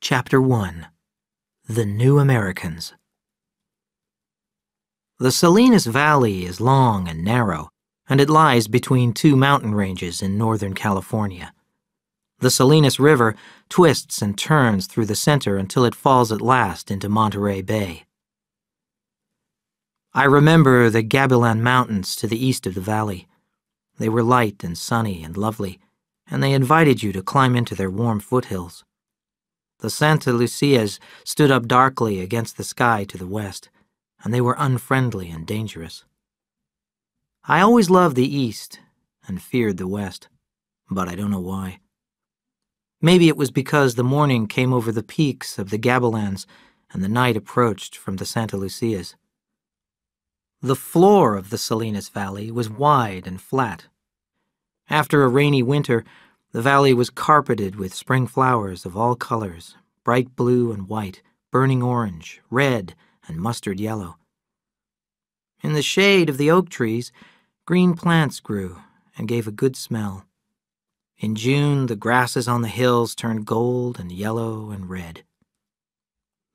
Chapter 1. The New Americans. The Salinas Valley is long and narrow, and it lies between two mountain ranges in Northern California. The Salinas River twists and turns through the center until it falls at last into Monterey Bay. I remember the Gabilan Mountains to the east of the valley. They were light and sunny and lovely, and they invited you to climb into their warm foothills. The Santa Lucias stood up darkly against the sky to the west, and they were unfriendly and dangerous. I always loved the east and feared the west, but I don't know why. Maybe it was because the morning came over the peaks of the Gabilans and the night approached from the Santa Lucias. The floor of the Salinas Valley was wide and flat. After a rainy winter, the valley was carpeted with spring flowers of all colors, bright blue and white, burning orange, red, and mustard yellow. In the shade of the oak trees, green plants grew and gave a good smell. In June, the grasses on the hills turned gold and yellow and red.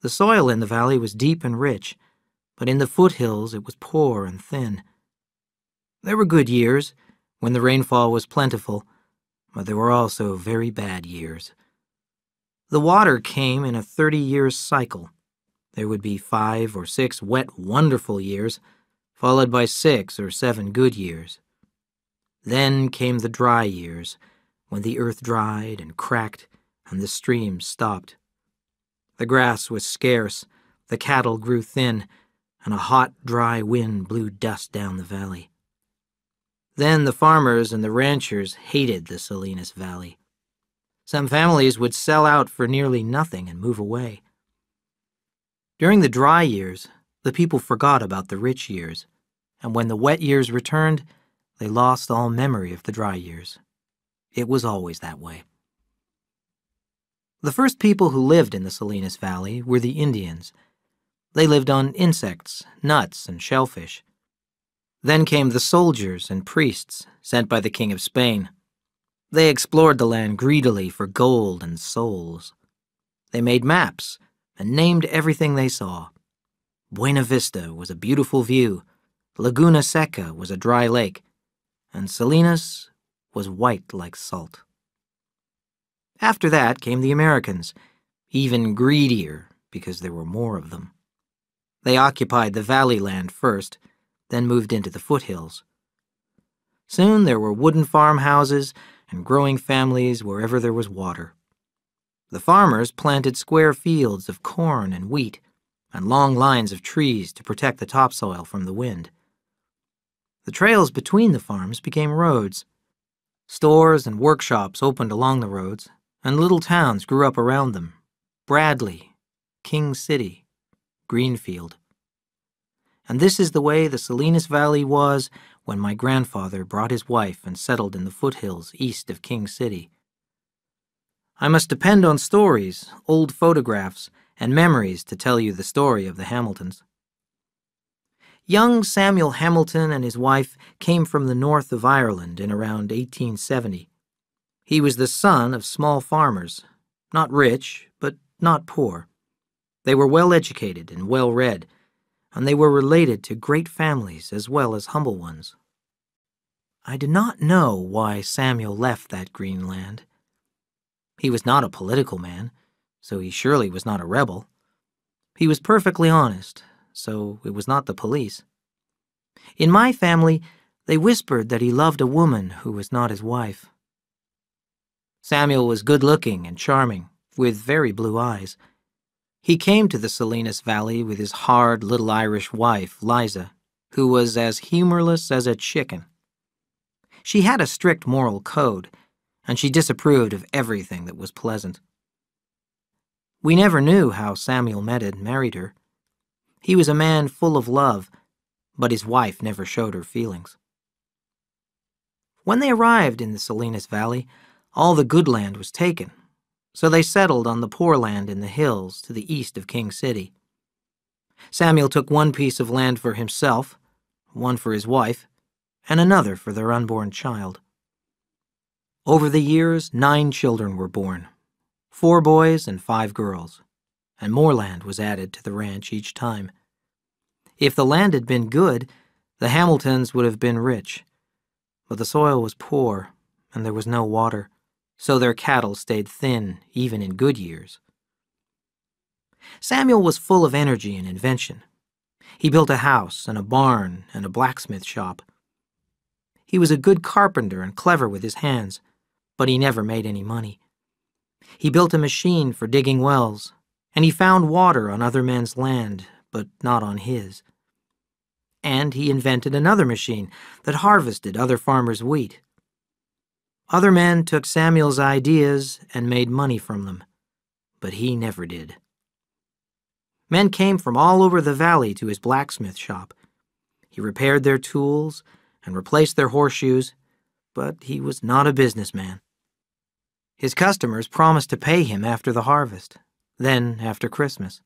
The soil in the valley was deep and rich, but in the foothills it was poor and thin. There were good years, when the rainfall was plentiful, but there were also very bad years. The water came in a 30-year cycle. There would be 5 or 6 wet, wonderful years, followed by 6 or 7 good years. Then came the dry years, when the earth dried and cracked and the streams stopped. The grass was scarce, the cattle grew thin, and a hot, dry wind blew dust down the valley. Then the farmers and the ranchers hated the Salinas Valley. Some families would sell out for nearly nothing and move away. During the dry years, the people forgot about the rich years, and when the wet years returned, they lost all memory of the dry years. It was always that way. The first people who lived in the Salinas Valley were the Indians. They lived on insects, nuts, and shellfish. Then came the soldiers and priests sent by the King of Spain. They explored the land greedily for gold and souls. They made maps and named everything they saw. Buena Vista was a beautiful view, Laguna Seca was a dry lake, and Salinas was white like salt. After that came the Americans, even greedier because there were more of them. They occupied the valley land first, then moved into the foothills. Soon there were wooden farmhouses and growing families wherever there was water. The farmers planted square fields of corn and wheat and long lines of trees to protect the topsoil from the wind. The trails between the farms became roads. Stores and workshops opened along the roads, and little towns grew up around them: Bradley, King City, Greenfield. And this is the way the Salinas Valley was when my grandfather brought his wife and settled in the foothills east of King City. I must depend on stories, old photographs, and memories to tell you the story of the Hamiltons. Young Samuel Hamilton and his wife came from the north of Ireland in around 1870. He was the son of small farmers, not rich, but not poor. They were well educated and well read, and they were related to great families as well as humble ones. I do not know why Samuel left that green land. He was not a political man, so he surely was not a rebel. He was perfectly honest, so it was not the police. In my family, they whispered that he loved a woman who was not his wife. Samuel was good-looking and charming, with very blue eyes. He came to the Salinas Valley with his hard little Irish wife, Liza, who was as humorless as a chicken. She had a strict moral code, and she disapproved of everything that was pleasant. We never knew how Samuel Medad married her. He was a man full of love, but his wife never showed her feelings. When they arrived in the Salinas Valley, all the good land was taken, so they settled on the poor land in the hills to the east of King City. Samuel took one piece of land for himself, one for his wife, and another for their unborn child. Over the years, 9 children were born. 4 boys and 5 girls, and more land was added to the ranch each time. If the land had been good, the Hamiltons would have been rich, but the soil was poor and there was no water, so their cattle stayed thin even in good years. Samuel was full of energy and invention. He built a house and a barn and a blacksmith shop. He was a good carpenter and clever with his hands, but he never made any money. He built a machine for digging wells, and he found water on other men's land, but not on his. And he invented another machine that harvested other farmers' wheat. Other men took Samuel's ideas and made money from them, but he never did. Men came from all over the valley to his blacksmith shop. He repaired their tools and replaced their horseshoes, but he was not a businessman. His customers promised to pay him after the harvest, then after Christmas.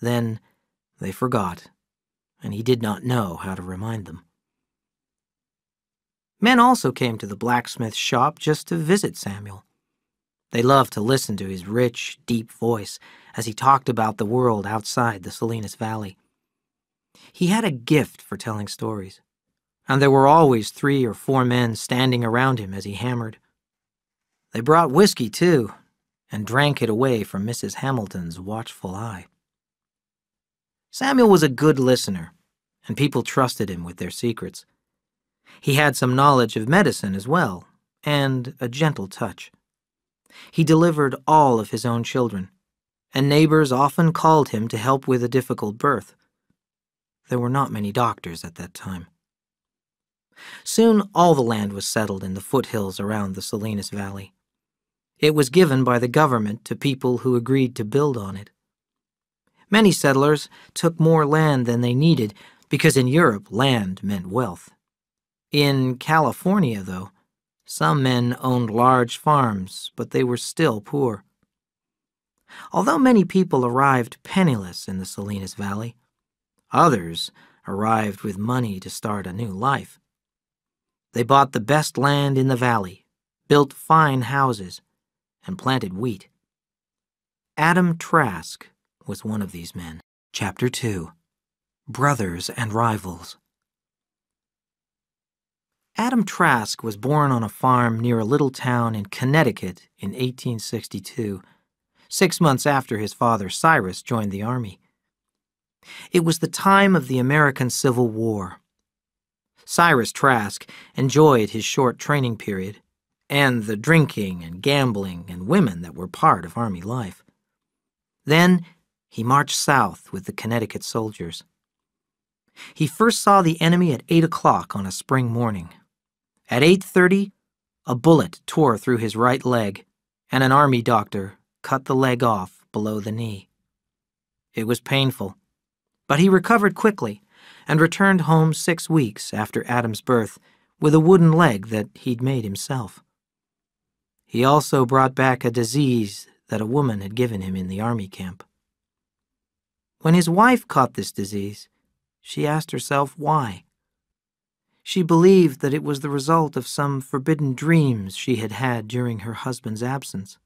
Then they forgot, and he did not know how to remind them. Men also came to the blacksmith shop just to visit Samuel. They loved to listen to his rich, deep voice as he talked about the world outside the Salinas Valley. He had a gift for telling stories, and there were always 3 or 4 men standing around him as he hammered. They brought whiskey, too, and drank it away from Mrs. Hamilton's watchful eye. Samuel was a good listener, and people trusted him with their secrets. He had some knowledge of medicine as well, and a gentle touch. He delivered all of his own children, and neighbors often called him to help with a difficult birth. There were not many doctors at that time. Soon all the land was settled in the foothills around the Salinas Valley. It was given by the government to people who agreed to build on it. Many settlers took more land than they needed because in Europe land meant wealth. In California, though, some men owned large farms, but they were still poor. Although many people arrived penniless in the Salinas Valley, others arrived with money to start a new life. They bought the best land in the valley, built fine houses, and planted wheat. Adam Trask was one of these men. Chapter 2. Brothers and Rivals. Adam Trask was born on a farm near a little town in Connecticut in 1862, 6 months after his father Cyrus joined the army. It was the time of the American Civil War. Cyrus Trask enjoyed his short training period and the drinking and gambling and women that were part of army life. Then he marched south with the Connecticut soldiers. He first saw the enemy at 8 o'clock on a spring morning. At 8:30, a bullet tore through his right leg, and an army doctor cut the leg off below the knee. It was painful, but he recovered quickly and returned home 6 weeks after Adam's birth with a wooden leg that he'd made himself. He also brought back a disease that a woman had given him in the army camp. When his wife caught this disease, she asked herself why. She believed that it was the result of some forbidden dreams she had had during her husband's absence.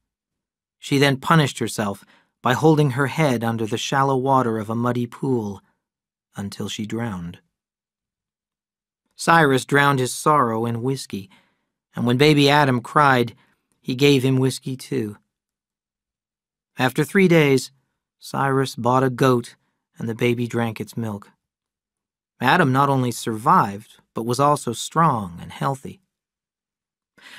She then punished herself by holding her head under the shallow water of a muddy pool until she drowned. Cyrus drowned his sorrow in whiskey, and when baby Adam cried, he gave him whiskey too. After 3 days, Cyrus bought a goat, and the baby drank its milk. Adam not only survived, but was also strong and healthy.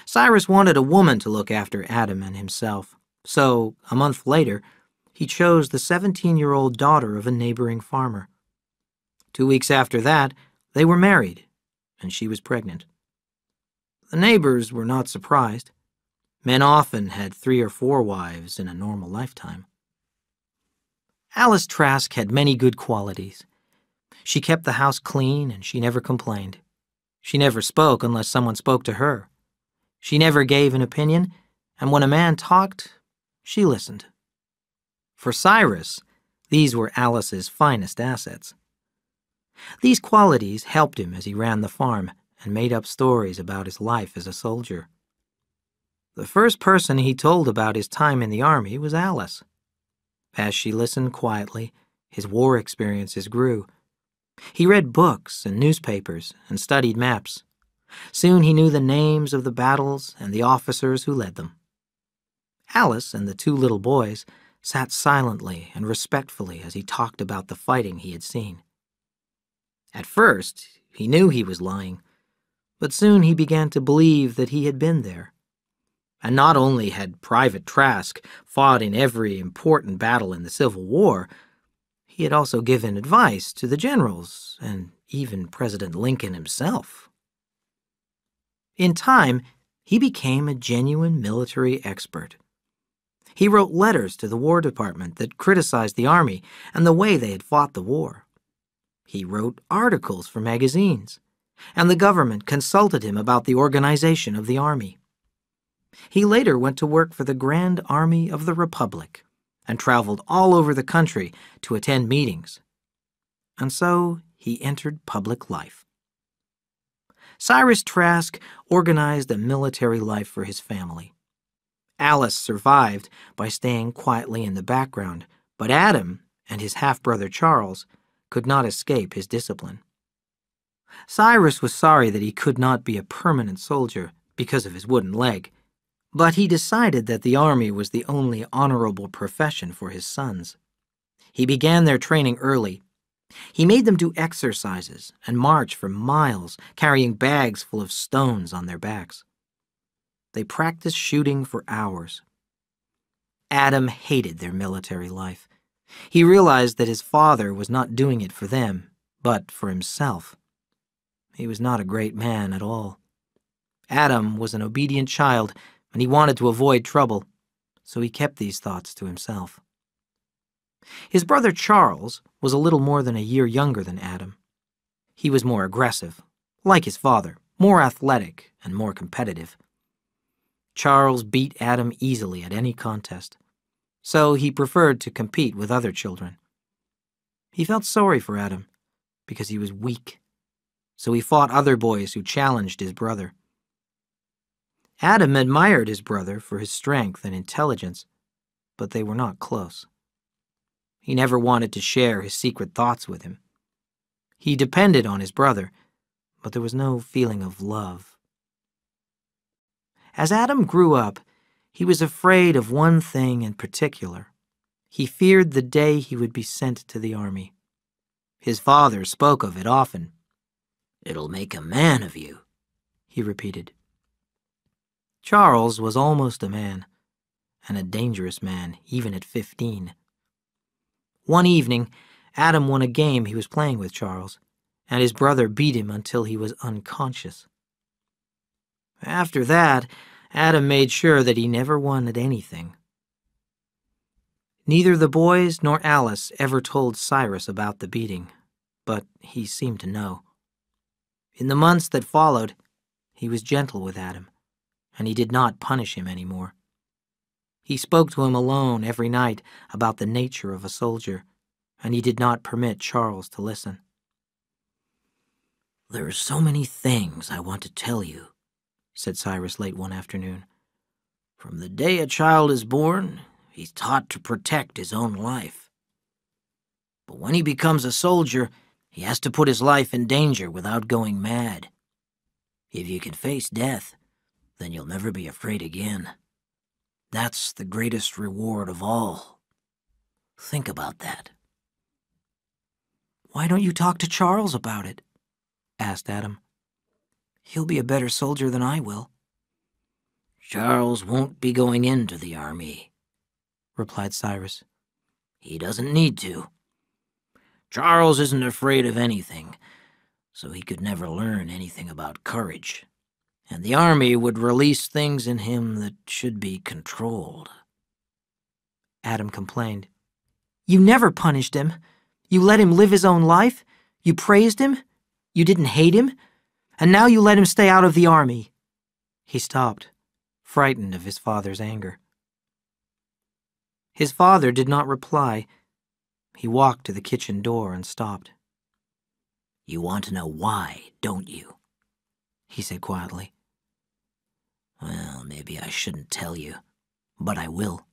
Cyrus wanted a woman to look after Adam and himself, so, a month later, he chose the 17-year-old daughter of a neighboring farmer. 2 weeks after that, they were married, and she was pregnant. The neighbors were not surprised. Men often had 3 or 4 wives in a normal lifetime. Alice Trask had many good qualities. She kept the house clean and she never complained. She never spoke unless someone spoke to her. She never gave an opinion, and when a man talked, she listened. For Cyrus, these were Alice's finest assets. These qualities helped him as he ran the farm and made up stories about his life as a soldier. The first person he told about his time in the army was Alice. As she listened quietly, his war experiences grew. He read books and newspapers and studied maps. Soon he knew the names of the battles and the officers who led them. Alice and the two little boys sat silently and respectfully as he talked about the fighting he had seen. At first, he knew he was lying, but soon he began to believe that he had been there. And not only had Private Trask fought in every important battle in the Civil War, he had also given advice to the generals and even President Lincoln himself. In time, he became a genuine military expert. He wrote letters to the War Department that criticized the Army and the way they had fought the war. He wrote articles for magazines, and the government consulted him about the organization of the Army. He later went to work for the Grand Army of the Republic and traveled all over the country to attend meetings. And so he entered public life. Cyrus Trask organized a military life for his family. Alice survived by staying quietly in the background, but Adam and his half-brother Charles could not escape his discipline. Cyrus was sorry that he could not be a permanent soldier because of his wooden leg, but he decided that the army was the only honorable profession for his sons. He began their training early. He made them do exercises and march for miles, carrying bags full of stones on their backs. They practiced shooting for hours. Adam hated their military life. He realized that his father was not doing it for them, but for himself. He was not a great man at all. Adam was an obedient child, and he wanted to avoid trouble, so he kept these thoughts to himself. His brother Charles was a little more than a year younger than Adam. He was more aggressive, like his father, more athletic, and more competitive. Charles beat Adam easily at any contest, so he preferred to compete with other children. He felt sorry for Adam because he was weak, so he fought other boys who challenged his brother. Adam admired his brother for his strength and intelligence, but they were not close. He never wanted to share his secret thoughts with him. He depended on his brother, but there was no feeling of love. As Adam grew up, he was afraid of one thing in particular. He feared the day he would be sent to the army. His father spoke of it often. "It'll make a man of you," he repeated. Charles was almost a man, and a dangerous man, even at 15. One evening, Adam won a game he was playing with Charles, and his brother beat him until he was unconscious. After that, Adam made sure that he never won at anything. Neither the boys nor Alice ever told Cyrus about the beating, but he seemed to know. In the months that followed, he was gentle with Adam, and he did not punish him anymore. He spoke to him alone every night about the nature of a soldier, and he did not permit Charles to listen. "There are so many things I want to tell you," said Cyrus late one afternoon. "From the day a child is born, he's taught to protect his own life. But when he becomes a soldier, he has to put his life in danger without going mad. If you can face death, then you'll never be afraid again. That's the greatest reward of all. Think about that." "Why don't you talk to Charles about it?" asked Adam. "He'll be a better soldier than I will." "Charles won't be going into the army," replied Cyrus. "He doesn't need to. Charles isn't afraid of anything, so he could never learn anything about courage, and the army would release things in him that should be controlled." Adam complained. "You never punished him. You let him live his own life. You praised him. You didn't hate him. And now you let him stay out of the army." He stopped, frightened of his father's anger. His father did not reply. He walked to the kitchen door and stopped. "You want to know why, don't you?" he said quietly. Well, maybe I shouldn't tell you, but I will.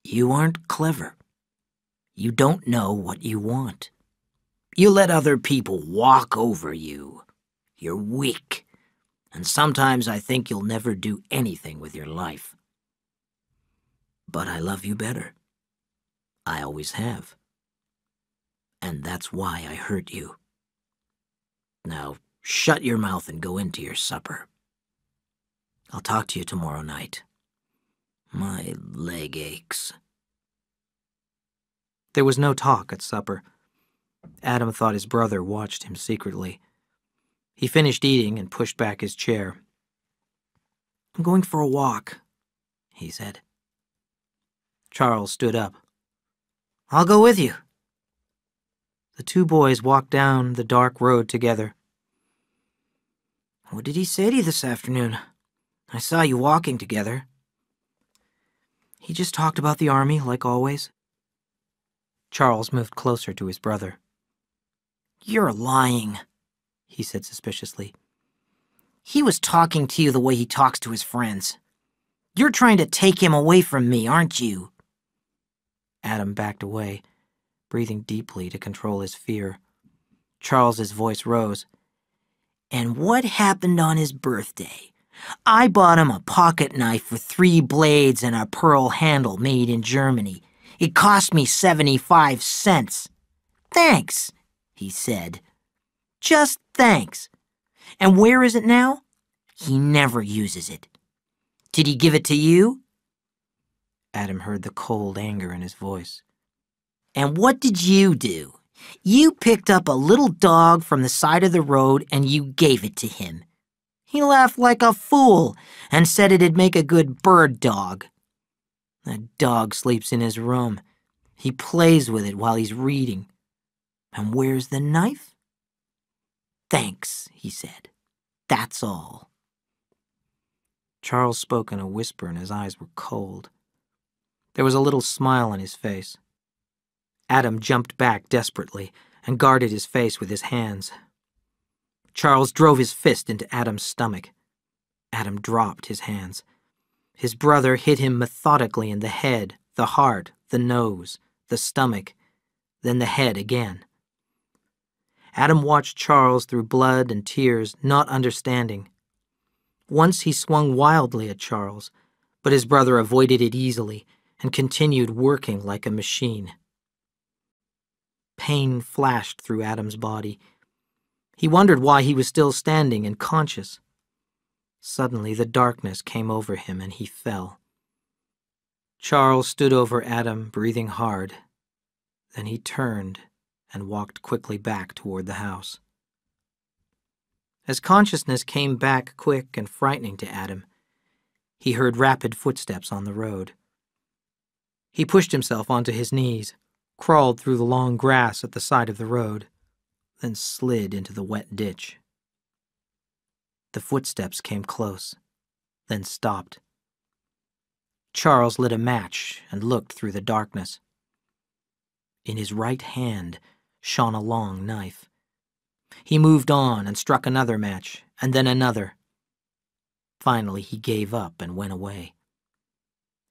You aren't clever. You don't know what you want. You let other people walk over you. You're weak, and sometimes I think you'll never do anything with your life. But I love you better. I always have. And that's why I hurt you. Now, shut your mouth and go into your supper. I'll talk to you tomorrow night. My leg aches. There was no talk at supper. Adam thought his brother watched him secretly. He finished eating and pushed back his chair. "I'm going for a walk," he said. Charles stood up. "I'll go with you." The two boys walked down the dark road together. "What did he say to you this afternoon? I saw you walking together." "He just talked about the army, like always." Charles moved closer to his brother. "You're lying," he said suspiciously. "He was talking to you the way he talks to his friends. You're trying to take him away from me, aren't you?" Adam backed away, breathing deeply to control his fear. Charles's voice rose. "And what happened on his birthday? I bought him a pocket knife with 3 blades and a pearl handle made in Germany. It cost me 75 cents. Thanks, he said. Just thanks. And where is it now? He never uses it. Did he give it to you?" Adam heard the cold anger in his voice. "And what did you do? You picked up a little dog from the side of the road and you gave it to him. He laughed like a fool and said it'd make a good bird dog. That dog sleeps in his room. He plays with it while he's reading. And where's the knife? Thanks, he said. That's all." Charles spoke in a whisper and his eyes were cold. There was a little smile on his face. Adam jumped back desperately and guarded his face with his hands. Charles drove his fist into Adam's stomach. Adam dropped his hands. His brother hit him methodically in the head, the heart, the nose, the stomach, then the head again. Adam watched Charles through blood and tears, not understanding. Once he swung wildly at Charles, but his brother avoided it easily and continued working like a machine. Pain flashed through Adam's body. He wondered why he was still standing and conscious. Suddenly the darkness came over him and he fell. Charles stood over Adam, breathing hard. Then he turned and walked quickly back toward the house. As consciousness came back quick and frightening to Adam, he heard rapid footsteps on the road. He pushed himself onto his knees, crawled through the long grass at the side of the road, then slid into the wet ditch. The footsteps came close, then stopped. Charles lit a match and looked through the darkness. In his right hand shone a long knife. He moved on and struck another match, and then another. Finally, he gave up and went away.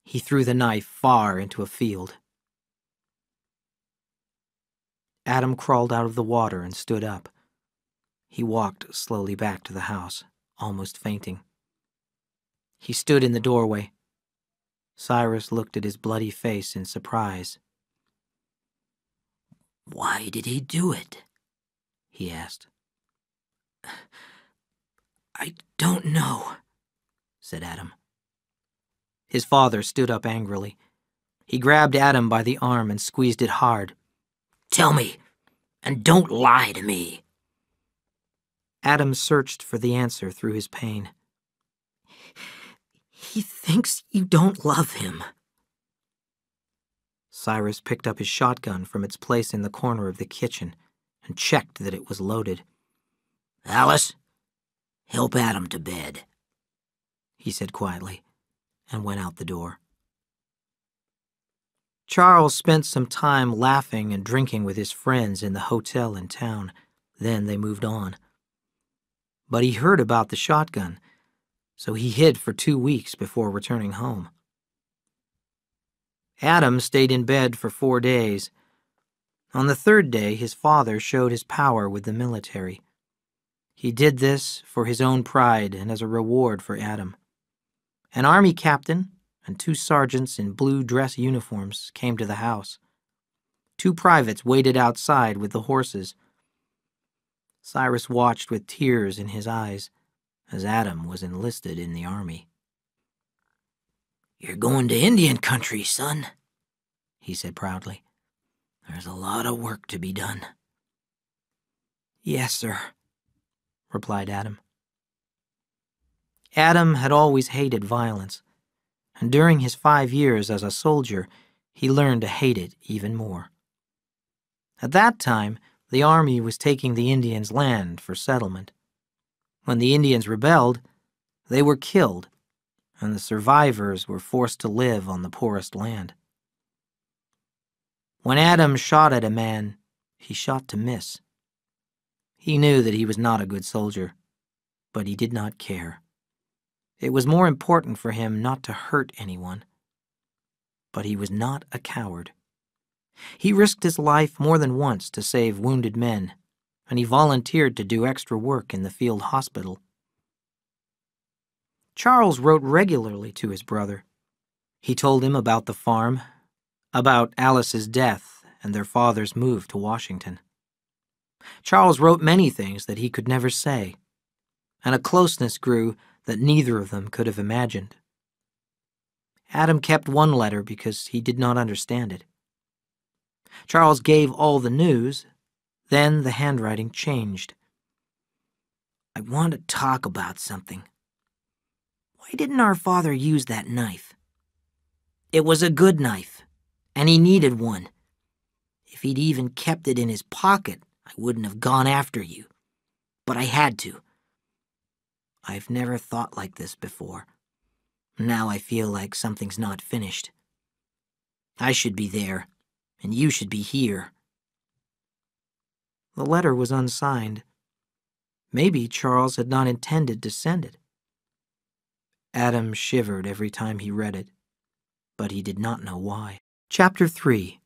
He threw the knife far into a field. Adam crawled out of the water and stood up. He walked slowly back to the house, almost fainting. He stood in the doorway. Cyrus looked at his bloody face in surprise. "Why did he do it?" he asked. "I don't know," said Adam. His father stood up angrily. He grabbed Adam by the arm and squeezed it hard. "Tell me, and don't lie to me." Adam searched for the answer through his pain. "He thinks you don't love him." Cyrus picked up his shotgun from its place in the corner of the kitchen and checked that it was loaded. "Alice, help Adam to bed," he said quietly, and went out the door. Charles spent some time laughing and drinking with his friends in the hotel in town. Then they moved on. But he heard about the shotgun, so he hid for 2 weeks before returning home. Adam stayed in bed for 4 days. On the 3rd day, his father showed his power with the military. He did this for his own pride and as a reward for Adam. An army captain and 2 sergeants in blue dress uniforms came to the house. 2 privates waited outside with the horses. Cyrus watched with tears in his eyes as Adam was enlisted in the army. "You're going to Indian country, son," he said proudly. "There's a lot of work to be done." "Yes, sir," replied Adam. Adam had always hated violence, and during his 5 years as a soldier, he learned to hate it even more. At that time, the army was taking the Indians' land for settlement. When the Indians rebelled, they were killed, and the survivors were forced to live on the poorest land. When Adam shot at a man, he shot to miss. He knew that he was not a good soldier, but he did not care. It was more important for him not to hurt anyone. But he was not a coward. He risked his life more than once to save wounded men, and he volunteered to do extra work in the field hospital. Charles wrote regularly to his brother. He told him about the farm, about Alice's death and their father's move to Washington. Charles wrote many things that he could never say, and a closeness grew that neither of them could have imagined. Adam kept one letter because he did not understand it. Charles gave all the news, then the handwriting changed. "I want to talk about something. Why didn't our father use that knife? It was a good knife, and he needed one. If he'd even kept it in his pocket, I wouldn't have gone after you. But I had to. I've never thought like this before. Now I feel like something's not finished. I should be there, and you should be here." The letter was unsigned. Maybe Charles had not intended to send it. Adam shivered every time he read it, but he did not know why. Chapter 3.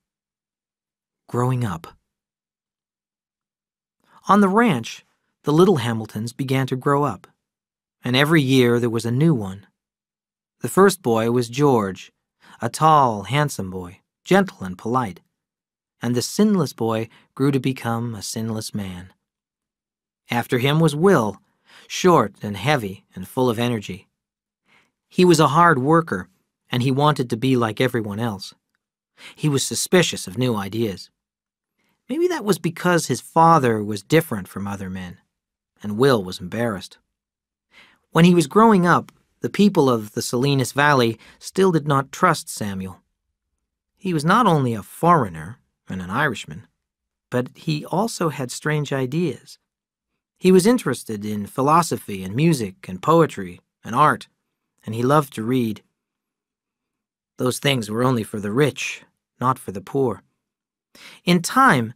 Growing Up. On the ranch, the little Hamiltons began to grow up, and every year there was a new one. The first boy was George, a tall, handsome boy, gentle and polite, and the sinless boy grew to become a sinless man. After him was Will, short and heavy and full of energy. He was a hard worker, and he wanted to be like everyone else. He was suspicious of new ideas. Maybe that was because his father was different from other men, and Will was embarrassed. When he was growing up, the people of the Salinas Valley still did not trust Samuel. He was not only a foreigner and an Irishman, but he also had strange ideas. He was interested in philosophy and music and poetry and art, and he loved to read. Those things were only for the rich, not for the poor. In time,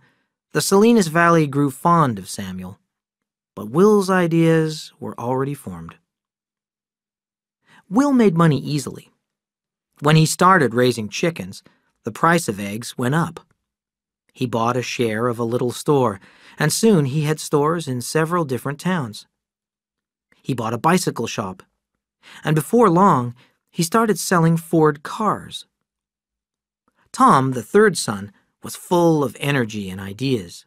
the Salinas Valley grew fond of Samuel, but Will's ideas were already formed. Will made money easily. When he started raising chickens, the price of eggs went up. He bought a share of a little store, and soon he had stores in several different towns. He bought a bicycle shop, and before long, he started selling Ford cars. Tom, the third son, was full of energy and ideas.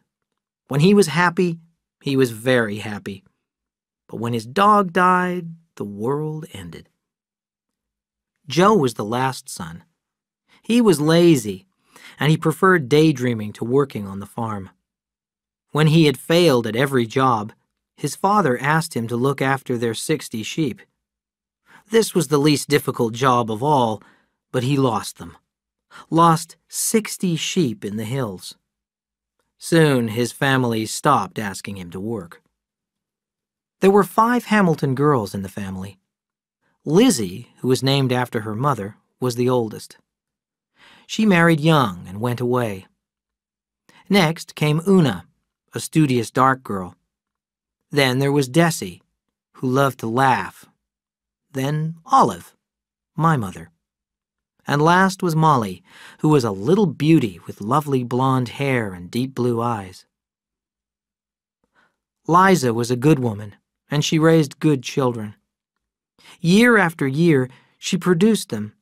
When he was happy, he was very happy. But when his dog died, the world ended. Joe was the last son. He was lazy, and he preferred daydreaming to working on the farm. When he had failed at every job, his father asked him to look after their 60 sheep. This was the least difficult job of all, but he lost them. Lost 60 sheep in the hills. Soon his family stopped asking him to work. There were 5 Hamilton girls in the family. Lizzie, who was named after her mother, was the oldest. She married young and went away. Next came Una, a studious dark girl. Then there was Desi, who loved to laugh. then Olive, my mother. And last was Molly, who was a little beauty with lovely blonde hair and deep blue eyes. Liza was a good woman, and she raised good children. Year after year, she produced them,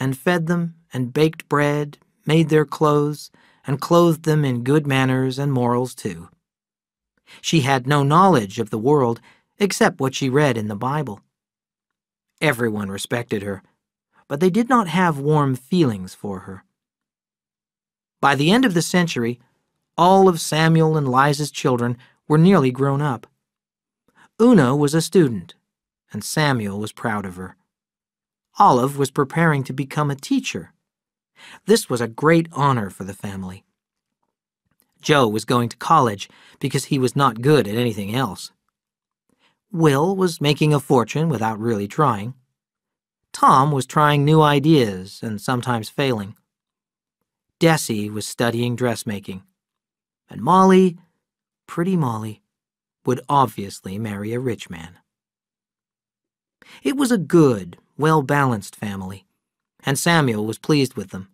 and fed them, and baked bread, made their clothes, and clothed them in good manners and morals too. She had no knowledge of the world except what she read in the Bible. Everyone respected her, but they did not have warm feelings for her. By the end of the century, all of Samuel and Liza's children were nearly grown up. Una was a student, and Samuel was proud of her. Olive was preparing to become a teacher. This was a great honor for the family. Joe was going to college because he was not good at anything else. Will was making a fortune without really trying. Tom was trying new ideas and sometimes failing. Desi was studying dressmaking. And Molly, pretty Molly, would obviously marry a rich man. It was a good, well-balanced family, and Samuel was pleased with them.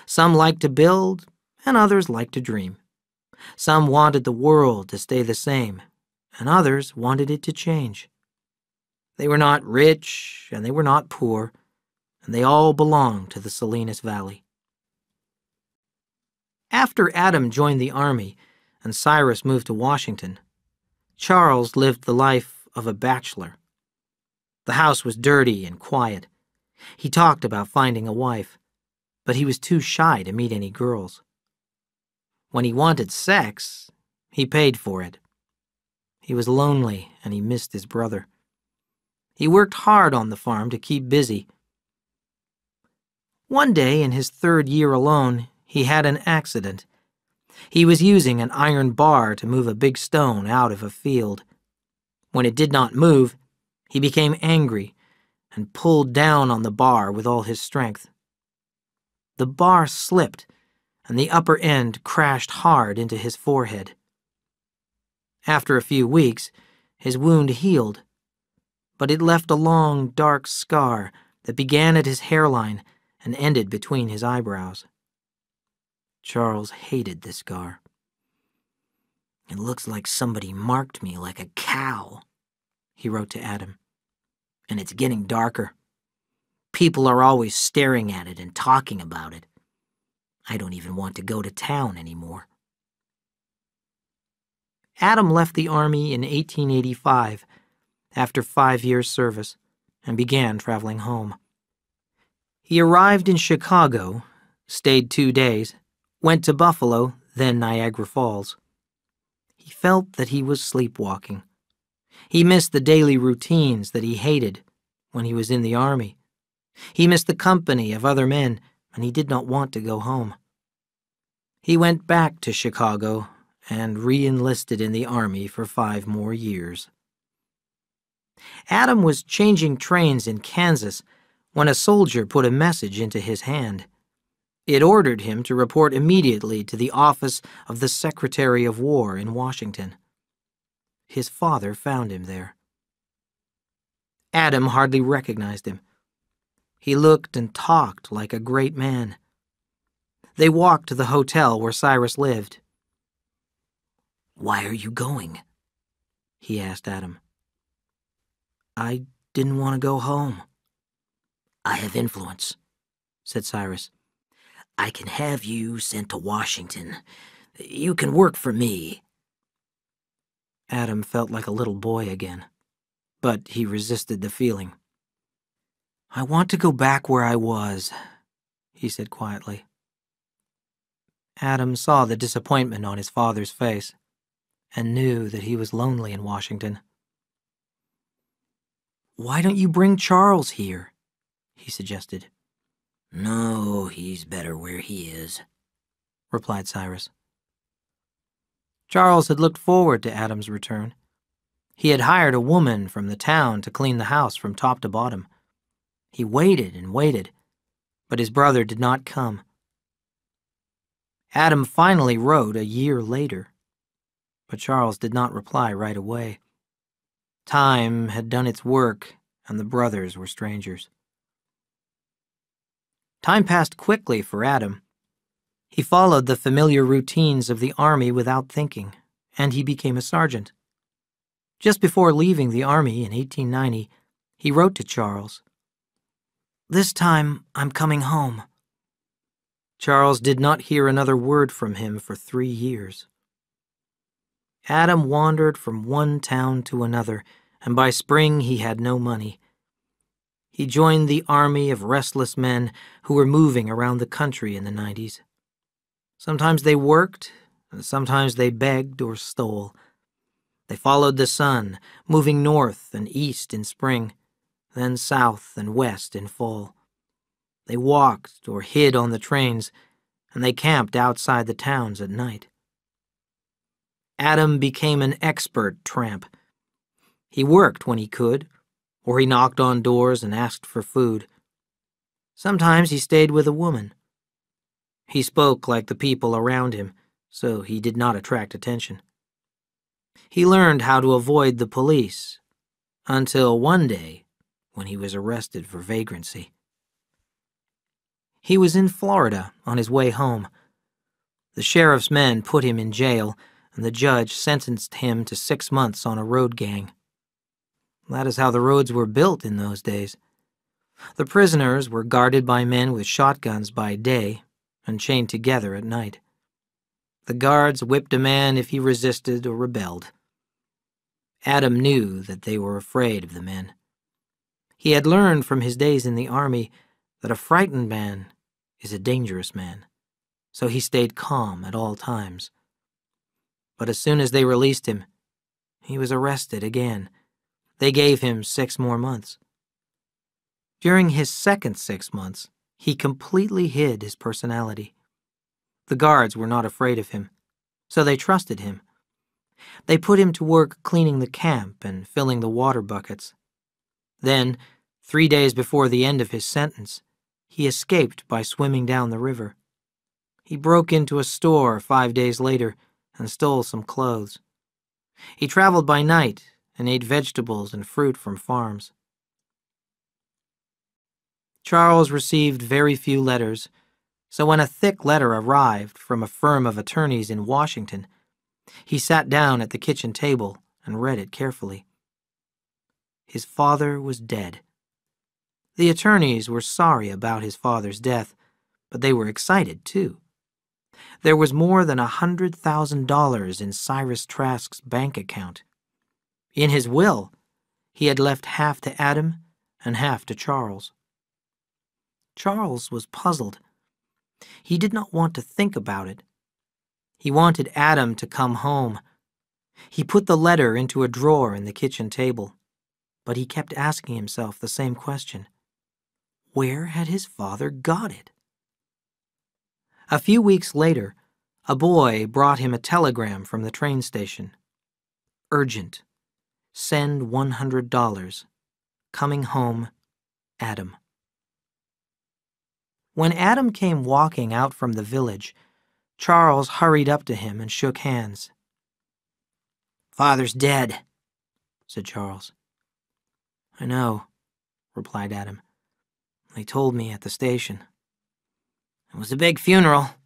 Some liked to build, and others liked to dream. Some wanted the world to stay the same, and others wanted it to change. They were not rich, and they were not poor, and they all belonged to the Salinas Valley. After Adam joined the army and Cyrus moved to Washington, Charles lived the life of a bachelor. The house was dirty and quiet. He talked about finding a wife, but he was too shy to meet any girls. When he wanted sex, he paid for it. He was lonely and he missed his brother. He worked hard on the farm to keep busy. One day, in his 3rd year alone, he had an accident. He was using an iron bar to move a big stone out of a field. When it did not move, he became angry and pulled down on the bar with all his strength. The bar slipped, and the upper end crashed hard into his forehead. After a few weeks, his wound healed, but it left a long, dark scar that began at his hairline and ended between his eyebrows. Charles hated this scar. "It looks like somebody marked me like a cow," he wrote to Adam. "And it's getting darker. People are always staring at it and talking about it. I don't even want to go to town anymore." Adam left the army in 1885 after 5 years' service and began traveling home. He arrived in Chicago, stayed 2 days, went to Buffalo, then Niagara Falls. He felt that he was sleepwalking. He missed the daily routines that he hated when he was in the army. He missed the company of other men, and he did not want to go home. He went back to Chicago and re-enlisted in the army for 5 more years. Adam was changing trains in Kansas when a soldier put a message into his hand. It ordered him to report immediately to the office of the Secretary of War in Washington. His father found him there. Adam hardly recognized him. He looked and talked like a great man. They walked to the hotel where Cyrus lived. "Why are you going?" he asked Adam. "I didn't want to go home." "I have influence," said Cyrus. "I can have you sent to Washington. You can work for me." Adam felt like a little boy again, but he resisted the feeling. "I want to go back where I was," he said quietly. Adam saw the disappointment on his father's face and knew that he was lonely in Washington. "Why don't you bring Charles here?" he suggested. "No, he's better where he is," replied Cyrus. Charles had looked forward to Adam's return. He had hired a woman from the town to clean the house from top to bottom. He waited and waited, but his brother did not come. Adam finally wrote a year later, but Charles did not reply right away. Time had done its work, and the brothers were strangers. Time passed quickly for Adam. He followed the familiar routines of the army without thinking, and he became a sergeant. Just before leaving the army in 1890, he wrote to Charles, "This time I'm coming home." Charles did not hear another word from him for 3 years. Adam wandered from one town to another, and by spring he had no money. He joined the army of restless men who were moving around the country in the 90s. Sometimes they worked, and sometimes they begged or stole. They followed the sun, moving north and east in spring, then south and west in fall. They walked or hid on the trains, and they camped outside the towns at night. Adam became an expert tramp. He worked when he could, or he knocked on doors and asked for food. Sometimes he stayed with a woman. He spoke like the people around him, so he did not attract attention. He learned how to avoid the police, until one day when he was arrested for vagrancy. He was in Florida on his way home. The sheriff's men put him in jail, and the judge sentenced him to 6 months on a road gang. That is how the roads were built in those days. The prisoners were guarded by men with shotguns by day and chained together at night. The guards whipped a man if he resisted or rebelled. Adam knew that they were afraid of the men. He had learned from his days in the army that a frightened man is a dangerous man, so he stayed calm at all times. But as soon as they released him, he was arrested again. They gave him 6 more months. During his second 6 months, he completely hid his personality. The guards were not afraid of him, so they trusted him. They put him to work cleaning the camp and filling the water buckets. Then, 3 days before the end of his sentence, he escaped by swimming down the river. He broke into a store 5 days later and stole some clothes. He traveled by night and ate vegetables and fruit from farms. Charles received very few letters, so when a thick letter arrived from a firm of attorneys in Washington, he sat down at the kitchen table and read it carefully. His father was dead. The attorneys were sorry about his father's death, but they were excited too. There was more than $100,000 in Cyrus Trask's bank account. In his will, he had left half to Adam and half to Charles. Charles was puzzled. He did not want to think about it. He wanted Adam to come home. He put the letter into a drawer in the kitchen table, but he kept asking himself the same question. Where had his father got it? A few weeks later, a boy brought him a telegram from the train station. Urgent. Send $100. Coming home, Adam. When Adam came walking out from the village, Charles hurried up to him and shook hands. "Father's dead," said Charles. "I know," replied Adam. "They told me at the station." "It was a big funeral,"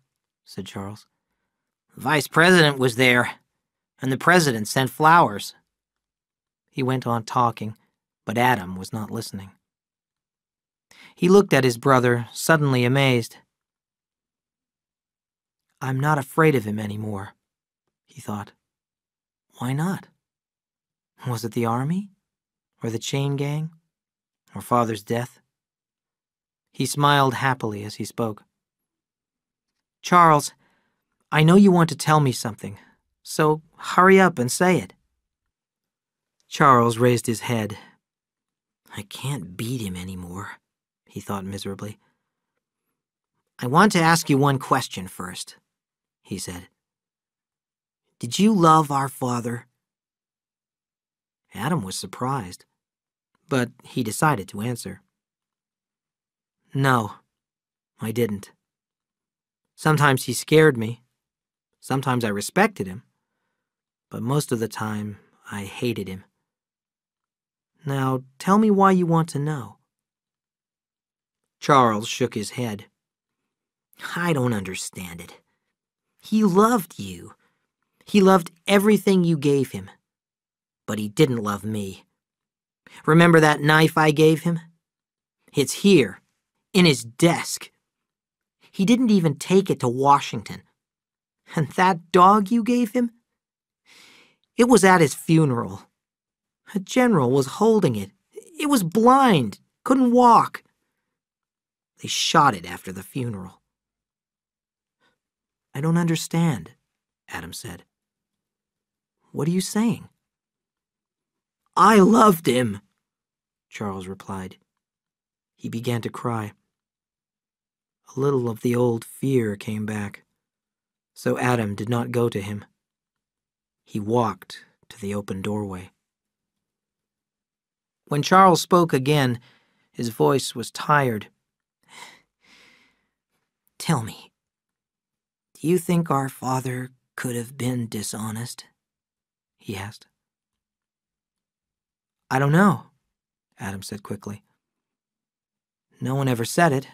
said Charles. "The vice president was there, and the president sent flowers." He went on talking, but Adam was not listening. He looked at his brother, suddenly amazed. "I'm not afraid of him anymore," he thought. Why not? Was it the army? Or the chain gang? Or father's death? He smiled happily as he spoke. "Charles, I know you want to tell me something, so hurry up and say it." Charles raised his head. "I can't beat him anymore," he thought miserably. "I want to ask you one question first," he said. "Did you love our father?" Adam was surprised, but he decided to answer. "No, I didn't. Sometimes he scared me. Sometimes I respected him. But most of the time, I hated him." Now, tell me why you want to know." Charles shook his head. "I don't understand it. He loved you. He loved everything you gave him. But he didn't love me. Remember that knife I gave him? It's here, in his desk. He didn't even take it to Washington. And that dog you gave him? It was at his funeral. A general was holding it. It was blind, couldn't walk. They shot it after the funeral." "I don't understand," Adam said. "What are you saying?" "I loved him," Charles replied. He began to cry. A little of the old fear came back, so Adam did not go to him. He walked to the open doorway. When Charles spoke again, his voice was tired. "Tell me, do you think our father could have been dishonest?" he asked. "I don't know," Adam said quickly. "No one ever said it.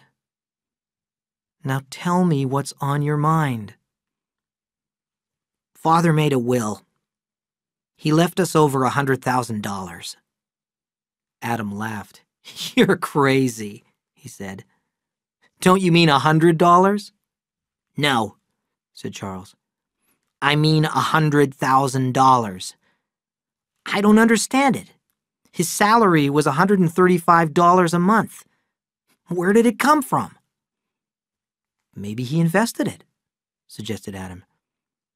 Now tell me what's on your mind." "Father made a will. He left us over $100,000. Adam laughed. "You're crazy," he said. "Don't you mean $100? "No," said Charles. "I mean $100,000. I don't understand it. His salary was $135 a month. Where did it come from?" "Maybe he invested it," suggested Adam.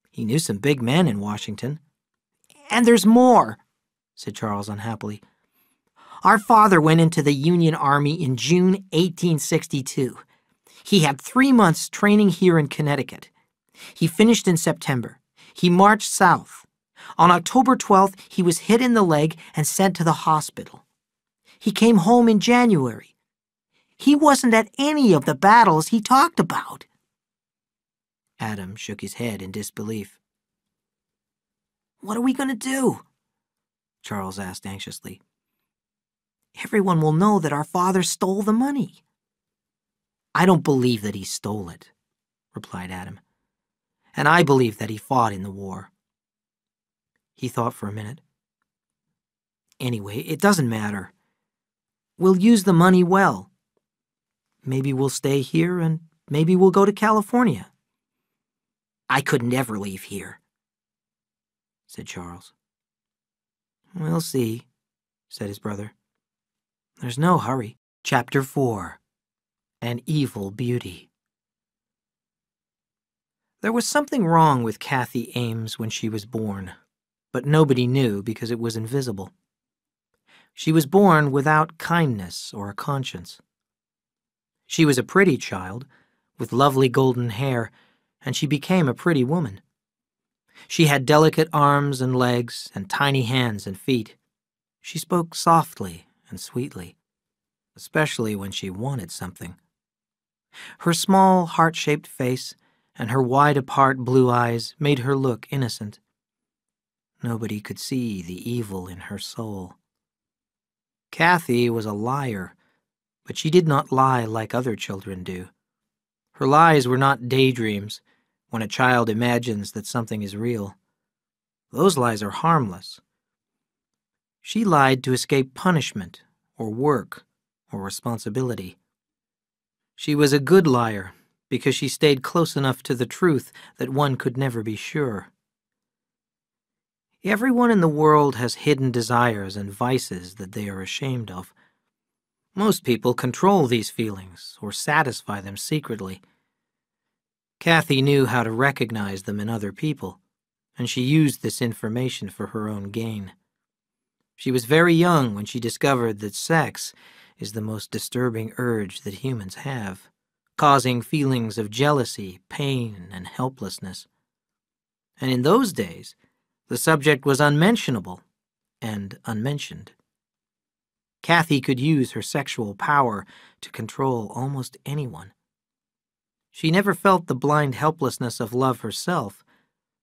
"He knew some big men in Washington." "And there's more," said Charles unhappily. "Our father went into the Union Army in June 1862. He had 3 months training here in Connecticut. He finished in September. He marched south. On October 12th, he was hit in the leg and sent to the hospital. He came home in January. He wasn't at any of the battles he talked about." Adam shook his head in disbelief. "What are we going to do?" Charles asked anxiously. "Everyone will know that our father stole the money." "I don't believe that he stole it," replied Adam. "And I believe that he fought in the war." He thought for a minute. "Anyway, it doesn't matter. We'll use the money well. Maybe we'll stay here, and maybe we'll go to California." "I could never leave here," said Charles. "We'll see," said his brother. "There's no hurry." Chapter 4. An Evil Beauty. There was something wrong with Kathy Ames when she was born, but nobody knew because it was invisible. She was born without kindness or a conscience. She was a pretty child, with lovely golden hair, and she became a pretty woman. She had delicate arms and legs and tiny hands and feet. She spoke softly and sweetly, especially when she wanted something. Her small, heart-shaped face and her wide-apart blue eyes made her look innocent. Nobody could see the evil in her soul. Kathy was a liar, but she did not lie like other children do. Her lies were not daydreams, when a child imagines that something is real. Those lies are harmless. She lied to escape punishment, or work, or responsibility. She was a good liar because she stayed close enough to the truth that one could never be sure. Everyone in the world has hidden desires and vices that they are ashamed of. Most people control these feelings or satisfy them secretly. Kathy knew how to recognize them in other people, and she used this information for her own gain. She was very young when she discovered that sex is the most disturbing urge that humans have, causing feelings of jealousy, pain, and helplessness. And in those days, the subject was unmentionable and unmentioned. Kathy could use her sexual power to control almost anyone. She never felt the blind helplessness of love herself,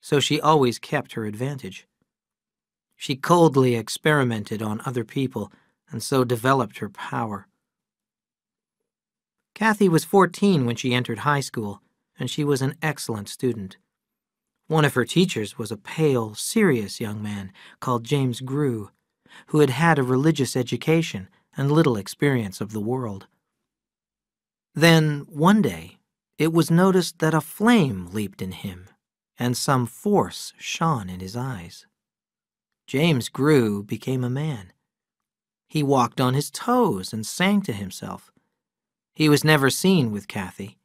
so she always kept her advantage. She coldly experimented on other people and so developed her power. Kathy was 14 when she entered high school, and she was an excellent student. One of her teachers was a pale, serious young man called James Grew, who had had a religious education and little experience of the world. Then, one day, it was noticed that a flame leaped in him, and some force shone in his eyes. James Grew became a man. He walked on his toes and sang to himself. He was never seen with Kathy,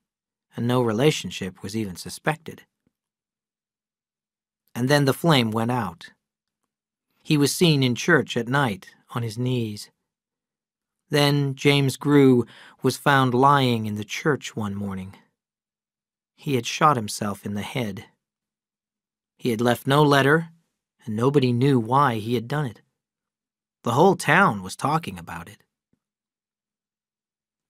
and no relationship was even suspected. And then the flame went out. He was seen in church at night, on his knees. Then James Grew was found lying in the church one morning. He had shot himself in the head. He had left no letter, and nobody knew why he had done it. The whole town was talking about it.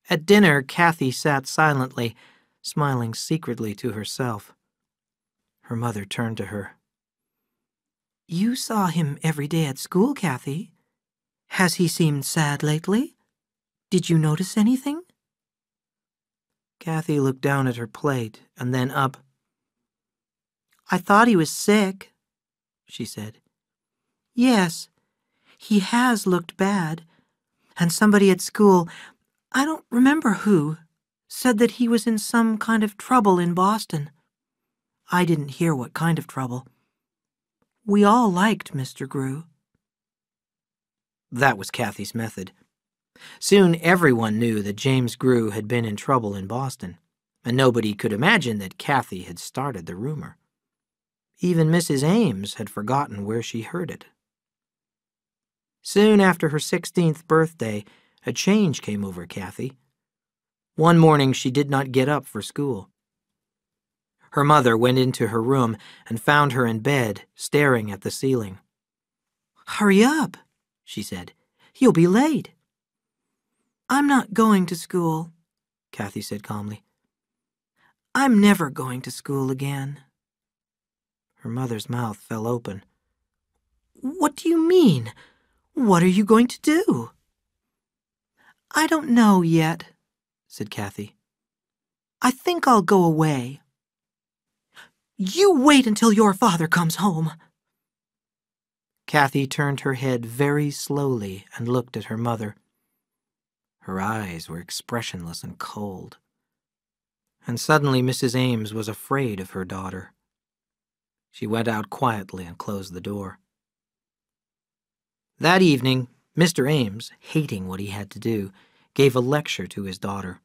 At dinner, Kathy sat silently, smiling secretly to herself. Her mother turned to her. "You saw him every day at school, Kathy. Has he seemed sad lately? Did you notice anything?" Kathy looked down at her plate and then up. "I thought he was sick," she said. "Yes, he has looked bad. And somebody at school, I don't remember who, said that he was in some kind of trouble in Boston. I didn't hear what kind of trouble. We all liked Mr. Grew." That was Kathy's method. Soon everyone knew that James Grew had been in trouble in Boston, and nobody could imagine that Kathy had started the rumor. Even Mrs. Ames had forgotten where she heard it. Soon after her 16th birthday, a change came over Kathy. One morning she did not get up for school. Her mother went into her room and found her in bed, staring at the ceiling. "Hurry up," she said. "You'll be late." "I'm not going to school," Kathy said calmly. "I'm never going to school again." Her mother's mouth fell open. "What do you mean? What are you going to do?" "I don't know yet," said Kathy. "I think I'll go away." "You wait until your father comes home." Kathy turned her head very slowly and looked at her mother. Her eyes were expressionless and cold. And suddenly Mrs. Ames was afraid of her daughter. She went out quietly and closed the door. That evening, Mr. Ames, hating what he had to do, gave a lecture to his daughter.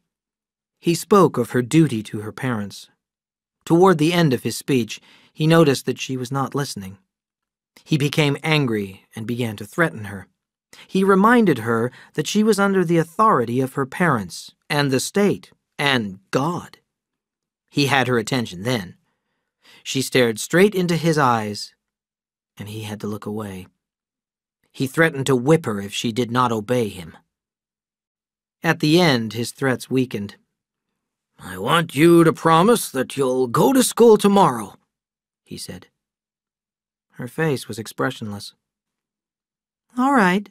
He spoke of her duty to her parents. Toward the end of his speech, he noticed that she was not listening. He became angry and began to threaten her. He reminded her that she was under the authority of her parents and the state and God. He had her attention then. She stared straight into his eyes, and he had to look away. He threatened to whip her if she did not obey him. At the end, his threats weakened. "I want you to promise that you'll go to school tomorrow," he said. Her face was expressionless. "All right,"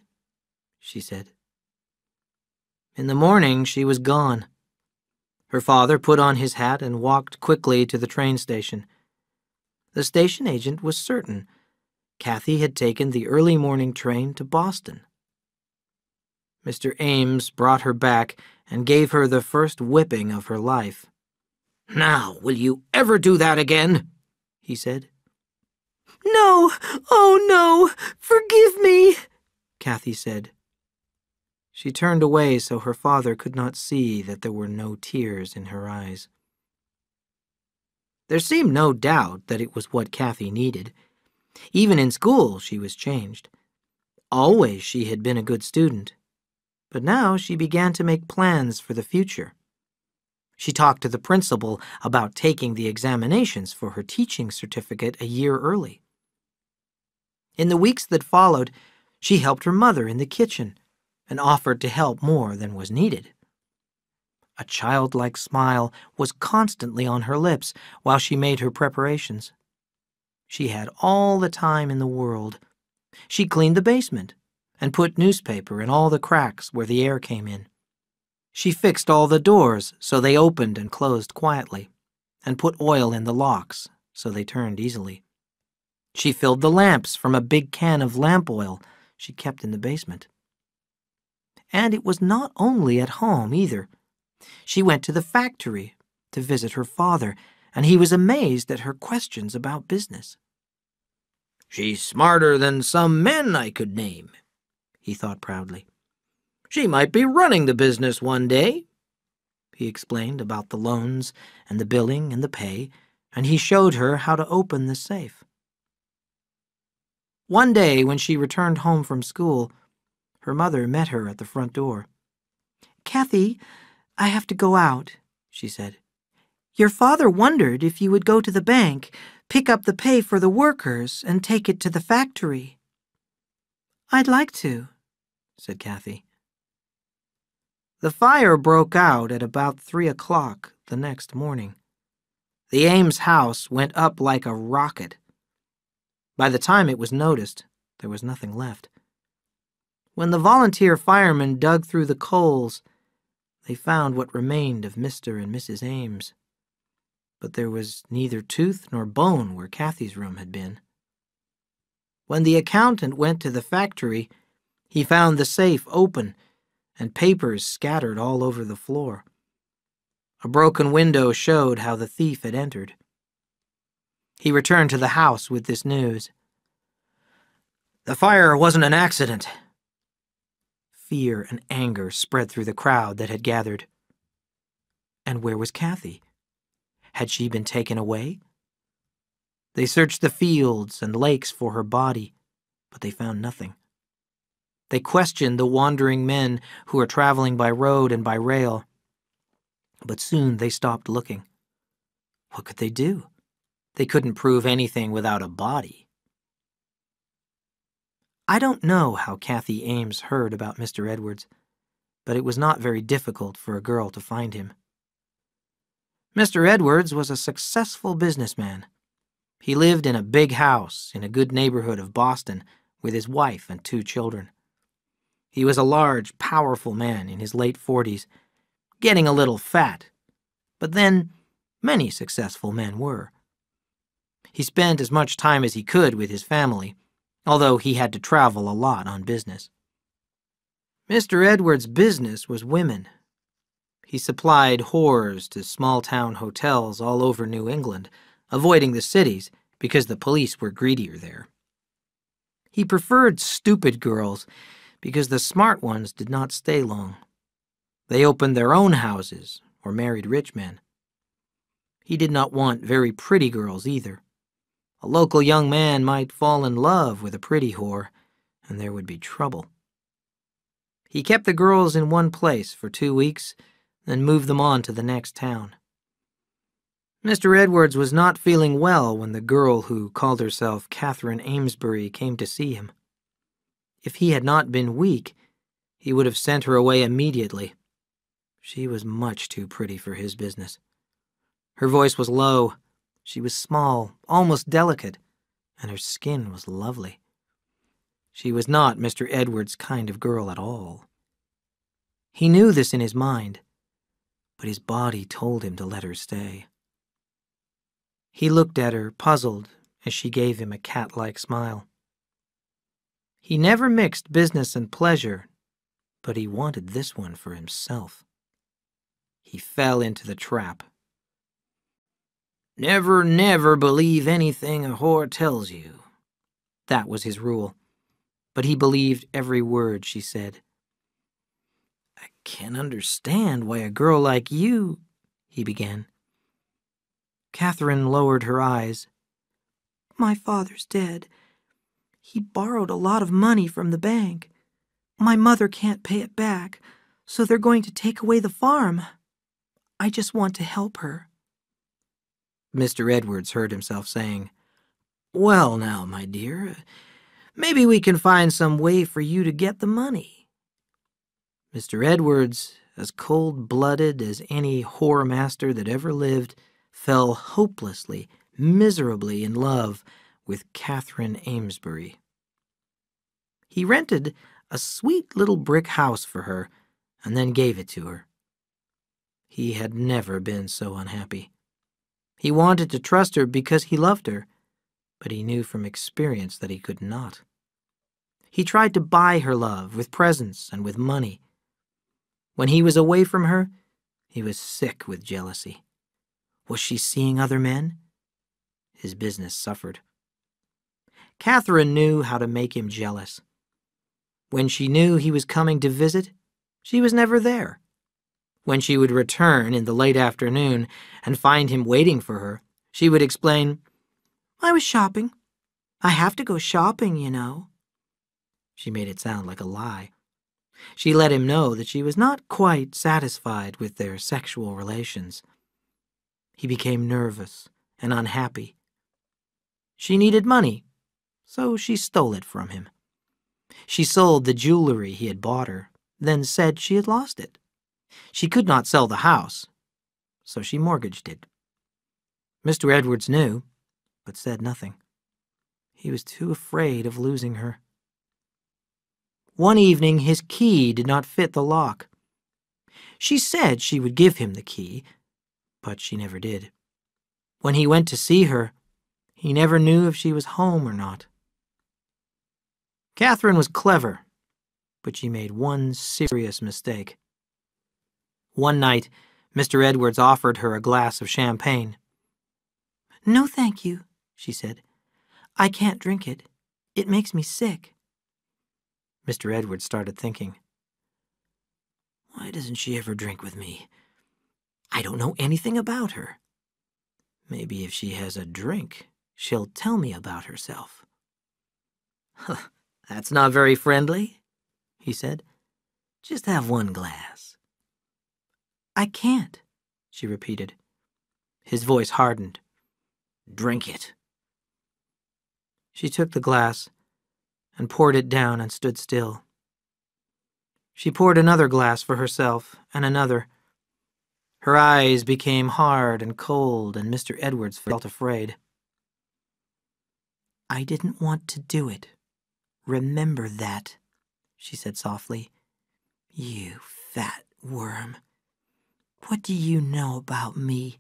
she said. In the morning, she was gone. Her father put on his hat and walked quickly to the train station. The station agent was certain. Kathy had taken the early morning train to Boston. Mr. Ames brought her back and gave her the first whipping of her life. "Now, will you ever do that again?" he said. "No, oh no, forgive me," Kathy said. She turned away so her father could not see that there were no tears in her eyes. There seemed no doubt that it was what Kathy needed. Even in school, she was changed. Always she had been a good student, but now she began to make plans for the future. She talked to the principal about taking the examinations for her teaching certificate a year early. In the weeks that followed, she helped her mother in the kitchen and offered to help more than was needed. A childlike smile was constantly on her lips while she made her preparations. She had all the time in the world. She cleaned the basement and put newspaper in all the cracks where the air came in. She fixed all the doors so they opened and closed quietly, and put oil in the locks so they turned easily. She filled the lamps from a big can of lamp oil she kept in the basement. And it was not only at home either. She went to the factory to visit her father, and he was amazed at her questions about business. "She's smarter than some men I could name," he thought proudly. "She might be running the business one day." He explained about the loans and the billing and the pay, and he showed her how to open the safe. One day when she returned home from school, her mother met her at the front door. "Kathy, I have to go out," she said. "Your father wondered if you would go to the bank, pick up the pay for the workers, and take it to the factory." "I'd like to," said Kathy. The fire broke out at about 3 o'clock the next morning. The Ames house went up like a rocket. By the time it was noticed, there was nothing left. When the volunteer firemen dug through the coals, they found what remained of Mr. and Mrs. Ames. But there was neither tooth nor bone where Kathy's room had been. When the accountant went to the factory, he found the safe open and papers scattered all over the floor. A broken window showed how the thief had entered. He returned to the house with this news. "The fire wasn't an accident." Fear and anger spread through the crowd that had gathered. And where was Kathy? Had she been taken away? They searched the fields and lakes for her body, but they found nothing. They questioned the wandering men who were traveling by road and by rail, but soon they stopped looking. What could they do? They couldn't prove anything without a body. I don't know how Kathy Ames heard about Mr. Edwards, but it was not very difficult for a girl to find him. Mr. Edwards was a successful businessman. He lived in a big house in a good neighborhood of Boston with his wife and 2 children. He was a large, powerful man in his late 40s, getting a little fat, but then many successful men were. He spent as much time as he could with his family, although he had to travel a lot on business. Mr. Edwards' business was women. He supplied whores to small-town hotels all over New England, avoiding the cities because the police were greedier there. He preferred stupid girls because the smart ones did not stay long. They opened their own houses or married rich men. He did not want very pretty girls either. A local young man might fall in love with a pretty whore, and there would be trouble. He kept the girls in one place for 2 weeks, then moved them on to the next town. Mr. Edwards was not feeling well when the girl who called herself Catherine Amesbury came to see him. If he had not been weak, he would have sent her away immediately. She was much too pretty for his business. Her voice was low. She was small, almost delicate, and her skin was lovely. She was not Mr. Edwards' kind of girl at all. He knew this in his mind, but his body told him to let her stay. He looked at her, puzzled, as she gave him a cat-like smile. He never mixed business and pleasure, but he wanted this one for himself. He fell into the trap. "Never, never believe anything a whore tells you." That was his rule, but he believed every word she said. "I can't understand why a girl like you," he began. Catherine lowered her eyes. "My father's dead. He borrowed a lot of money from the bank. My mother can't pay it back, so they're going to take away the farm. I just want to help her." Mr. Edwards heard himself saying, "Well now, my dear, maybe we can find some way for you to get the money." Mr. Edwards, as cold-blooded as any whore-master that ever lived, fell hopelessly, miserably in love with Catherine Amesbury. He rented a sweet little brick house for her and then gave it to her. He had never been so unhappy. He wanted to trust her because he loved her, but he knew from experience that he could not. He tried to buy her love with presents and with money. When he was away from her, he was sick with jealousy. Was she seeing other men? His business suffered. Catherine knew how to make him jealous. When she knew he was coming to visit, she was never there. When she would return in the late afternoon and find him waiting for her, she would explain, "I was shopping. I have to go shopping, you know." She made it sound like a lie. She let him know that she was not quite satisfied with their sexual relations. He became nervous and unhappy. She needed money, so she stole it from him. She sold the jewelry he had bought her, then said she had lost it. She could not sell the house, so she mortgaged it. Mr. Edwards knew, but said nothing. He was too afraid of losing her. One evening, his key did not fit the lock. She said she would give him the key, but she never did. When he went to see her, he never knew if she was home or not. Catherine was clever, but she made one serious mistake. One night, Mr. Edwards offered her a glass of champagne. "No, thank you," she said. "I can't drink it. It makes me sick." Mr. Edwards started thinking. Why doesn't she ever drink with me? I don't know anything about her. Maybe if she has a drink, she'll tell me about herself. "That's not very friendly," he said. "Just have one glass." "I can't," she repeated. His voice hardened. "Drink it." She took the glass and poured it down and stood still. She poured another glass for herself and another. Her eyes became hard and cold, and Mr. Edwards felt afraid. "I didn't want to do it. Remember that," she said softly. "You fat worm. What do you know about me?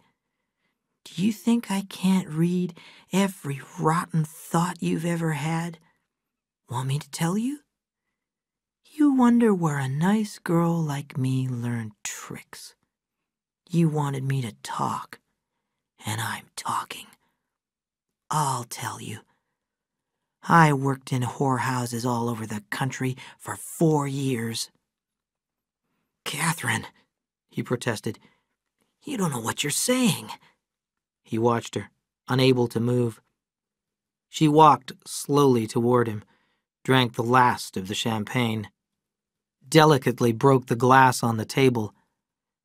Do you think I can't read every rotten thought you've ever had? Want me to tell you? You wonder where a nice girl like me learned tricks. You wanted me to talk, and I'm talking. I'll tell you. I worked in whorehouses all over the country for 4 years. "Catherine," he protested, "you don't know what you're saying." He watched her, unable to move. She walked slowly toward him, drank the last of the champagne, delicately broke the glass on the table,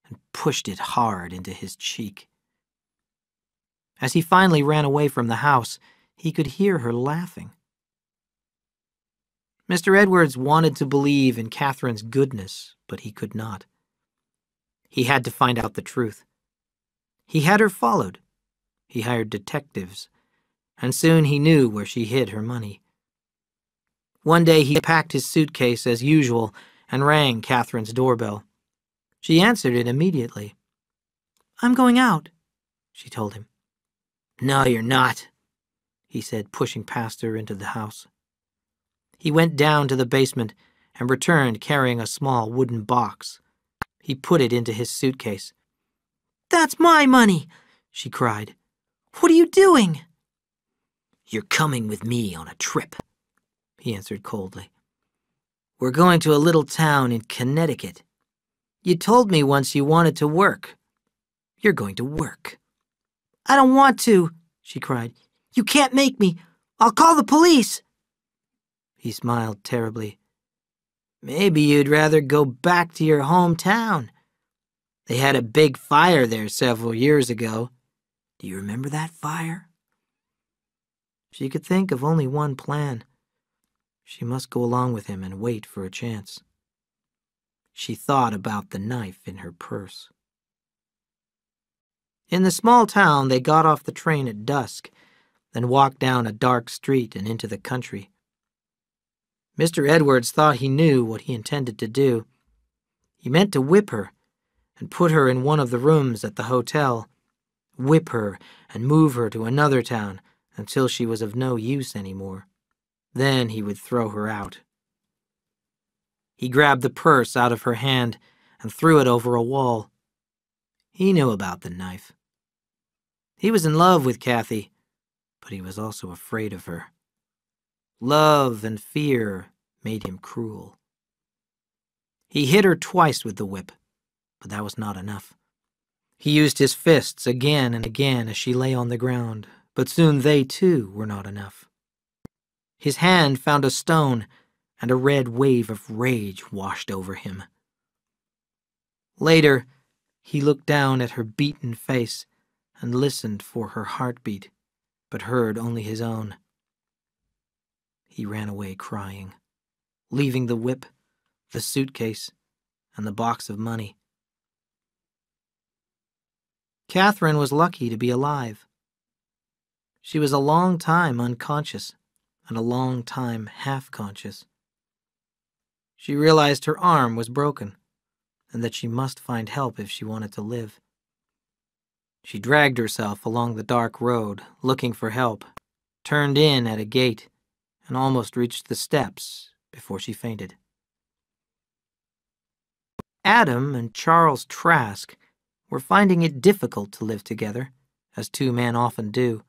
and pushed it hard into his cheek. As he finally ran away from the house, he could hear her laughing. Mr. Edwards wanted to believe in Catherine's goodness, but he could not. He had to find out the truth. He had her followed. He hired detectives, and soon he knew where she hid her money. One day he packed his suitcase as usual and rang Catherine's doorbell. She answered it immediately. "I'm going out," she told him. "No, you're not," he said, pushing past her into the house. He went down to the basement and returned carrying a small wooden box. He put it into his suitcase. "That's my money," she cried. "What are you doing?" "You're coming with me on a trip," he answered coldly. "We're going to a little town in Connecticut. You told me once you wanted to work. You're going to work." "I don't want to," she cried. "You can't make me. I'll call the police." He smiled terribly. "Maybe you'd rather go back to your hometown. They had a big fire there several years ago. Do you remember that fire?" She could think of only one plan. She must go along with him and wait for a chance. She thought about the knife in her purse. In the small town, they got off the train at dusk, then walked down a dark street and into the country. Mr. Edwards thought he knew what he intended to do. He meant to whip her and put her in one of the rooms at the hotel, whip her and move her to another town until she was of no use anymore. Then he would throw her out. He grabbed the purse out of her hand and threw it over a wall. He knew about the knife. He was in love with Kathy, but he was also afraid of her. Love and fear made him cruel. He hit her twice with the whip, but that was not enough. He used his fists again and again as she lay on the ground, but soon they too were not enough. His hand found a stone, and a red wave of rage washed over him. Later, he looked down at her beaten face and listened for her heartbeat, but heard only his own. He ran away crying, leaving the whip, the suitcase, and the box of money. Catherine was lucky to be alive. She was a long time unconscious and a long time half-conscious. She realized her arm was broken and that she must find help if she wanted to live. She dragged herself along the dark road, looking for help, turned in at a gate, and almost reached the steps before she fainted. Adam and Charles Trask were finding it difficult to live together, as two men often do.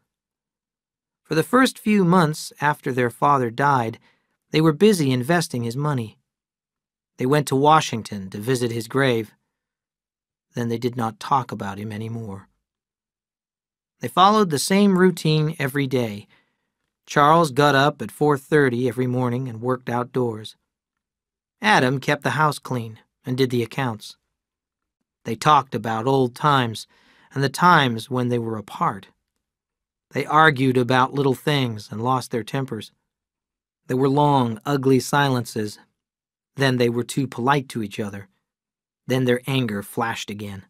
For the first few months after their father died, they were busy investing his money. They went to Washington to visit his grave. Then they did not talk about him anymore. They followed the same routine every day. Charles got up at 4:30 every morning and worked outdoors. Adam kept the house clean and did the accounts. They talked about old times and the times when they were apart. They argued about little things and lost their tempers. There were long, ugly silences. Then they were too polite to each other. Then their anger flashed again.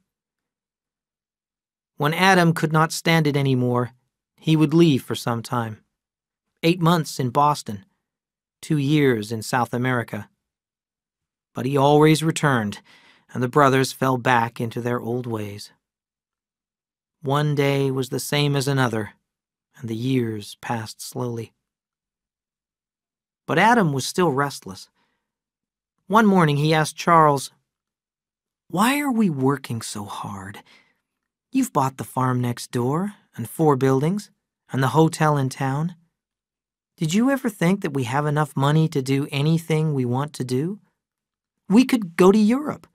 When Adam could not stand it anymore, he would leave for some time. 8 months in Boston, 2 years in South America. But he always returned, and the brothers fell back into their old ways. One day was the same as another, and the years passed slowly. But Adam was still restless. One morning he asked Charles, "Why are we working so hard? You've bought the farm next door, and 4 buildings, and the hotel in town. Did you ever think that we have enough money to do anything we want to do? We could go to Europe.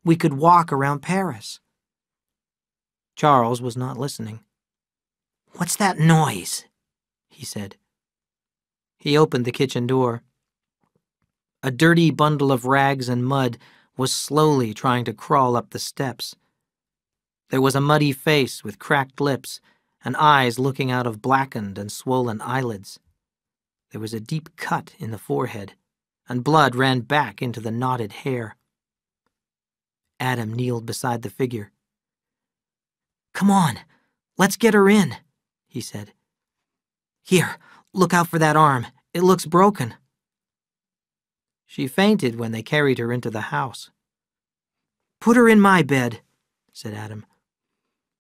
We could walk around Paris." Charles was not listening. "What's that noise?" he said. He opened the kitchen door. A dirty bundle of rags and mud was slowly trying to crawl up the steps. There was a muddy face with cracked lips and eyes looking out of blackened and swollen eyelids. There was a deep cut in the forehead, and blood ran back into the knotted hair. Adam kneeled beside the figure. "Come on, let's get her in," he said. "Here, look out for that arm. It looks broken." She fainted when they carried her into the house. "Put her in my bed," said Adam.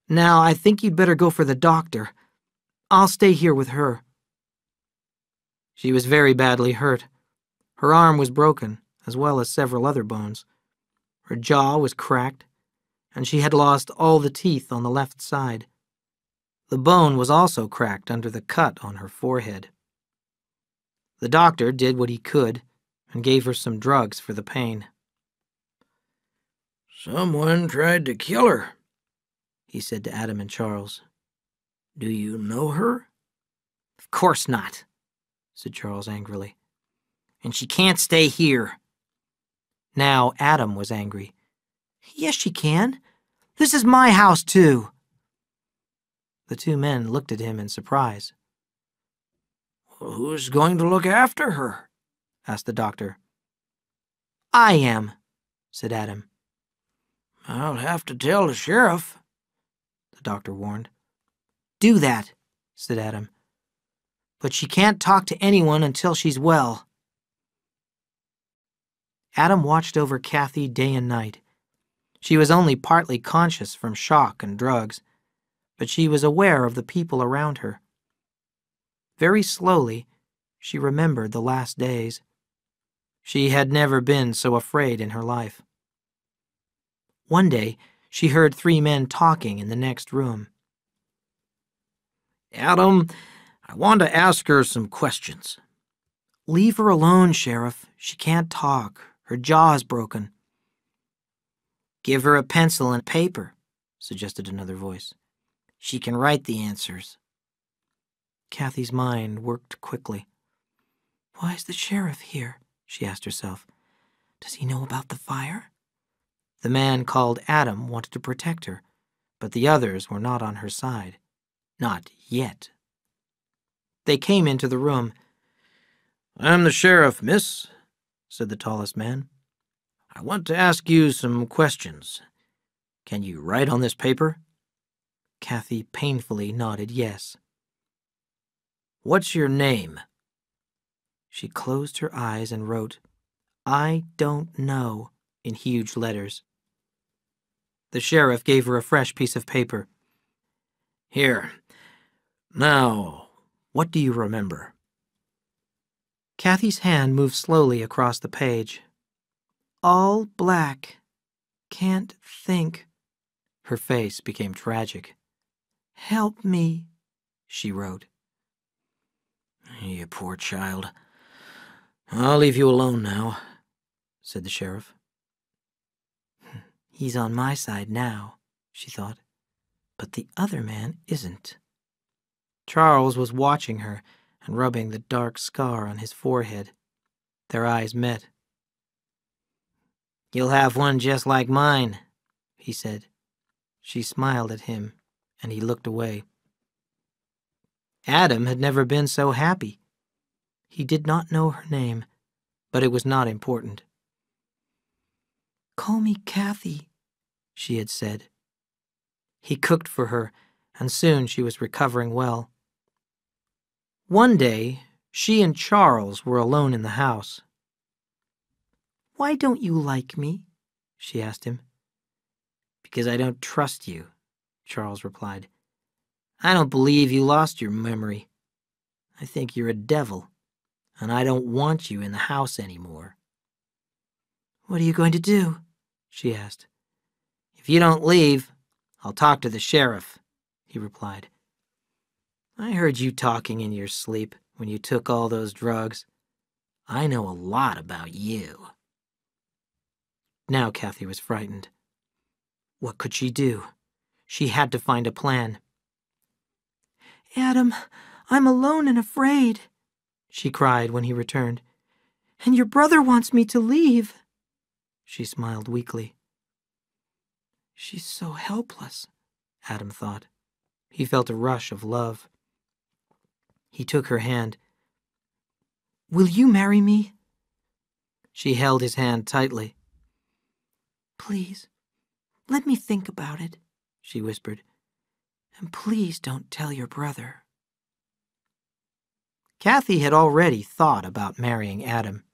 "Now, I think you'd better go for the doctor. I'll stay here with her." She was very badly hurt. Her arm was broken, as well as several other bones. Her jaw was cracked, and she had lost all the teeth on the left side. The bone was also cracked under the cut on her forehead. The doctor did what he could and gave her some drugs for the pain. "Someone tried to kill her," he said to Adam and Charles. "Do you know her?" "Of course not," said Charles angrily. "And she can't stay here." Now Adam was angry. "Yes, she can. This is my house, too." The 2 men looked at him in surprise. "Who's going to look after her?" asked the doctor. "I am," said Adam. "I'll have to tell the sheriff," the doctor warned. "Do that," said Adam. "But she can't talk to anyone until she's well." Adam watched over Kathy day and night. She was only partly conscious from shock and drugs, but she was aware of the people around her. Very slowly, she remembered the last days. She had never been so afraid in her life. One day, she heard 3 men talking in the next room. "Adam, I want to ask her some questions." "Leave her alone, Sheriff. She can't talk. Her jaw is broken." "Give her a pencil and paper," suggested another voice. "She can write the answers." Kathy's mind worked quickly. "Why is the sheriff here?" she asked herself. "Does he know about the fire?" The man called Adam wanted to protect her, but the others were not on her side. Not yet. They came into the room. "I'm the sheriff, miss," said the tallest man. "I want to ask you some questions. Can you write on this paper?" Kathy painfully nodded yes. "What's your name?" She closed her eyes and wrote, "I don't know," in huge letters. The sheriff gave her a fresh piece of paper. "Here. Now, what do you remember?" Kathy's hand moved slowly across the page. "All black. Can't think." Her face became tragic. "Help me," she wrote. "You poor child. I'll leave you alone now," said the sheriff. "He's on my side now," she thought, "but the other man isn't." Charles was watching her and rubbing the dark scar on his forehead. Their eyes met. "You'll have one just like mine," he said. She smiled at him, and he looked away. Adam had never been so happy. He did not know her name, but it was not important. "Call me Kathy," she had said. He cooked for her, and soon she was recovering well. One day, she and Charles were alone in the house. "Why don't you like me?" she asked him. "Because I don't trust you," Charles replied. "I don't believe you lost your memory. I think you're a devil, and I don't want you in the house anymore." "What are you going to do?" she asked. "If you don't leave, I'll talk to the sheriff," he replied. "I heard you talking in your sleep when you took all those drugs. I know a lot about you." Now Kathy was frightened. What could she do? She had to find a plan. "Adam, I'm alone and afraid," she cried when he returned. "And your brother wants me to leave." She smiled weakly. She's so helpless, Adam thought. He felt a rush of love. He took her hand. "Will you marry me?" She held his hand tightly. "Please, let me think about it," she whispered. "And please don't tell your brother." Kathy had already thought about marrying Adam.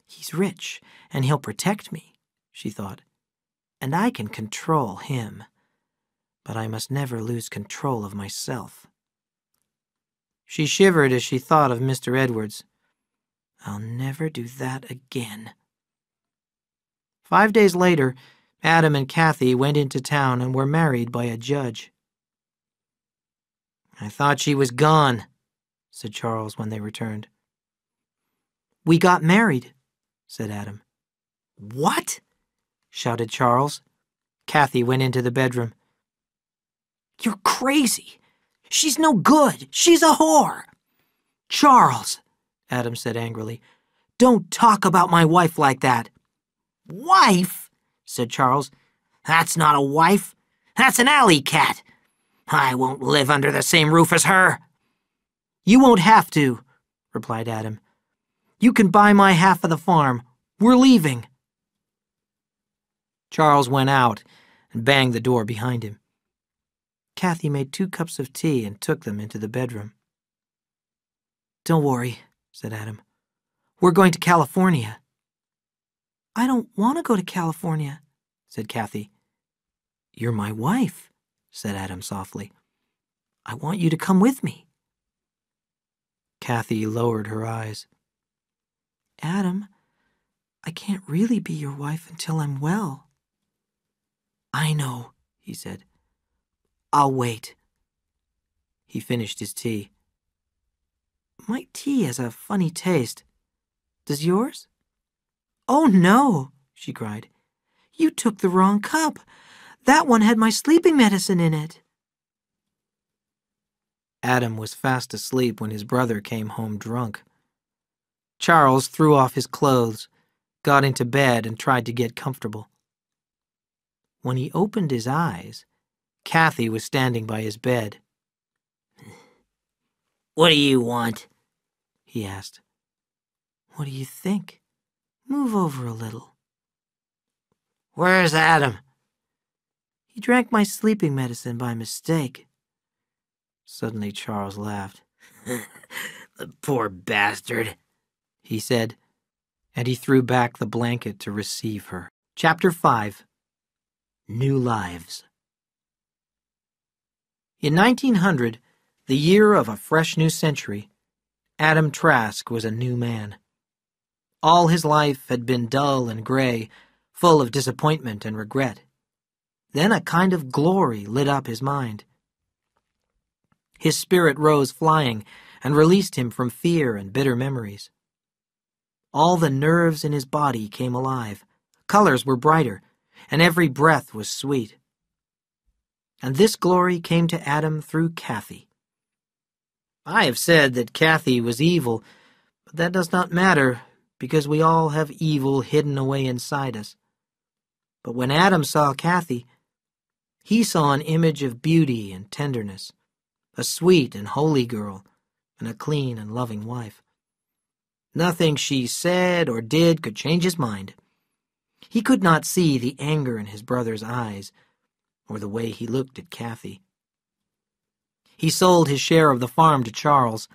"He's rich, and he'll protect me," she thought. "And I can control him. But I must never lose control of myself." She shivered as she thought of Mr. Edwards. "I'll never do that again." 5 days later, Adam and Kathy went into town and were married by a judge. "I thought she was gone," said Charles when they returned. "We got married," said Adam. "What?" shouted Charles. Kathy went into the bedroom. "You're crazy. She's no good. She's a whore." "Charles," Adam said angrily, "don't talk about my wife like that." "Wife?" said Charles. "That's not a wife. That's an alley cat. I won't live under the same roof as her." "You won't have to," replied Adam. "You can buy my half of the farm. We're leaving." Charles went out and banged the door behind him. Kathy made 2 cups of tea and took them into the bedroom. "Don't worry," said Adam. "We're going to California." I don't want to go to California, said Kathy. You're my wife, said Adam softly. I want you to come with me. Kathy lowered her eyes. Adam, I can't really be your wife until I'm well. I know, he said. I'll wait. He finished his tea. My tea has a funny taste. Does yours? Oh, no, she cried. You took the wrong cup. That one had my sleeping medicine in it. Adam was fast asleep when his brother came home drunk. Charles threw off his clothes, got into bed, and tried to get comfortable. When he opened his eyes, Kathy was standing by his bed. What do you want? He asked. What do you think? Move over a little. Where's Adam? He drank my sleeping medicine by mistake. Suddenly Charles laughed. The poor bastard, he said, and he threw back the blanket to receive her. Chapter 5. New Lives. In 1900, the year of a fresh new century, Adam Trask was a new man. All his life had been dull and gray, full of disappointment and regret. Then a kind of glory lit up his mind. His spirit rose flying and released him from fear and bitter memories. All the nerves in his body came alive, colors were brighter, and every breath was sweet. And this glory came to Adam through Kathy. I have said that Kathy was evil, but that does not matter, because we all have evil hidden away inside us. But when Adam saw Kathy, he saw an image of beauty and tenderness, a sweet and holy girl, and a clean and loving wife. Nothing she said or did could change his mind. He could not see the anger in his brother's eyes, or the way he looked at Kathy. He sold his share of the farm to Charles,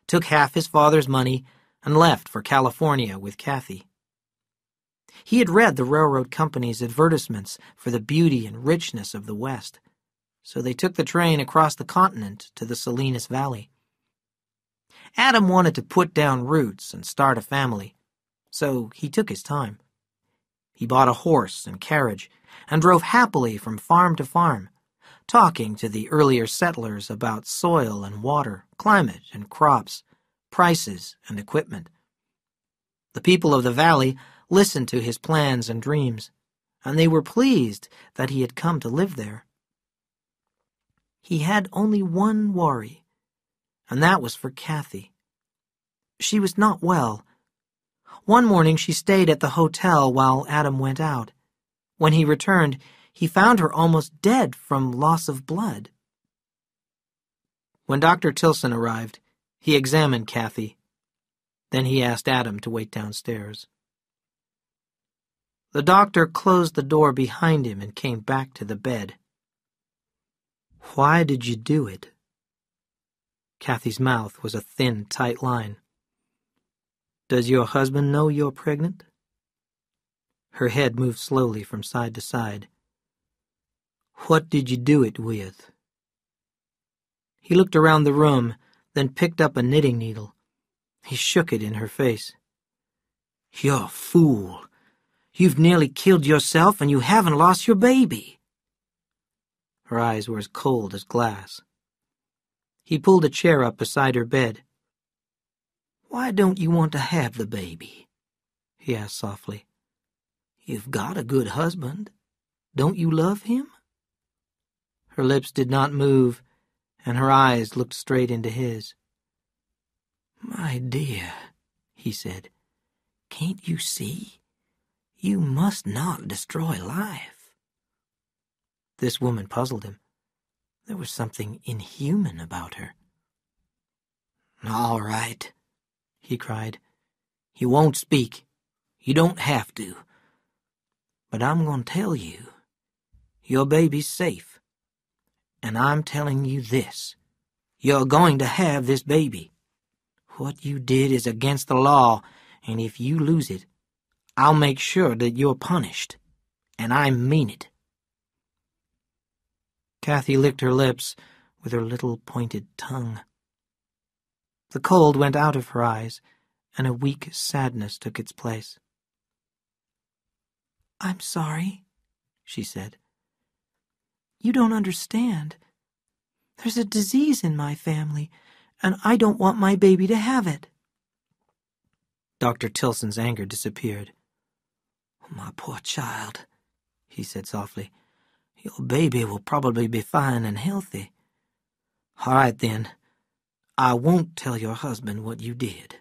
took half his father's money, and left for California with Kathy. He had read the railroad company's advertisements for the beauty and richness of the West, so they took the train across the continent to the Salinas Valley. Adam wanted to put down roots and start a family, so he took his time. He bought a horse and carriage and drove happily from farm to farm, talking to the earlier settlers about soil and water, climate and crops, prices and equipment. The people of the valley listened to his plans and dreams, and they were pleased that he had come to live there. He had only one worry, and that was for Kathy. She was not well. One morning she stayed at the hotel while Adam went out. When he returned, he found her almost dead from loss of blood. When Dr. Tilson arrived, he examined Kathy. Then he asked Adam to wait downstairs. The doctor closed the door behind him and came back to the bed. Why did you do it? Kathy's mouth was a thin, tight line. Does your husband know you're pregnant? Her head moved slowly from side to side. What did you do it with? He looked around the room, then picked up a knitting needle. He shook it in her face. You're a fool. You've nearly killed yourself and you haven't lost your baby. Her eyes were as cold as glass. He pulled a chair up beside her bed. Why don't you want to have the baby? He asked softly. You've got a good husband. Don't you love him? Her lips did not move, and her eyes looked straight into his. My dear, he said, can't you see? You must not destroy life. This woman puzzled him. There was something inhuman about her. All right, he cried. You won't speak. You don't have to. But I'm going to tell you. Your baby's safe. And I'm telling you this. You're going to have this baby. What you did is against the law, and if you lose it, I'll make sure that you're punished, and I mean it." Kathy licked her lips with her little pointed tongue. The cold went out of her eyes, and a weak sadness took its place. "I'm sorry," she said. "You don't understand. There's a disease in my family, and I don't want my baby to have it." Dr. Tilson's anger disappeared. "My poor child," he said softly. "Your baby will probably be fine and healthy. All right, then. I won't tell your husband what you did."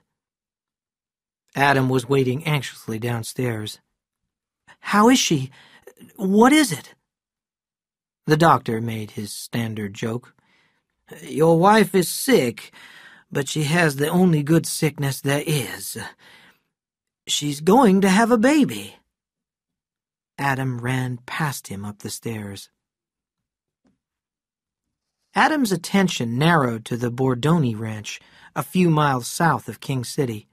Adam was waiting anxiously downstairs. "How is she? What is it?" The doctor made his standard joke. "Your wife is sick, but she has the only good sickness there is. She's going to have a baby." Adam ran past him up the stairs. Adam's attention narrowed to the Bordoni Ranch, a few miles south of King City.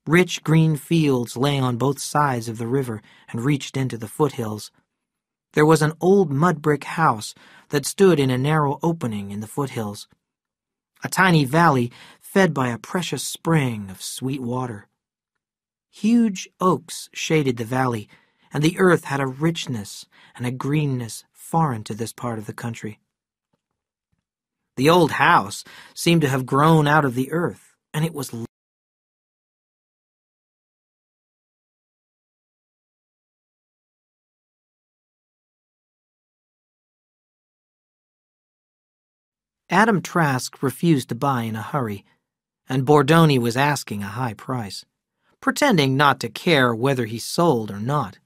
Rich green fields lay on both sides of the river and reached into the foothills. There was an old mud-brick house that stood in a narrow opening in the foothills. A tiny valley fed by a precious spring of sweet water. Huge oaks shaded the valley, and the earth had a richness and a greenness foreign to this part of the country. The old house seemed to have grown out of the earth, and it was Adam Trask refused to buy in a hurry, and Bordoni was asking a high price, pretending not to care whether he sold or not.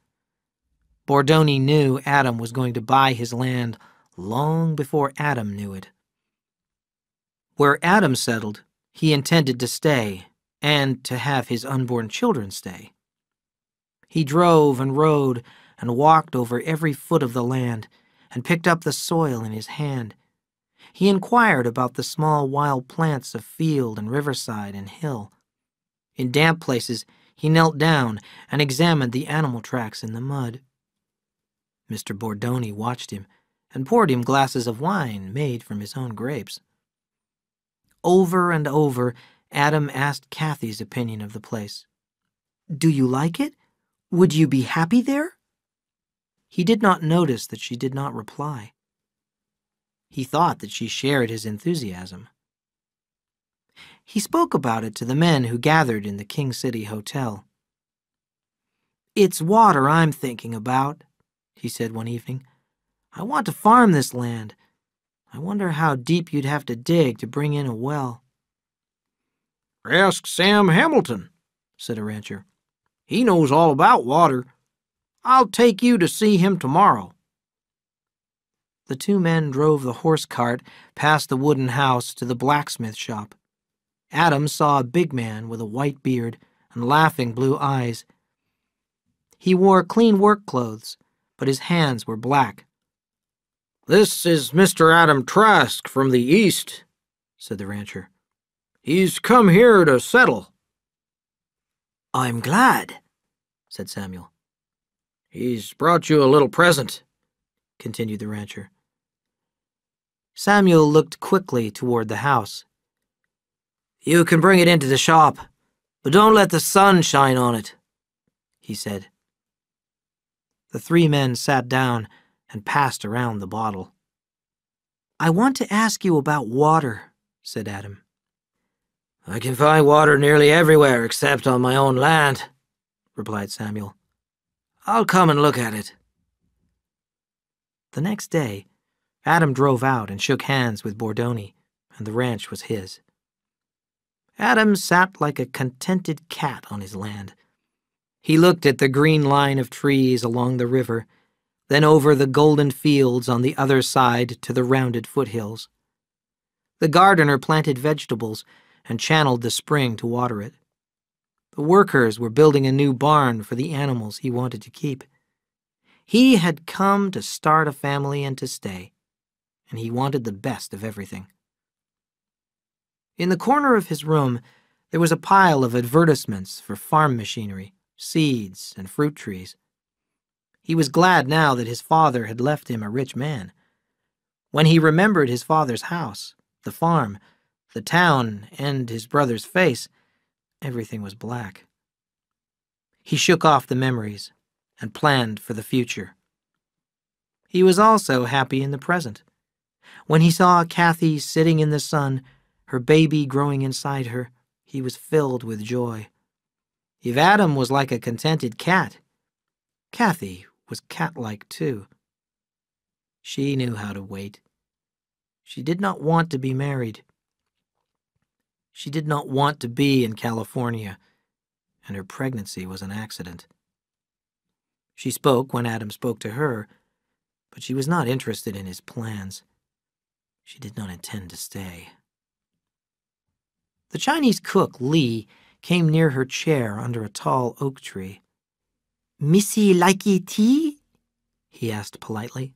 Bordoni knew Adam was going to buy his land long before Adam knew it. Where Adam settled, he intended to stay, and to have his unborn children stay. He drove and rode and walked over every foot of the land and picked up the soil in his hand. He inquired about the small wild plants of field and riverside and hill. In damp places, he knelt down and examined the animal tracks in the mud. Mr. Bordoni watched him and poured him glasses of wine made from his own grapes. Over and over, Adam asked Kathy's opinion of the place. "Do you like it? Would you be happy there?" He did not notice that she did not reply. He thought that she shared his enthusiasm. He spoke about it to the men who gathered in the King City Hotel. "It's water I'm thinking about," he said one evening. "I want to farm this land. I wonder how deep you'd have to dig to bring in a well." "Ask Sam Hamilton," said a rancher. "He knows all about water. I'll take you to see him tomorrow." The two men drove the horse cart past the wooden house to the blacksmith shop. Adam saw a big man with a white beard and laughing blue eyes. He wore clean work clothes, but his hands were black. "This is Mr. Adam Trask from the East," said the rancher. "He's come here to settle." "I'm glad," said Samuel. "He's brought you a little present," continued the rancher. Samuel looked quickly toward the house. "You can bring it into the shop, but don't let the sun shine on it," he said. The three men sat down and passed around the bottle. "I want to ask you about water," said Adam. "I can find water nearly everywhere except on my own land," replied Samuel. "I'll come and look at it." The next day, Adam drove out and shook hands with Bordoni, and the ranch was his. Adam sat like a contented cat on his land. He looked at the green line of trees along the river, then over the golden fields on the other side to the rounded foothills. The gardener planted vegetables and channeled the spring to water it. The workers were building a new barn for the animals he wanted to keep. He had come to start a family and to stay, and he wanted the best of everything. In the corner of his room, there was a pile of advertisements for farm machinery, seeds, and fruit trees. He was glad now that his father had left him a rich man. When he remembered his father's house, the farm, the town, and his brother's face, everything was black. He shook off the memories and planned for the future. He was also happy in the present. When he saw Kathy sitting in the sun, her baby growing inside her, he was filled with joy. If Adam was like a contented cat, Kathy was cat-like too. She knew how to wait. She did not want to be married. She did not want to be in California, and her pregnancy was an accident. She spoke when Adam spoke to her, but she was not interested in his plans. She did not intend to stay. The Chinese cook, Lee, came near her chair under a tall oak tree. "Missy likey tea?" he asked politely.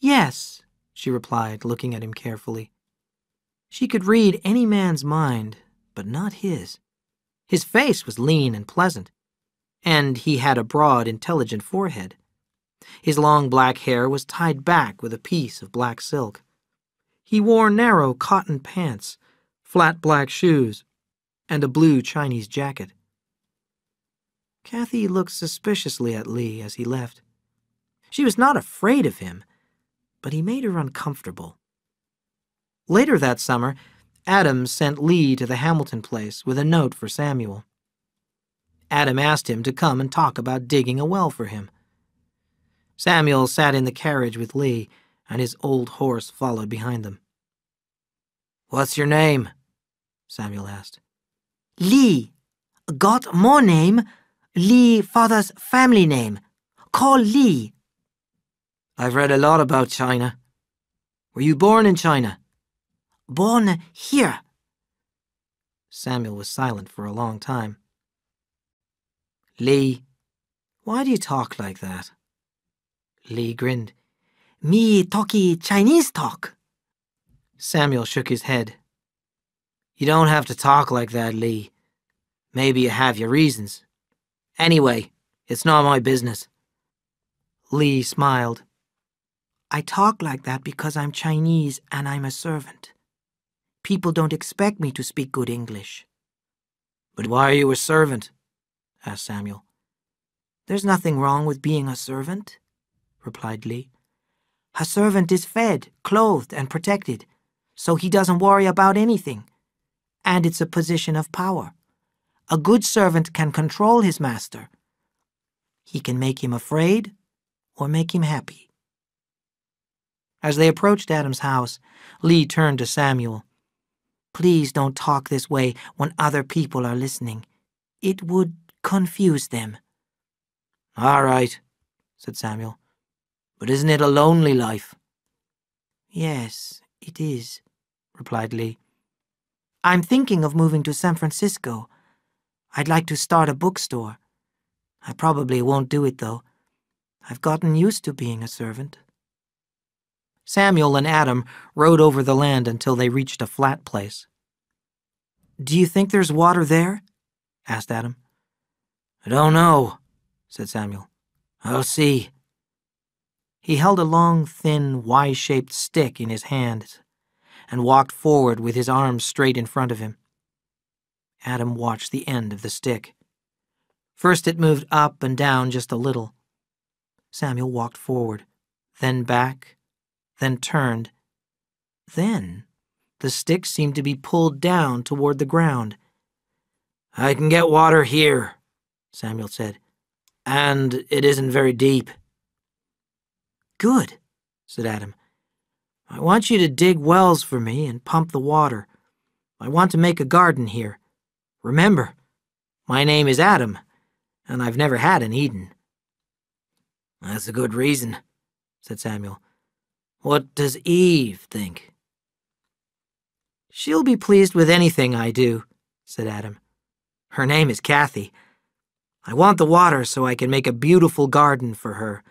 "Yes," she replied, looking at him carefully. She could read any man's mind, but not his. His face was lean and pleasant, and he had a broad, intelligent forehead. His long black hair was tied back with a piece of black silk. He wore narrow cotton pants, flat black shoes, and a blue Chinese jacket. Kathy looked suspiciously at Lee as he left. She was not afraid of him, but he made her uncomfortable. Later that summer, Adam sent Lee to the Hamilton place with a note for Samuel. Adam asked him to come and talk about digging a well for him. Samuel sat in the carriage with Lee, and his old horse followed behind them. "What's your name?" Samuel asked. "Lee. Got more name. Lee father's family name. Call Lee." "I've read a lot about China. Were you born in China?" "Born here." Samuel was silent for a long time. "Lee, why do you talk like that?" Lee grinned. "Me talkie Chinese talk." Samuel shook his head. "You don't have to talk like that, Lee. Maybe you have your reasons. Anyway, it's not my business." Lee smiled. "I talk like that because I'm Chinese and I'm a servant. People don't expect me to speak good English." "But why are you a servant?" asked Samuel. "There's nothing wrong with being a servant," replied Lee. "A servant is fed, clothed, and protected, so he doesn't worry about anything. And it's a position of power. A good servant can control his master. He can make him afraid or make him happy." As they approached Adam's house, Lee turned to Samuel. "Please don't talk this way when other people are listening. It would confuse them." "All right," said Samuel. "But isn't it a lonely life?" "Yes, it is," replied Lee. "I'm thinking of moving to San Francisco. I'd like to start a bookstore. I probably won't do it, though. I've gotten used to being a servant." Samuel and Adam rode over the land until they reached a flat place. "Do you think there's water there?" asked Adam. "I don't know," said Samuel. "I'll see." He held a long, thin, Y-shaped stick in his hands and walked forward with his arms straight in front of him. Adam watched the end of the stick. First it moved up and down just a little. Samuel walked forward, then back, then turned. Then the stick seemed to be pulled down toward the ground. "I can get water here," Samuel said, "and it isn't very deep." "Good," said Adam. "I want you to dig wells for me and pump the water. I want to make a garden here. Remember, my name is Adam, and I've never had an Eden." "That's a good reason," said Samuel. "What does Eve think?" "She'll be pleased with anything I do," said Adam. "Her name is Kathy. I want the water so I can make a beautiful garden for her.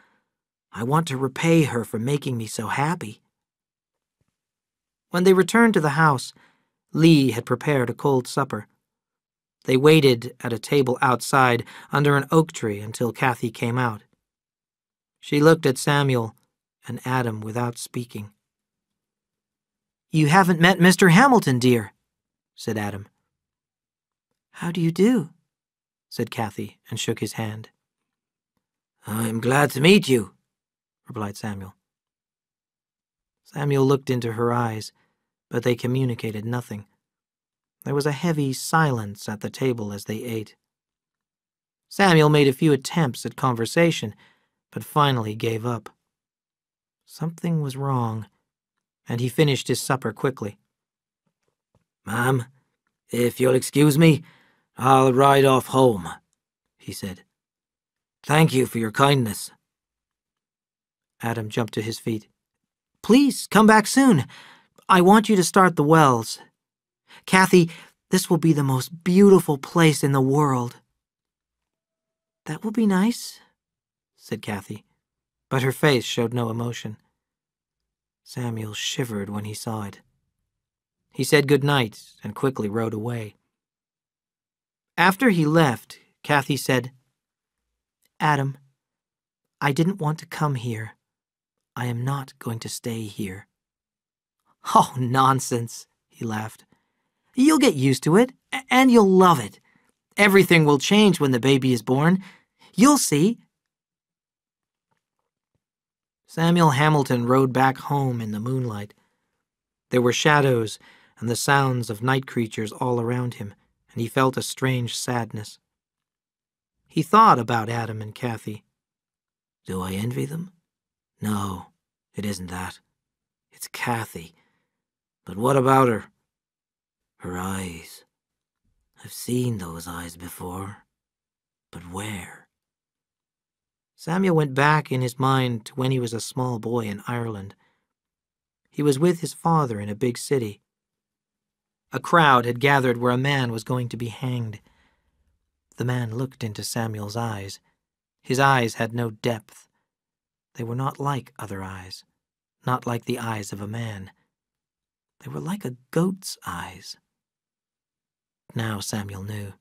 I want to repay her for making me so happy." When they returned to the house, Lee had prepared a cold supper. They waited at a table outside under an oak tree until Kathy came out. She looked at Samuel and Adam without speaking. "You haven't met Mr. Hamilton, dear," said Adam. "How do you do?" said Kathy, and shook his hand. "I'm glad to meet you," replied Samuel. Samuel looked into her eyes, but they communicated nothing. There was a heavy silence at the table as they ate. Samuel made a few attempts at conversation, but finally gave up. Something was wrong, and he finished his supper quickly. "Ma'am, if you'll excuse me, I'll ride off home," he said. "Thank you for your kindness." Adam jumped to his feet. "Please, come back soon. I want you to start the wells. Kathy, this will be the most beautiful place in the world." "That will be nice," said Kathy, but her face showed no emotion. Samuel shivered when he saw it. He said good night and quickly rode away. After he left, Kathy said, "Adam, I didn't want to come here. I am not going to stay here." "Oh, nonsense," he laughed. "You'll get used to it, and you'll love it. Everything will change when the baby is born. You'll see." Samuel Hamilton rode back home in the moonlight. There were shadows and the sounds of night creatures all around him, and he felt a strange sadness. He thought about Adam and Kathy. Do I envy them? No, it isn't that. It's Kathy. But what about her? Her eyes. I've seen those eyes before. But where? Samuel went back in his mind to when he was a small boy in Ireland. He was with his father in a big city. A crowd had gathered where a man was going to be hanged. The man looked into Samuel's eyes. His eyes had no depth. They were not like other eyes, not like the eyes of a man. They were like a goat's eyes. Now Samuel knew.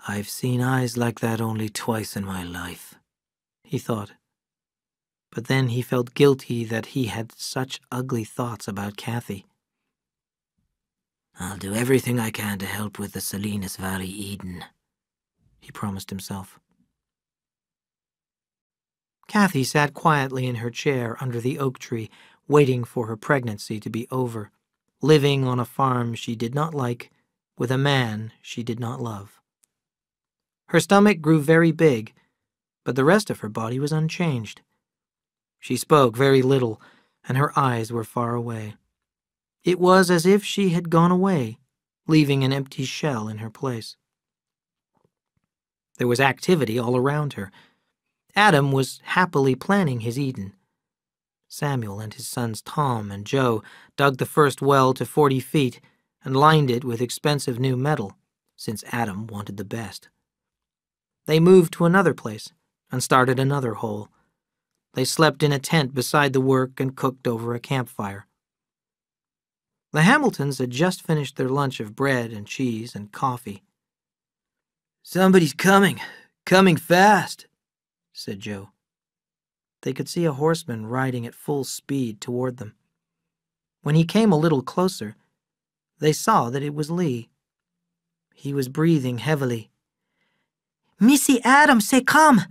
I've seen eyes like that only twice in my life, he thought. But then he felt guilty that he had such ugly thoughts about Kathy. I'll do everything I can to help with the Salinas Valley Eden, he promised himself. Kathy sat quietly in her chair under the oak tree, waiting for her pregnancy to be over, living on a farm she did not like, with a man she did not love. Her stomach grew very big, but the rest of her body was unchanged. She spoke very little, and her eyes were far away. It was as if she had gone away, leaving an empty shell in her place. There was activity all around her. Adam was happily planning his Eden. Samuel and his sons Tom and Joe dug the first well to 40 feet and lined it with expensive new metal, since Adam wanted the best. They moved to another place and started another hole. They slept in a tent beside the work and cooked over a campfire. The Hamiltons had just finished their lunch of bread and cheese and coffee. "Somebody's coming fast," said Joe. They could see a horseman riding at full speed toward them. When he came a little closer, they saw that it was Lee. He was breathing heavily. "Missy Adam say come!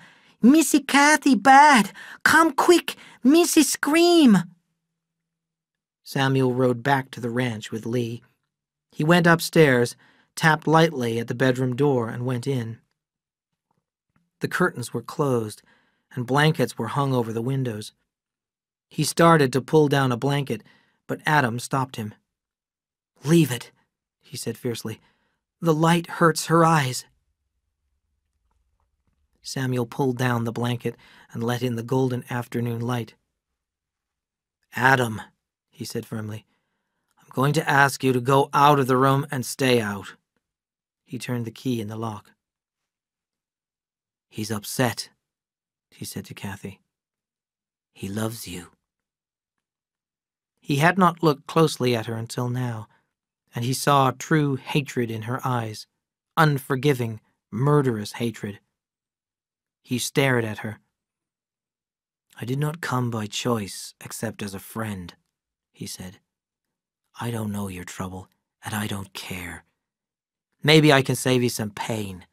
Missy Kathy bad! Come quick! Missy scream!" Samuel rode back to the ranch with Lee. He went upstairs, tapped lightly at the bedroom door, and went in. The curtains were closed, and blankets were hung over the windows. He started to pull down a blanket, but Adam stopped him. "Leave it," he said fiercely. "The light hurts her eyes." Samuel pulled down the blanket and let in the golden afternoon light. "Adam," he said firmly, "I'm going to ask you to go out of the room and stay out." He turned the key in the lock. "He's upset," he said to Kathy. "He loves you." He had not looked closely at her until now, and he saw true hatred in her eyes, unforgiving, murderous hatred. He stared at her. "I did not come by choice except as a friend," he said. "I don't know your trouble, and I don't care. Maybe I can save you some pain.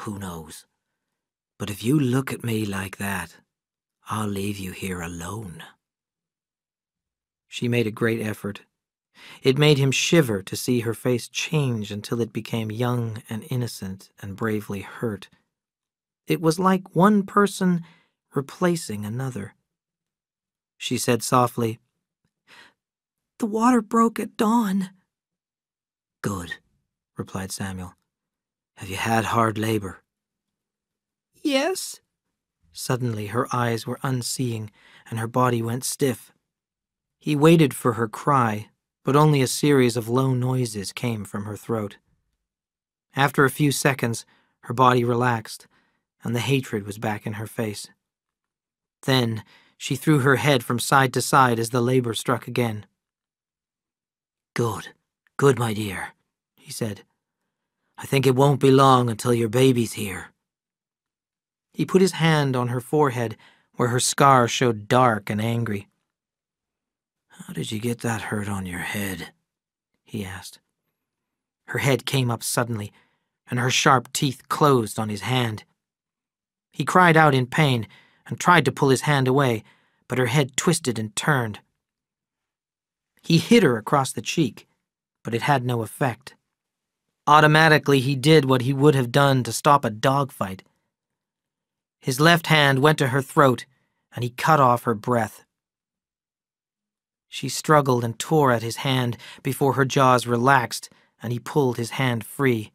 Who knows? But if you look at me like that, I'll leave you here alone." She made a great effort. It made him shiver to see her face change until it became young and innocent and bravely hurt. It was like one person replacing another. She said softly, "The water broke at dawn." "Good," replied Samuel. "Have you had hard labor?" "Yes." Suddenly her eyes were unseeing and her body went stiff. He waited for her cry, but only a series of low noises came from her throat. After a few seconds, her body relaxed, and the hatred was back in her face. Then she threw her head from side to side as the labor struck again. Good, good, my dear," he said. "I think it won't be long until your baby's here." He put his hand on her forehead, where her scar showed dark and angry. "How did you get that hurt on your head?" he asked. Her head came up suddenly, and her sharp teeth closed on his hand. He cried out in pain and tried to pull his hand away, but her head twisted and turned. He hit her across the cheek, but it had no effect. Automatically, he did what he would have done to stop a dogfight. His left hand went to her throat, and he cut off her breath. She struggled and tore at his hand before her jaws relaxed, and he pulled his hand free.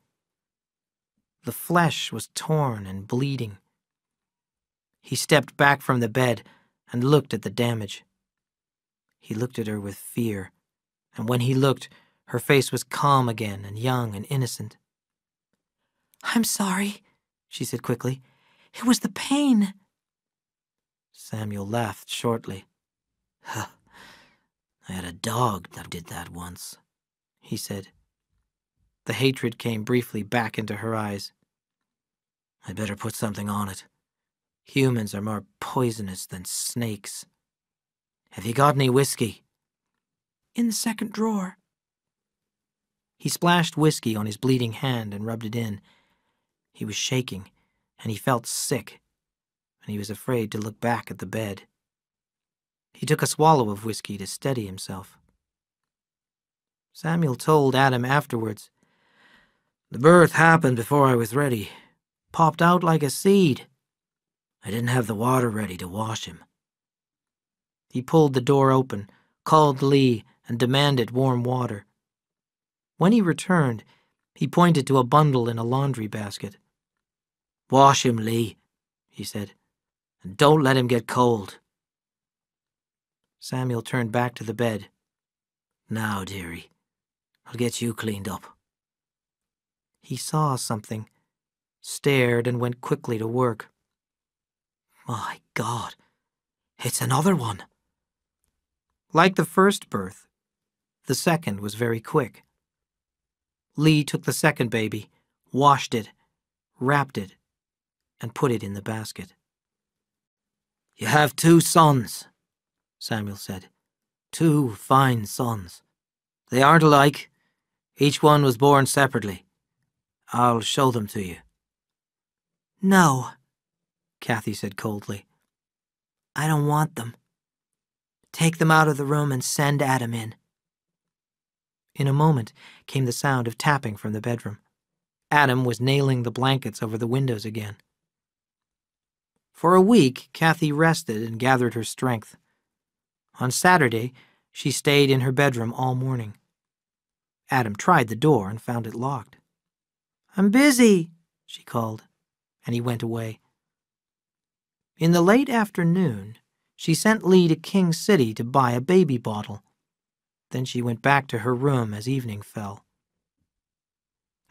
The flesh was torn and bleeding. He stepped back from the bed and looked at the damage. He looked at her with fear, and when he looked, her face was calm again and young and innocent. "I'm sorry," she said quickly. "It was the pain." Samuel laughed shortly. "Huh, I had a dog that did that once," he said. The hatred came briefly back into her eyes. "I'd better put something on it. Humans are more poisonous than snakes. Have you got any whiskey?" "In the second drawer." He splashed whiskey on his bleeding hand and rubbed it in. He was shaking, and he felt sick, and he was afraid to look back at the bed. He took a swallow of whiskey to steady himself. Samuel told Adam afterwards, "The birth happened before I was ready. Popped out like a seed. I didn't have the water ready to wash him." He pulled the door open, called Lee, and demanded warm water. When he returned, he pointed to a bundle in a laundry basket. "Wash him, Lee," he said, "and don't let him get cold." Samuel turned back to the bed. "Now, dearie, I'll get you cleaned up." He saw something, stared, and went quickly to work. "My God, it's another one." Like the first birth, the second was very quick. Lee took the second baby, washed it, wrapped it, and put it in the basket. "You have 2 sons," Samuel said. "2 fine sons. They aren't alike. Each one was born separately. I'll show them to you." "No," Kathy said coldly. "I don't want them. Take them out of the room and send Adam in." In a moment came the sound of tapping from the bedroom. Adam was nailing the blankets over the windows again. For a week, Kathy rested and gathered her strength. On Saturday, she stayed in her bedroom all morning. Adam tried the door and found it locked. "I'm busy," she called, and he went away. In the late afternoon, she sent Lee to King City to buy a baby bottle. Then she went back to her room as evening fell.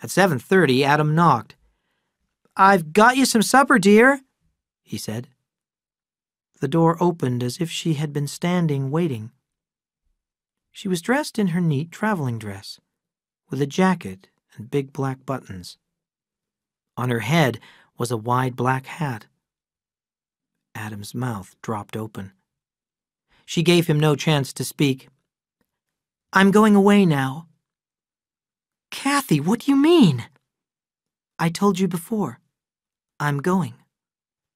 At 7:30, Adam knocked. "I've got you some supper, dear," he said. The door opened as if she had been standing waiting. She was dressed in her neat traveling dress, with a jacket and big black buttons. On her head was a wide black hat. Adam's mouth dropped open. She gave him no chance to speak. I'm going away now. Kathy, what do you mean? I told you before. I'm going.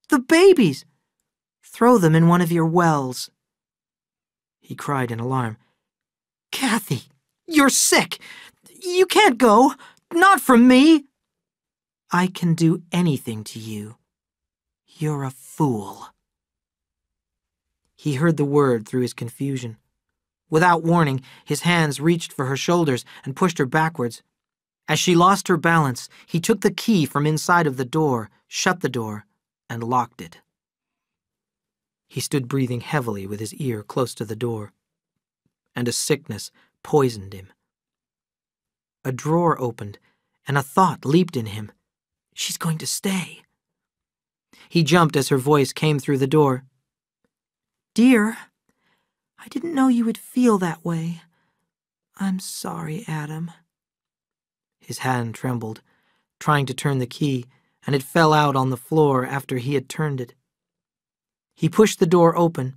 The babies! Throw them in one of your wells. He cried in alarm. Kathy, you're sick. You can't go. Not from me. I can do anything to you. You're a fool. He heard the word through his confusion. Without warning, his hands reached for her shoulders and pushed her backwards. As she lost her balance, he took the key from inside of the door, shut the door, and locked it. He stood breathing heavily with his ear close to the door, and a sickness poisoned him. A drawer opened, and a thought leaped in him. She's going to stay. He jumped as her voice came through the door. Dear, I didn't know you would feel that way. I'm sorry, Adam. His hand trembled, trying to turn the key, and it fell out on the floor after he had turned it. He pushed the door open.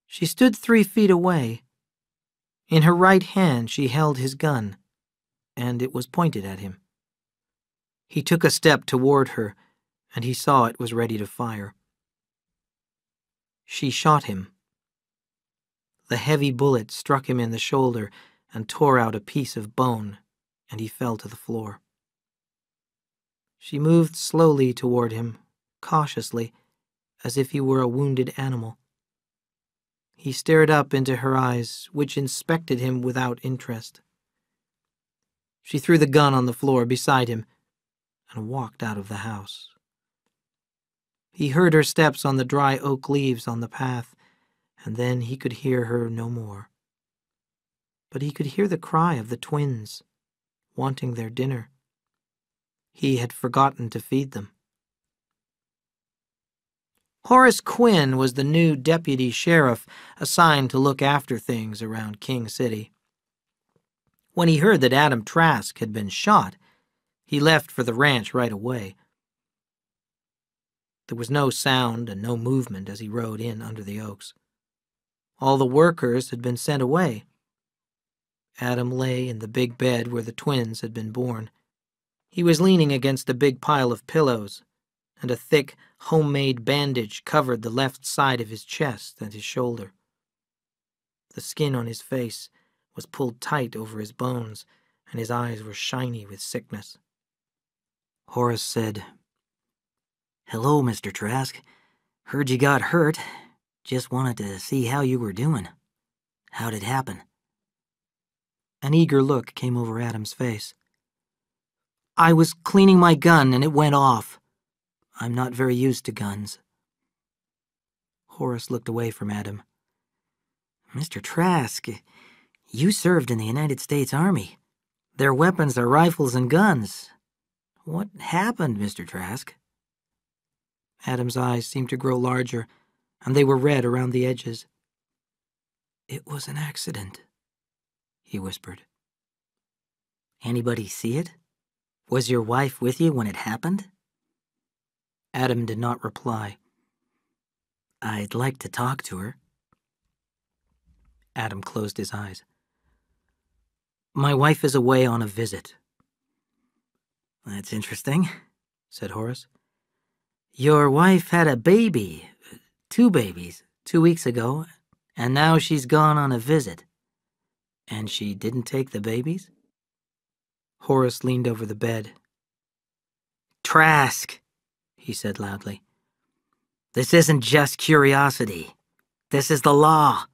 She stood 3 feet away. In her right hand she held his gun, and it was pointed at him. He took a step toward her, and he saw it was ready to fire. She shot him. The heavy bullet struck him in the shoulder and tore out a piece of bone, and he fell to the floor. She moved slowly toward him, cautiously, as if he were a wounded animal. He stared up into her eyes, which inspected him without interest. She threw the gun on the floor beside him and walked out of the house. He heard her steps on the dry oak leaves on the path, and then he could hear her no more. But he could hear the cry of the twins, wanting their dinner. He had forgotten to feed them. Horace Quinn was the new deputy sheriff assigned to look after things around King City. When he heard that Adam Trask had been shot, he left for the ranch right away. There was no sound and no movement as he rode in under the oaks. All the workers had been sent away. Adam lay in the big bed where the twins had been born. He was leaning against a big pile of pillows, and a thick, homemade bandage covered the left side of his chest and his shoulder. The skin on his face was pulled tight over his bones, and his eyes were shiny with sickness. Horace said, "Hello, Mr. Trask. Heard you got hurt. Just wanted to see how you were doing. How'd it happen?" An eager look came over Adam's face. "I was cleaning my gun and it went off. I'm not very used to guns." Horace looked away from Adam. "Mr. Trask, you served in the United States Army. Their weapons are rifles and guns. What happened, Mr. Trask?" Adam's eyes seemed to grow larger, and they were red around the edges. "It was an accident," he whispered. "Anybody see it? Was your wife with you when it happened?" Adam did not reply. "I'd like to talk to her." Adam closed his eyes. "My wife is away on a visit." "That's interesting," said Horace. "Your wife had a baby, 2 babies, 2 weeks ago, and now she's gone on a visit. And she didn't take the babies?" Horace leaned over the bed. "Trask," he said loudly, "this isn't just curiosity. This is the law.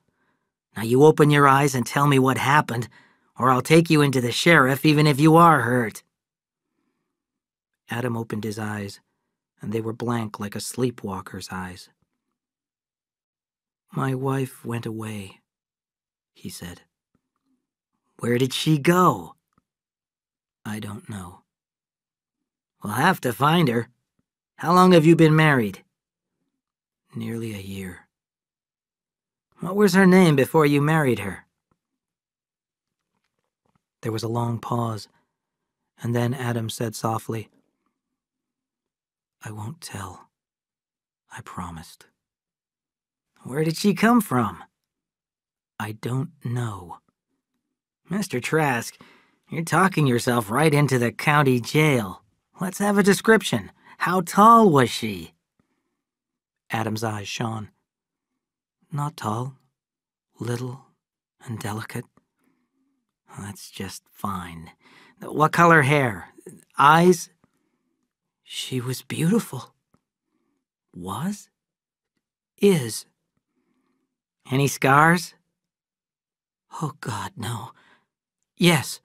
Now you open your eyes and tell me what happened, or I'll take you into the sheriff even if you are hurt." Adam opened his eyes, and they were blank like a sleepwalker's eyes. "My wife went away," he said. "Where did she go?" "I don't know." "We'll have to find her. How long have you been married?" "Nearly a year." "What was her name before you married her?" There was a long pause, and then Adam said softly, I won't tell. I promised. Where did she come from? I don't know. Mr. Trask, you're talking yourself right into the county jail. Let's have a description. How tall was she? Adam's eyes shone. Not tall. Little and delicate. That's just fine. What color hair? Eyes? She was beautiful. Was? Is. Any scars? Oh, God, no. Yes.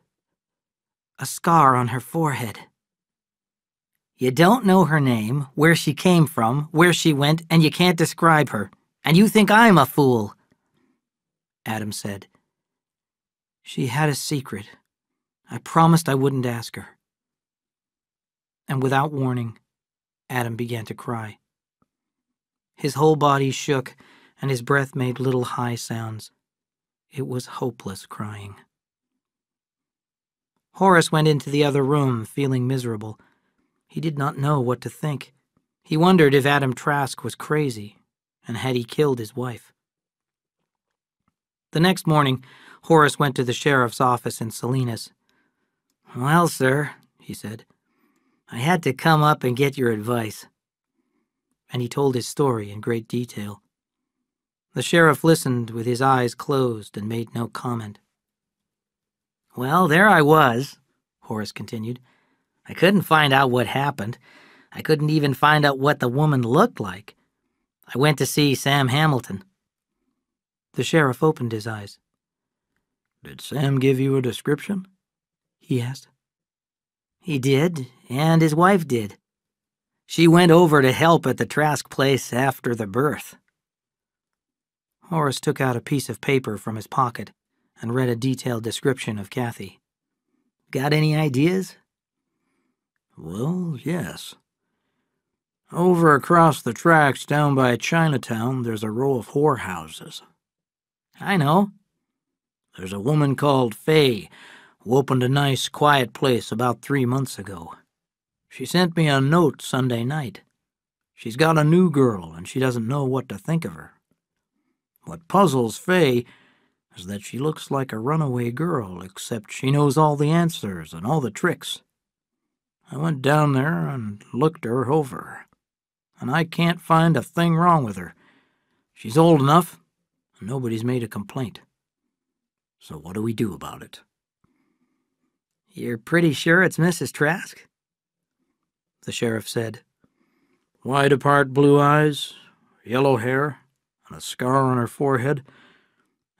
A scar on her forehead. You don't know her name, where she came from, where she went, and you can't describe her. And you think I'm a fool. Adam said. She had a secret. I promised I wouldn't ask her. And without warning, Adam began to cry. His whole body shook, and his breath made little high sounds. It was hopeless crying. Horace went into the other room, feeling miserable. He did not know what to think. He wondered if Adam Trask was crazy, and had he killed his wife. The next morning, Horace went to the sheriff's office in Salinas. "Well, sir," he said, "I had to come up and get your advice." And he told his story in great detail. The sheriff listened with his eyes closed and made no comment. "Well, there I was," Horace continued. "I couldn't find out what happened. I couldn't even find out what the woman looked like. I went to see Sam Hamilton." The sheriff opened his eyes. "Did Sam give you a description?" he asked. "He did, and his wife did. She went over to help at the Trask place after the birth." Horace took out a piece of paper from his pocket and read a detailed description of Kathy. "Got any ideas?" "Well, yes. Over across the tracks down by Chinatown, there's a row of whorehouses." "I know." "There's a woman called Fay who opened a nice, quiet place about 3 months ago. She sent me a note Sunday night. She's got a new girl, and she doesn't know what to think of her. What puzzles Fay is that she looks like a runaway girl, except she knows all the answers and all the tricks. I went down there and looked her over, and I can't find a thing wrong with her. She's old enough, and nobody's made a complaint. So what do we do about it?" "You're pretty sure it's Mrs. Trask?" The sheriff said. "Wide apart blue eyes, yellow hair, and a scar on her forehead,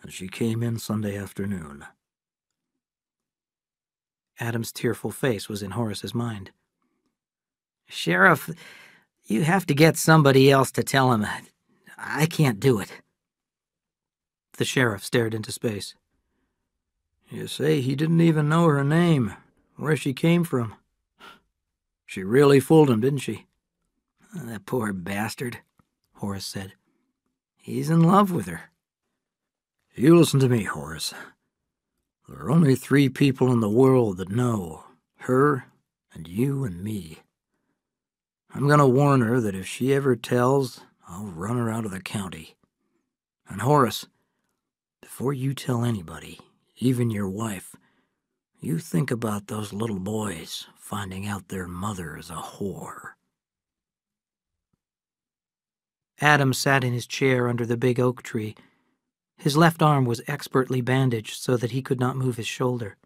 and she came in Sunday afternoon." Adam's tearful face was in Horace's mind. "Sheriff, you have to get somebody else to tell him. I can't do it." The sheriff stared into space. "You say he didn't even know her name, where she came from. She really fooled him, didn't she?" "That poor bastard," Horace said. "He's in love with her." "You listen to me, Horace. There are only 3 people in the world that know, her and you and me. I'm going to warn her that if she ever tells, I'll run her out of the county. And Horace, before you tell anybody, even your wife, you think about those little boys finding out their mother is a whore." Adam sat in his chair under the big oak tree. His left arm was expertly bandaged so that he could not move his shoulder.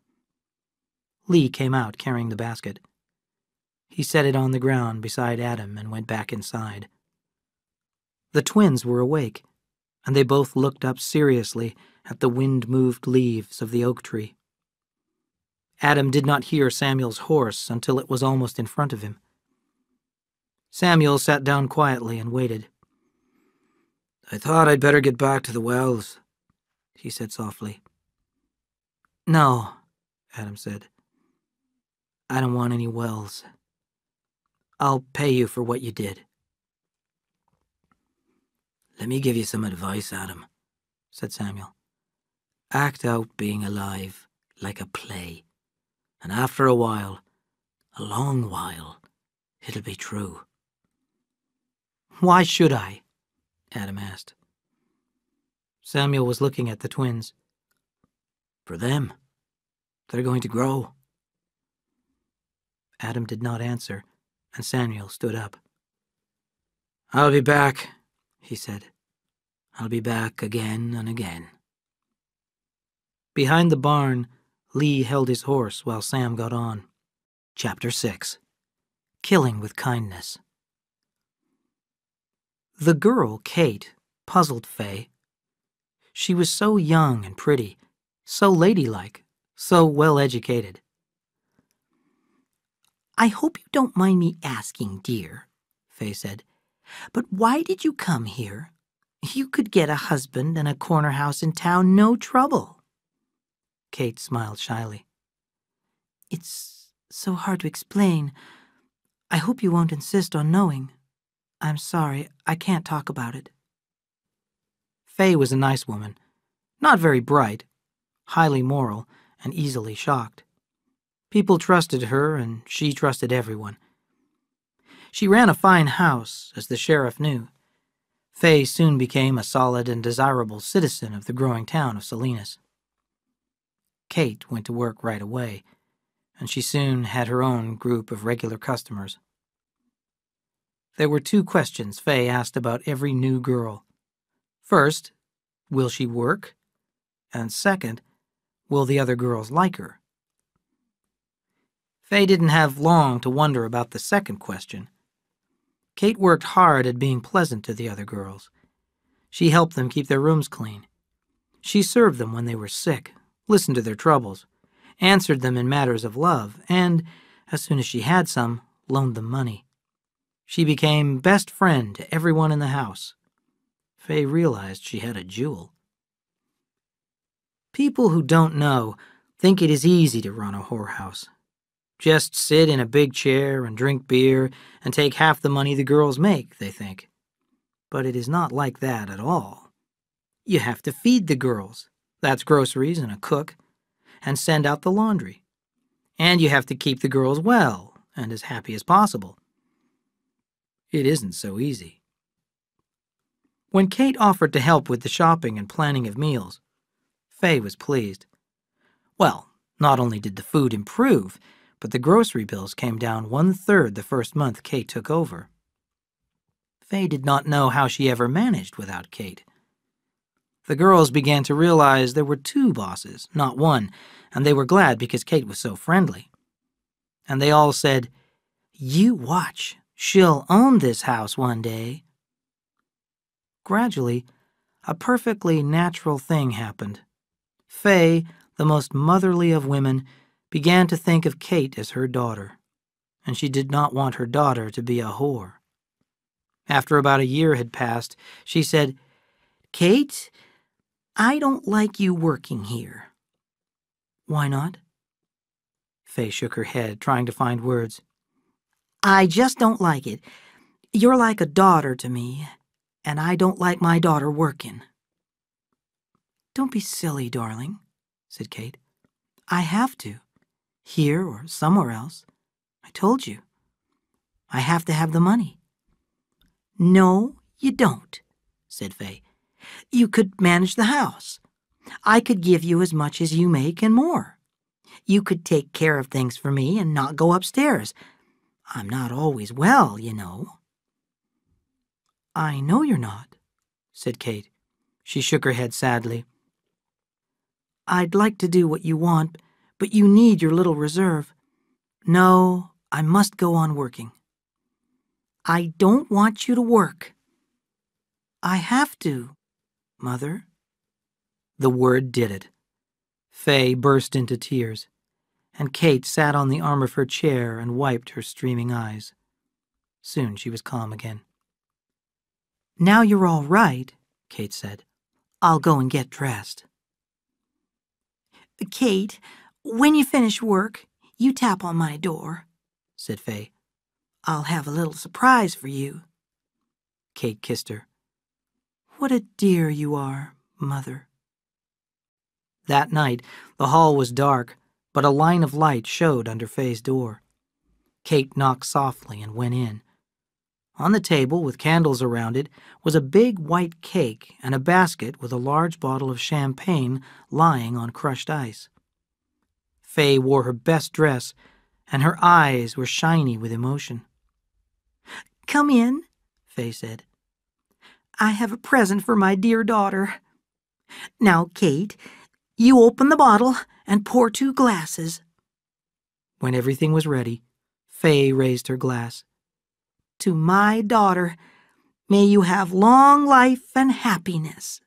Lee came out carrying the basket. He set it on the ground beside Adam and went back inside. The twins were awake, and they both looked up seriously at the wind-moved leaves of the oak tree. Adam did not hear Samuel's horse until it was almost in front of him. Samuel sat down quietly and waited. "I thought I'd better get back to the wells," he said softly. "No," Adam said. "I don't want any wells. I'll pay you for what you did." "Let me give you some advice, Adam," said Samuel. "Act out being alive like a play, and after a while, a long while, it'll be true. Why should I? Adam asked. Samuel was looking at the twins. For them. They're going to grow. Adam did not answer, and Samuel stood up. I'll be back, he said. I'll be back again and again. Behind the barn, Lee held his horse while Sam got on. Chapter 6. Killing with Kindness. The girl, Kate, puzzled Faye. She was so young and pretty, so ladylike, so well-educated. I hope you don't mind me asking, dear, Faye said, but why did you come here? You could get a husband and a corner house in town, no trouble. Kate smiled shyly. It's so hard to explain. I hope you won't insist on knowing. I'm sorry, I can't talk about it. Faye was a nice woman, not very bright, highly moral, and easily shocked. People trusted her, and she trusted everyone. She ran a fine house, as the sheriff knew. Faye soon became a solid and desirable citizen of the growing town of Salinas. Kate went to work right away, and she soon had her own group of regular customers. There were 2 questions Faye asked about every new girl. First, will she work? And second, will the other girls like her? Faye didn't have long to wonder about the second question. Kate worked hard at being pleasant to the other girls. She helped them keep their rooms clean. She served them when they were sick, listened to their troubles, answered them in matters of love, and, as soon as she had some, loaned them money. She became best friend to everyone in the house. Faye realized she had a jewel. People who don't know think it is easy to run a whorehouse. Just sit in a big chair and drink beer and take half the money the girls make, they think. But it is not like that at all. You have to feed the girls, that's groceries and a cook, and send out the laundry. And you have to keep the girls well and as happy as possible. It isn't so easy. When Kate offered to help with the shopping and planning of meals, Faye was pleased. Well, not only did the food improve, but the grocery bills came down 1/3 the first month Kate took over. Faye did not know how she ever managed without Kate. The girls began to realize there were 2 bosses, not one, and they were glad because Kate was so friendly. And they all said, "You watch, she'll own this house one day." Gradually, a perfectly natural thing happened. Faye, the most motherly of women, began to think of Kate as her daughter, and she did not want her daughter to be a whore. After about a year had passed, she said, "Kate, I don't like you working here." "Why not?" Faye shook her head, trying to find words. "I just don't like it. You're like a daughter to me, and I don't like my daughter working." "Don't be silly, darling," said Kate. "I have to, here or somewhere else. I told you. I have to have the money." "No, you don't," said Faye. "You could manage the house. I could give you as much as you make and more. You could take care of things for me and not go upstairs. I'm not always well, you know." "I know you're not," said Kate. She shook her head sadly. "I'd like to do what you want, but you need your little reserve. No, I must go on working." "I don't want you to work." "I have to, Mother." The word did it. Faye burst into tears, and Kate sat on the arm of her chair and wiped her streaming eyes. Soon she was calm again. "Now you're all right," Kate said. "I'll go and get dressed." "Kate, when you finish work, you tap on my door," said Faye. "I'll have a little surprise for you." Kate kissed her. "What a dear you are, Mother." That night, the hall was dark, but a line of light showed under Faye's door. Kate knocked softly and went in. On the table, with candles around it, was a big white cake and a basket with a large bottle of champagne lying on crushed ice. Fay wore her best dress, and her eyes were shiny with emotion. "Come in," Fay said. "I have a present for my dear daughter. Now, Kate, you open the bottle and pour 2 glasses. When everything was ready, Fay raised her glass. "To my daughter, may you have long life and happiness."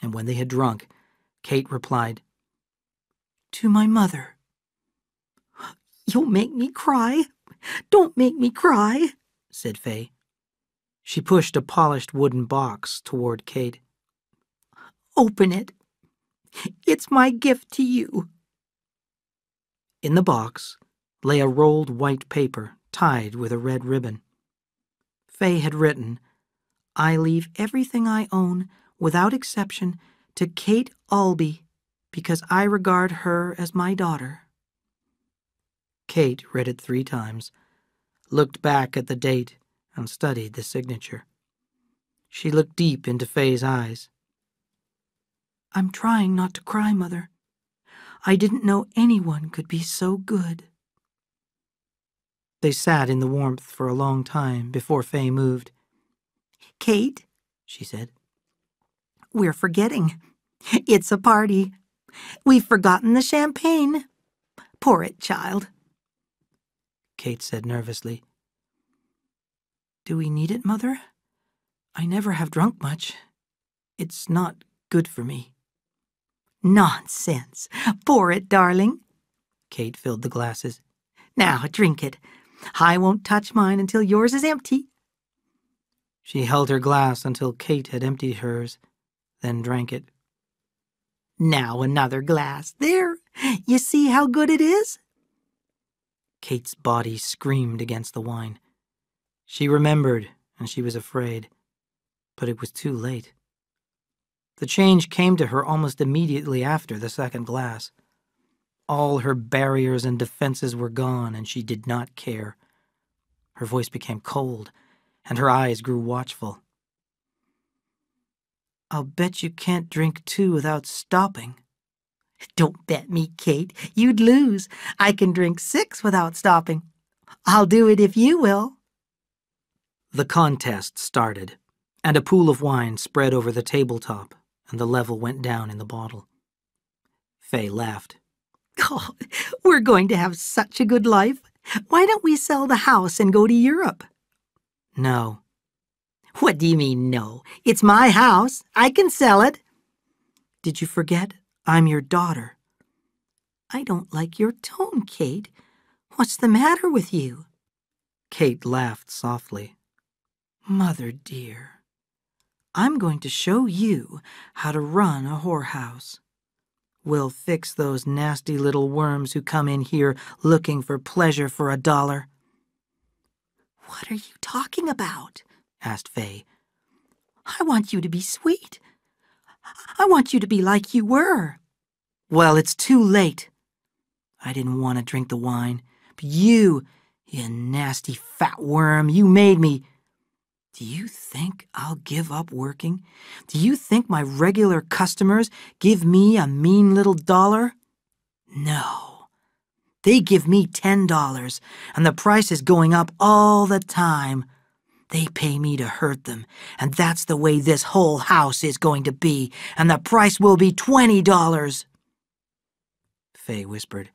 And when they had drunk, Kate replied, "To my mother." "You'll make me cry. Don't make me cry," said Fay. She pushed a polished wooden box toward Kate. "Open it. It's my gift to you." In the box lay a rolled white paper tied with a red ribbon. Fay had written, "I leave everything I own, without exception, to Kate Albee, because I regard her as my daughter." Kate read it 3 times, looked back at the date, and studied the signature. She looked deep into Fay's eyes. "I'm trying not to cry, Mother. I didn't know anyone could be so good." They sat in the warmth for a long time before Fay moved. "Kate," she said, "we're forgetting. It's a party. We've forgotten the champagne. Pour it, child." Kate said nervously, "Do we need it, Mother? I never have drunk much. It's not good for me." "Nonsense. Pour it, darling." Kate filled the glasses. "Now drink it. I won't touch mine until yours is empty." She held her glass until Kate had emptied hers, then drank it. "Now another glass. There. You see how good it is?" Kate's body screamed against the wine. She remembered, and she was afraid, but it was too late. The change came to her almost immediately after the second glass. All her barriers and defenses were gone, and she did not care. Her voice became cold, and her eyes grew watchful. "I'll bet you can't drink 2 without stopping." "Don't bet me, Kate. You'd lose. I can drink 6 without stopping. I'll do it if you will." The contest started, and a pool of wine spread over the tabletop, and the level went down in the bottle. Fay laughed. "Oh, we're going to have such a good life. Why don't we sell the house and go to Europe?" "No." "What do you mean, no? It's my house. I can sell it." "Did you forget? I'm your daughter." "I don't like your tone, Kate. What's the matter with you?" Kate laughed softly. "Mother dear, I'm going to show you how to run a whorehouse. We'll fix those nasty little worms who come in here looking for pleasure for $1. "What are you talking about?" asked Fay. "I want you to be sweet. I want you to be like you were." "Well, it's too late. I didn't want to drink the wine, but you nasty fat worm, you made me. Do you think I'll give up working? Do you think my regular customers give me a mean little $1? No. They give me $10, and the price is going up all the time. They pay me to hurt them, and that's the way this whole house is going to be, and the price will be $20. Fay whispered.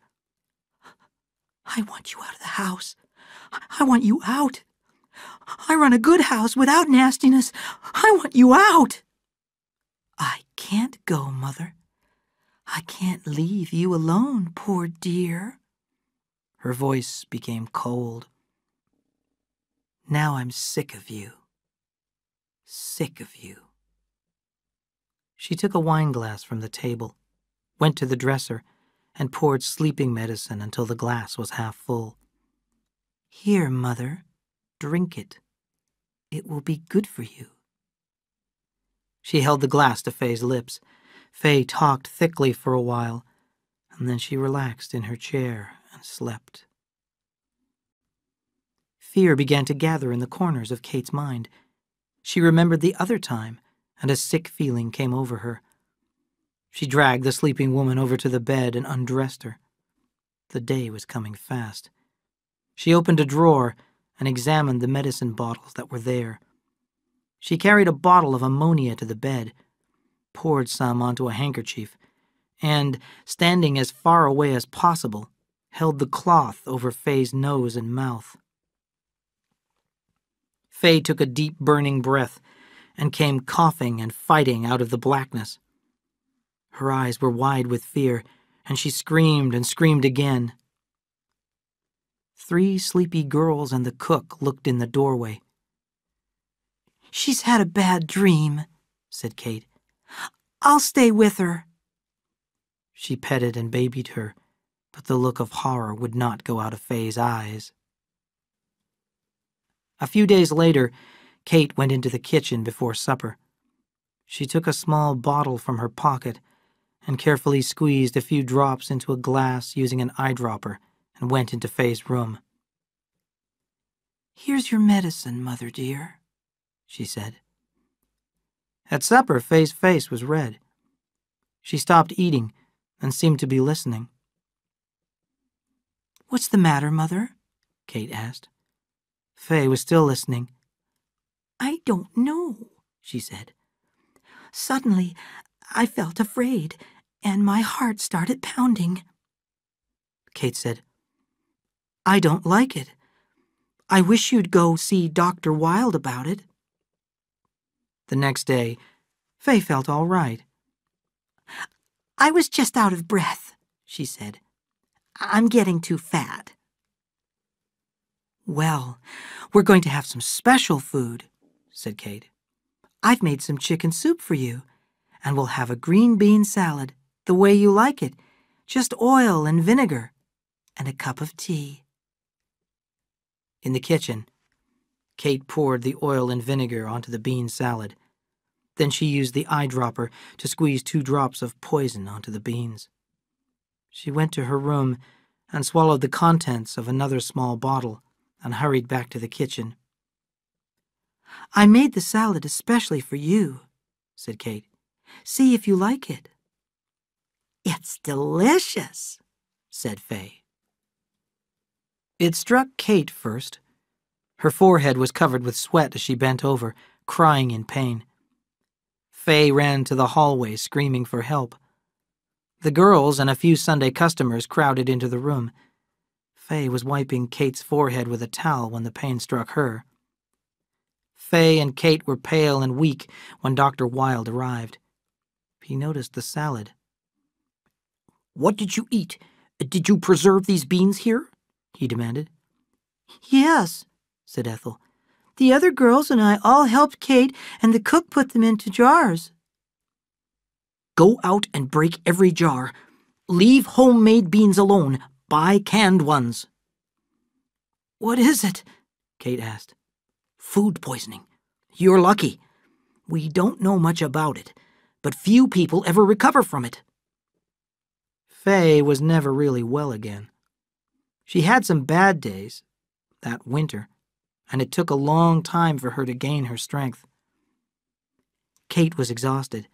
"I want you out of the house. I want you out. I run a good house without nastiness. I want you out." "I can't go, Mother. I can't leave you alone, poor dear." Her voice became cold. "Now I'm sick of you. Sick of you." She took a wineglass from the table, went to the dresser, and poured sleeping medicine until the glass was half full. "Here, Mother, drink it. It will be good for you." She held the glass to Fay's lips. Fay talked thickly for a while, and then she relaxed in her chair and slept. Fear began to gather in the corners of Kate's mind. She remembered the other time, and a sick feeling came over her. She dragged the sleeping woman over to the bed and undressed her. The day was coming fast. She opened a drawer and examined the medicine bottles that were there. She carried a bottle of ammonia to the bed, poured some onto a handkerchief, and, standing as far away as possible, held the cloth over Faye's nose and mouth. Faye took a deep, burning breath and came coughing and fighting out of the blackness. Her eyes were wide with fear, and she screamed and screamed again. 3 sleepy girls and the cook looked in the doorway. "She's had a bad dream," said Kate. "I'll stay with her." She petted and babied her, but the look of horror would not go out of Faye's eyes. A few days later, Kate went into the kitchen before supper. She took a small bottle from her pocket and carefully squeezed a few drops into a glass using an eyedropper and went into Faye's room. "Here's your medicine, Mother dear," she said. At supper, Faye's face was red. She stopped eating and seemed to be listening. "What's the matter, Mother?" Kate asked. Faye was still listening. "I don't know," she said. "Suddenly, I felt afraid, and my heart started pounding." Kate said, "I don't like it. I wish you'd go see Dr. Wilde about it." The next day, Faye felt all right. "I was just out of breath," she said. "I'm getting too fat." "Well, we're going to have some special food," said Kate. "I've made some chicken soup for you, and we'll have a green bean salad, the way you like it, just oil and vinegar, and a cup of tea." In the kitchen, Kate poured the oil and vinegar onto the bean salad. Then she used the eyedropper to squeeze 2 drops of poison onto the beans. She went to her room and swallowed the contents of another small bottle and hurried back to the kitchen. "I made the salad especially for you," said Kate. "See if you like it." "It's delicious," said Faye. It struck Kate first. Her forehead was covered with sweat as she bent over, crying in pain. Faye ran to the hallway, screaming for help. The girls and a few Sunday customers crowded into the room. Faye was wiping Kate's forehead with a towel when the pain struck her. Faye and Kate were pale and weak when Dr. Wilde arrived. He noticed the salad. "What did you eat? Did you preserve these beans here?" he demanded. "Yes," said Ethel. "The other girls and I all helped Kate, and the cook put them into jars." "Go out and break every jar. Leave homemade beans alone. Buy canned ones." "What is it?" Kate asked. "Food poisoning. You're lucky. We don't know much about it, but few people ever recover from it." Faye was never really well again. She had some bad days, that winter, and it took a long time for her to gain her strength. Kate was exhausted,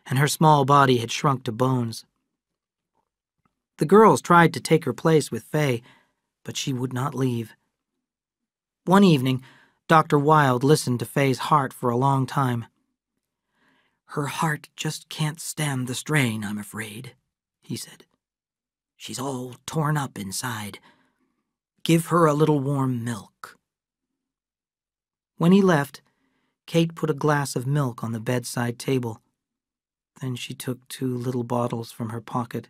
and her small body had shrunk to bones. The girls tried to take her place with Faye, but she would not leave. One evening, Dr. Wilde listened to Faye's heart for a long time. "Her heart just can't stand the strain, I'm afraid," he said. "She's all torn up inside. Give her a little warm milk." When he left, Kate put a glass of milk on the bedside table. Then she took 2 little bottles from her pocket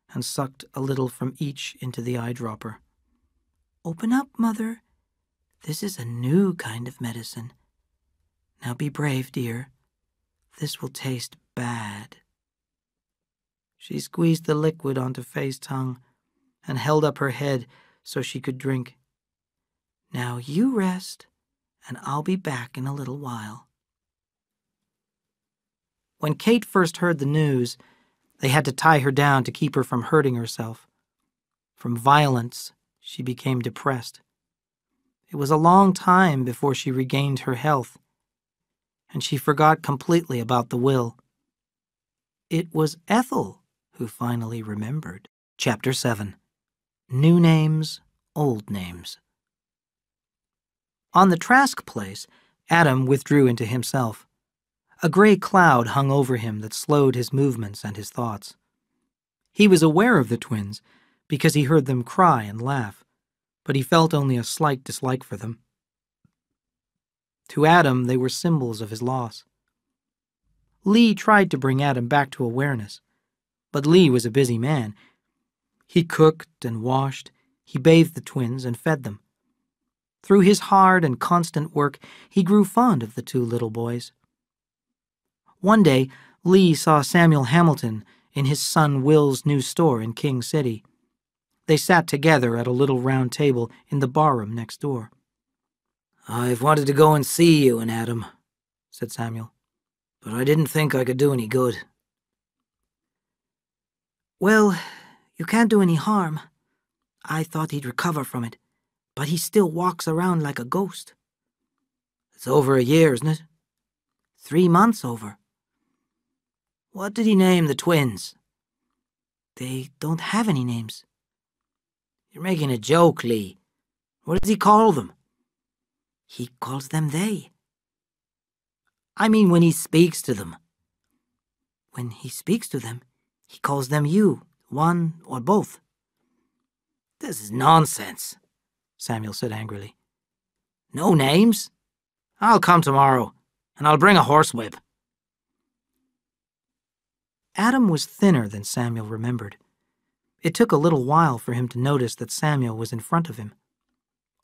and sucked a little from each into the eyedropper. "Open up, Mother. This is a new kind of medicine. Now be brave, dear. This will taste bad." She squeezed the liquid onto Faye's tongue and held up her head so she could drink. "Now you rest, and I'll be back in a little while." When Kate first heard the news, they had to tie her down to keep her from hurting herself. From violence, she became depressed. It was a long time before she regained her health, and she forgot completely about the will. It was Ethel who finally remembered. Chapter 7. New Names, Old Names. On the Trask place, Adam withdrew into himself. A gray cloud hung over him that slowed his movements and his thoughts. He was aware of the twins because he heard them cry and laugh, but he felt only a slight dislike for them. To Adam, they were symbols of his loss. Lee tried to bring Adam back to awareness, but Lee was a busy man. He cooked and washed, he bathed the twins and fed them. Through his hard and constant work, he grew fond of the two little boys. One day, Lee saw Samuel Hamilton in his son Will's new store in King City. They sat together at a little round table in the barroom next door. "I've wanted to go and see you and Adam," said Samuel, "but I didn't think I could do any good." Well, you can't do any harm. I thought he'd recover from it, but he still walks around like a ghost. It's over a year, isn't it? 3 months over. What did he name the twins? They don't have any names. You're making a joke, Lee. What does he call them? He calls them they. I mean when he speaks to them. When he speaks to them, he calls them you, one or both. This is nonsense, Samuel said angrily. No names? I'll come tomorrow, and I'll bring a horsewhip. Adam was thinner than Samuel remembered. It took a little while for him to notice that Samuel was in front of him.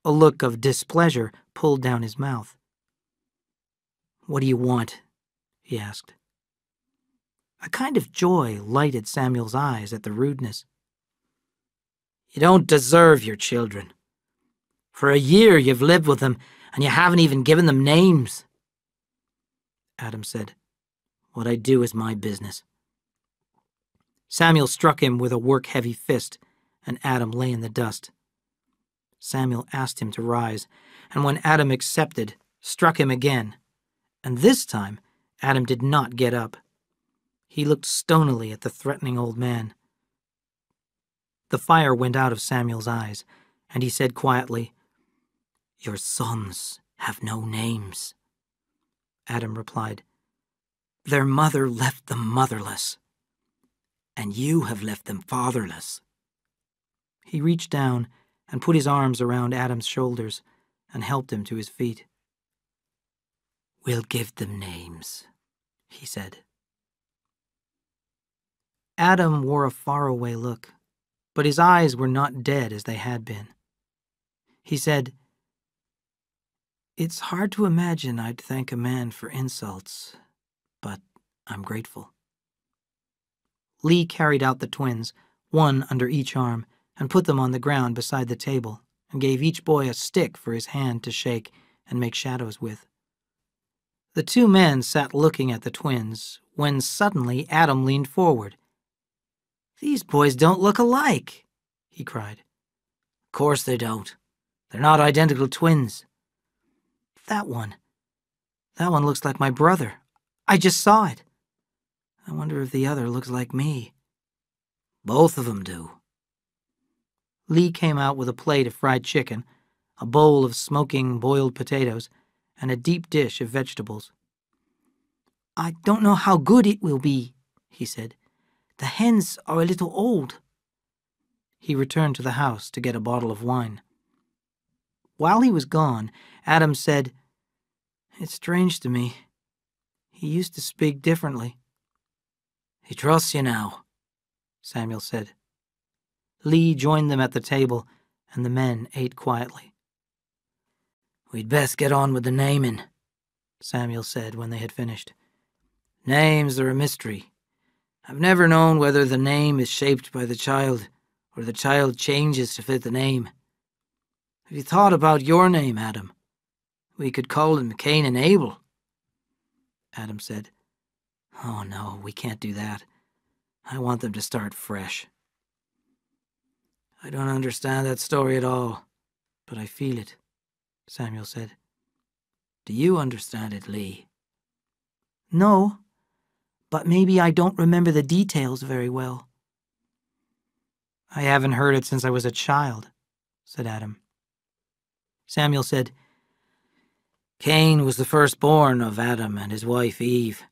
A look of displeasure pulled down his mouth. "What do you want?" he asked. A kind of joy lighted Samuel's eyes at the rudeness. You don't deserve your children. For a year you've lived with them, and you haven't even given them names. Adam said, "What I do is my business." Samuel struck him with a work-heavy fist, and Adam lay in the dust. Samuel asked him to rise, and when Adam accepted, struck him again, and this time Adam did not get up. He looked stonily at the threatening old man. The fire went out of Samuel's eyes, and he said quietly, "Your sons have no names." Adam replied, "Their mother left them motherless, and you have left them fatherless." He reached down and put his arms around Adam's shoulders and helped him to his feet. "We'll give them names," he said. Adam wore a faraway look, but his eyes were not dead as they had been. He said, "It's hard to imagine I'd thank a man for insults, but I'm grateful." Lee carried out the twins, one under each arm, and put them on the ground beside the table, and gave each boy a stick for his hand to shake and make shadows with. The two men sat looking at the twins, when suddenly Adam leaned forward. "These boys don't look alike," he cried. "Of course they don't. They're not identical twins." That one looks like my brother. I just saw it. I wonder if the other looks like me." "Both of them do." Lee came out with a plate of fried chicken, a bowl of smoking boiled potatoes, and a deep dish of vegetables. "I don't know how good it will be," he said. "The hens are a little old." He returned to the house to get a bottle of wine. While he was gone, Adam said, "It's strange to me. He used to speak differently." "He trusts you now," Samuel said. Lee joined them at the table, and the men ate quietly. "We'd best get on with the naming," Samuel said when they had finished. "Names are a mystery. I've never known whether the name is shaped by the child or the child changes to fit the name. Have you thought about your name, Adam? We could call him Cain and Abel." Adam said, "Oh no, we can't do that. I want them to start fresh." "I don't understand that story at all, but I feel it. Samuel said. Do you understand it, Lee? No, but maybe I don't remember the details very well. I haven't heard it since I was a child, said Adam. Samuel said, Cain was the firstborn of Adam and his wife Eve.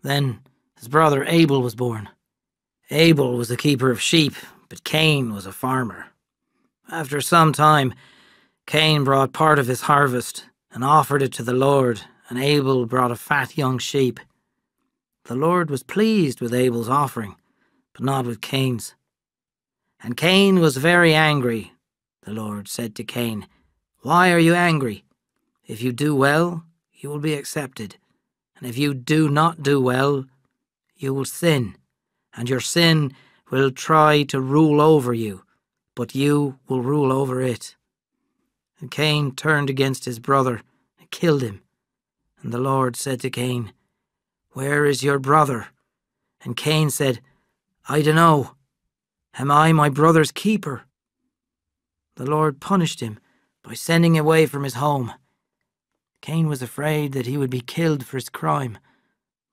Then his brother Abel was born. Abel was a keeper of sheep, but Cain was a farmer. After some time, Cain brought part of his harvest and offered it to the Lord, and Abel brought a fat young sheep. The Lord was pleased with Abel's offering, but not with Cain's. And Cain was very angry. The Lord said to Cain, Why are you angry? If you do well, you will be accepted. And if you do not do well, you will sin. And your sin will try to rule over you, but you will rule over it. And Cain turned against his brother and killed him. And the Lord said to Cain, Where is your brother? And Cain said, I dunno. Am I my brother's keeper? The Lord punished him by sending him away from his home. Cain was afraid that he would be killed for his crime,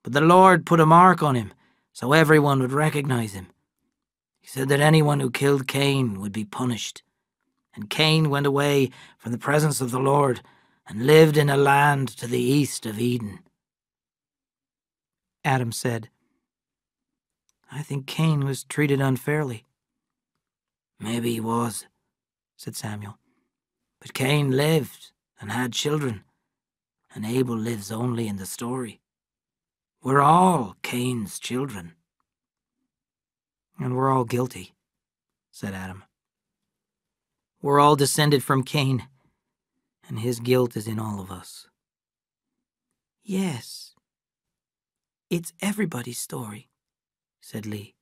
but the Lord put a mark on him so everyone would recognize him. He said that anyone who killed Cain would be punished. And Cain went away from the presence of the Lord and lived in a land to the east of Eden. Adam said, I think Cain was treated unfairly. Maybe he was, said Samuel. But Cain lived and had children, and Abel lives only in the story. We're all Cain's children. And we're all guilty, said Adam. We're all descended from Cain, and his guilt is in all of us. Yes, it's everybody's story, said Lee.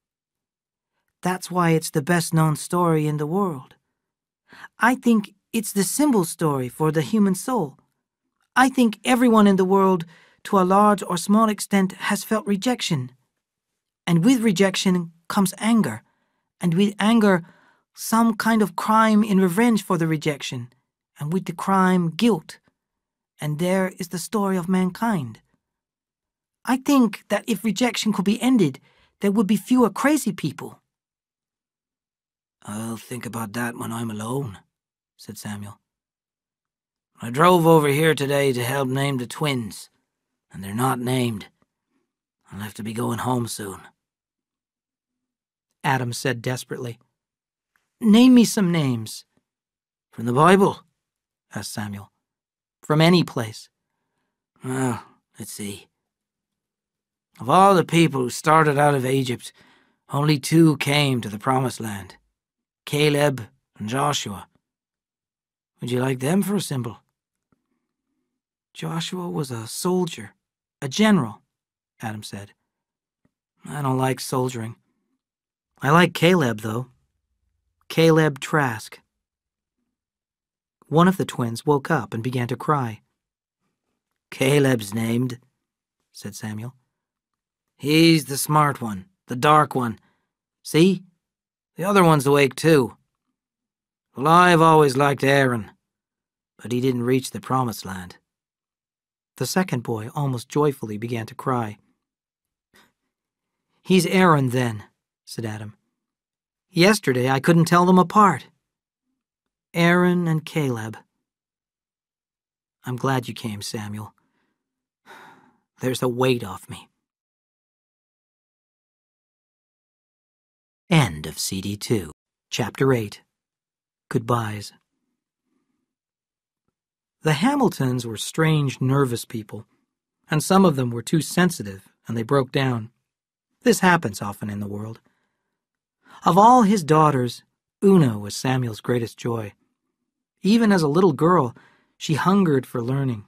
That's why it's the best-known story in the world. I think it's the symbol story for the human soul. I think everyone in the world, to a large or small extent, has felt rejection. And with rejection comes anger, and with anger, some kind of crime in revenge for the rejection, and with the crime, guilt. And there is the story of mankind. I think that if rejection could be ended, there would be fewer crazy people. I'll think about that when I'm alone, said Samuel. I drove over here today to help name the twins, and they're not named. I'll have to be going home soon. Adam said desperately, Name me some names. From the Bible? Asked Samuel. From any place. Well, let's see. Of all the people who started out of Egypt, only 2 came to the Promised Land. Caleb and Joshua. Would you like them for a symbol? Joshua was a soldier, a general, Adam said. I don't like soldiering. I like Caleb, though. Caleb Trask. One of the twins woke up and began to cry. Caleb's named, said Samuel. He's the smart one, the dark one. See? The other one's awake too. Well, I've always liked Aaron, but he didn't reach the Promised Land. The second boy almost joyfully began to cry. He's Aaron then, said Adam. Yesterday I couldn't tell them apart. Aaron and Caleb. I'm glad you came, Samuel. There's a weight off me. End of CD 2, Chapter 8. Goodbyes. The Hamiltons were strange, nervous people, and some of them were too sensitive, and they broke down. This happens often in the world. Of all his daughters, Una was Samuel's greatest joy. Even as a little girl, she hungered for learning.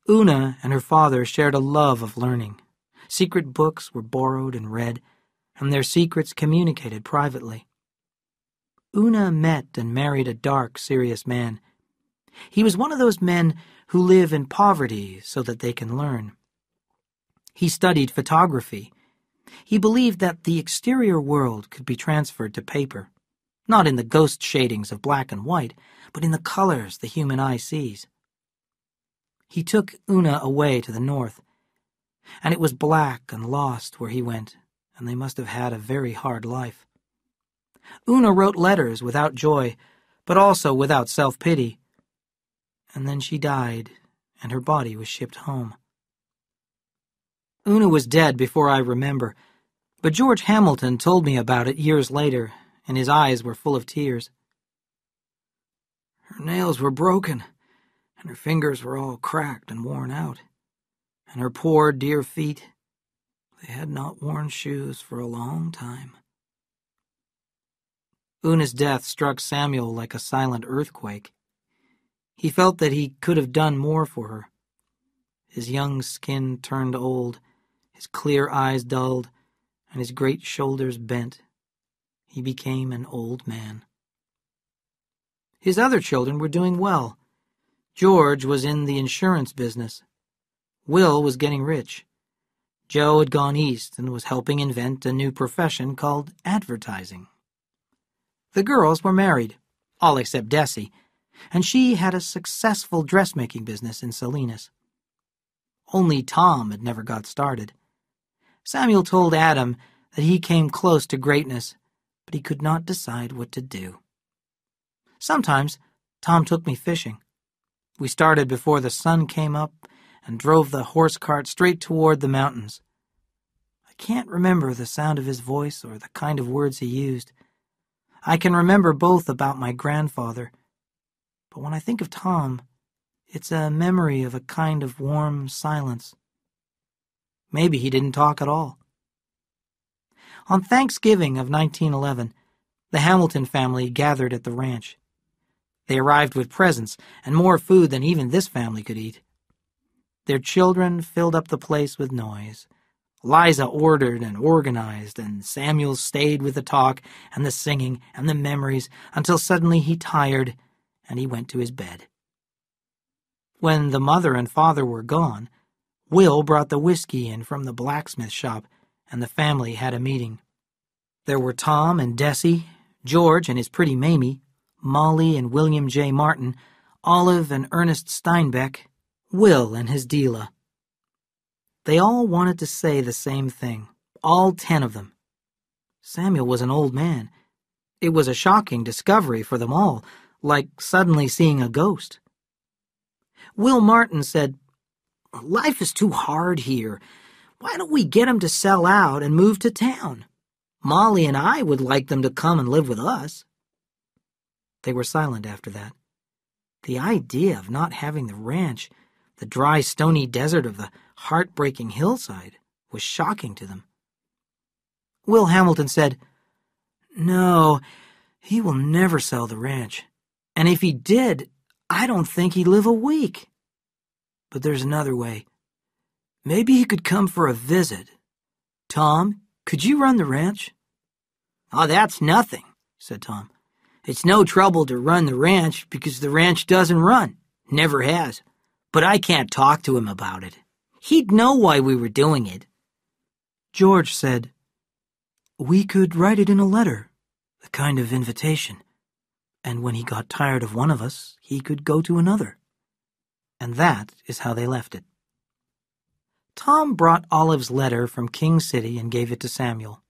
Una and her father shared a love of learning. Secret books were borrowed and read, and their secrets communicated privately. Una met and married a dark, serious man. He was one of those men who live in poverty so that they can learn. He studied photography. He believed that the exterior world could be transferred to paper. not in the ghost shadings of black and white, but in the colors the human eye sees. He took Una away to the north, and it was black and lost where he went, and they must have had a very hard life. Una wrote letters without joy, but also without self-pity. And then she died, and her body was shipped home. Una was dead before I remember, but George Hamilton told me about it years later, and his eyes were full of tears. Her nails were broken, and her fingers were all cracked and worn out, and her poor dear feet, they had not worn shoes for a long time. Una's death struck Samuel like a silent earthquake. He felt that he could have done more for her. His young skin turned old, his clear eyes dulled, and his great shoulders bent. He became an old man. His other children were doing well. George was in the insurance business. Will was getting rich. Joe had gone east and was helping invent a new profession called advertising. The girls were married, all except Desi, and she had a successful dressmaking business in Salinas. Only Tom had never got started. Samuel told Adam that he came close to greatness, but he could not decide what to do. Sometimes Tom took me fishing. We started before the sun came up and drove the horse cart straight toward the mountains. I can't remember the sound of his voice or the kind of words he used. I can remember both about my grandfather, but when I think of Tom, it's a memory of a kind of warm silence. Maybe he didn't talk at all. On Thanksgiving of 1911, the Hamilton family gathered at the ranch. They arrived with presents and more food than even this family could eat. Their children filled up the place with noise. Liza ordered and organized, and Samuel stayed with the talk and the singing and the memories until suddenly he tired and he went to his bed. When the mother and father were gone, Will brought the whiskey in from the blacksmith shop, and the family had a meeting. There were Tom and Desi, George and his pretty Mamie, Molly and William J. Martin, Olive and Ernest Steinbeck, Will and his Deela. They all wanted to say the same thing, all 10 of them. Samuel was an old man. It was a shocking discovery for them all, like suddenly seeing a ghost. Will Martin said, "Life is too hard here. Why don't we get them to sell out and move to town? Molly and I would like them to come and live with us." They were silent after that. The idea of not having the ranch, the dry, stony desert of the heartbreaking hillside, was shocking to them. Will Hamilton said, "No, he will never sell the ranch. And if he did, I don't think he'd live a week. But there's another way. Maybe he could come for a visit. Tom, could you run the ranch?" "Oh, that's nothing," said Tom. "It's no trouble to run the ranch because the ranch doesn't run. Never has. But I can't talk to him about it. He'd know why we were doing it." George said, "We could write it in a letter, a kind of invitation. And when he got tired of one of us, he could go to another." And that is how they left it. Tom brought Olive's letter from King City and gave it to Samuel.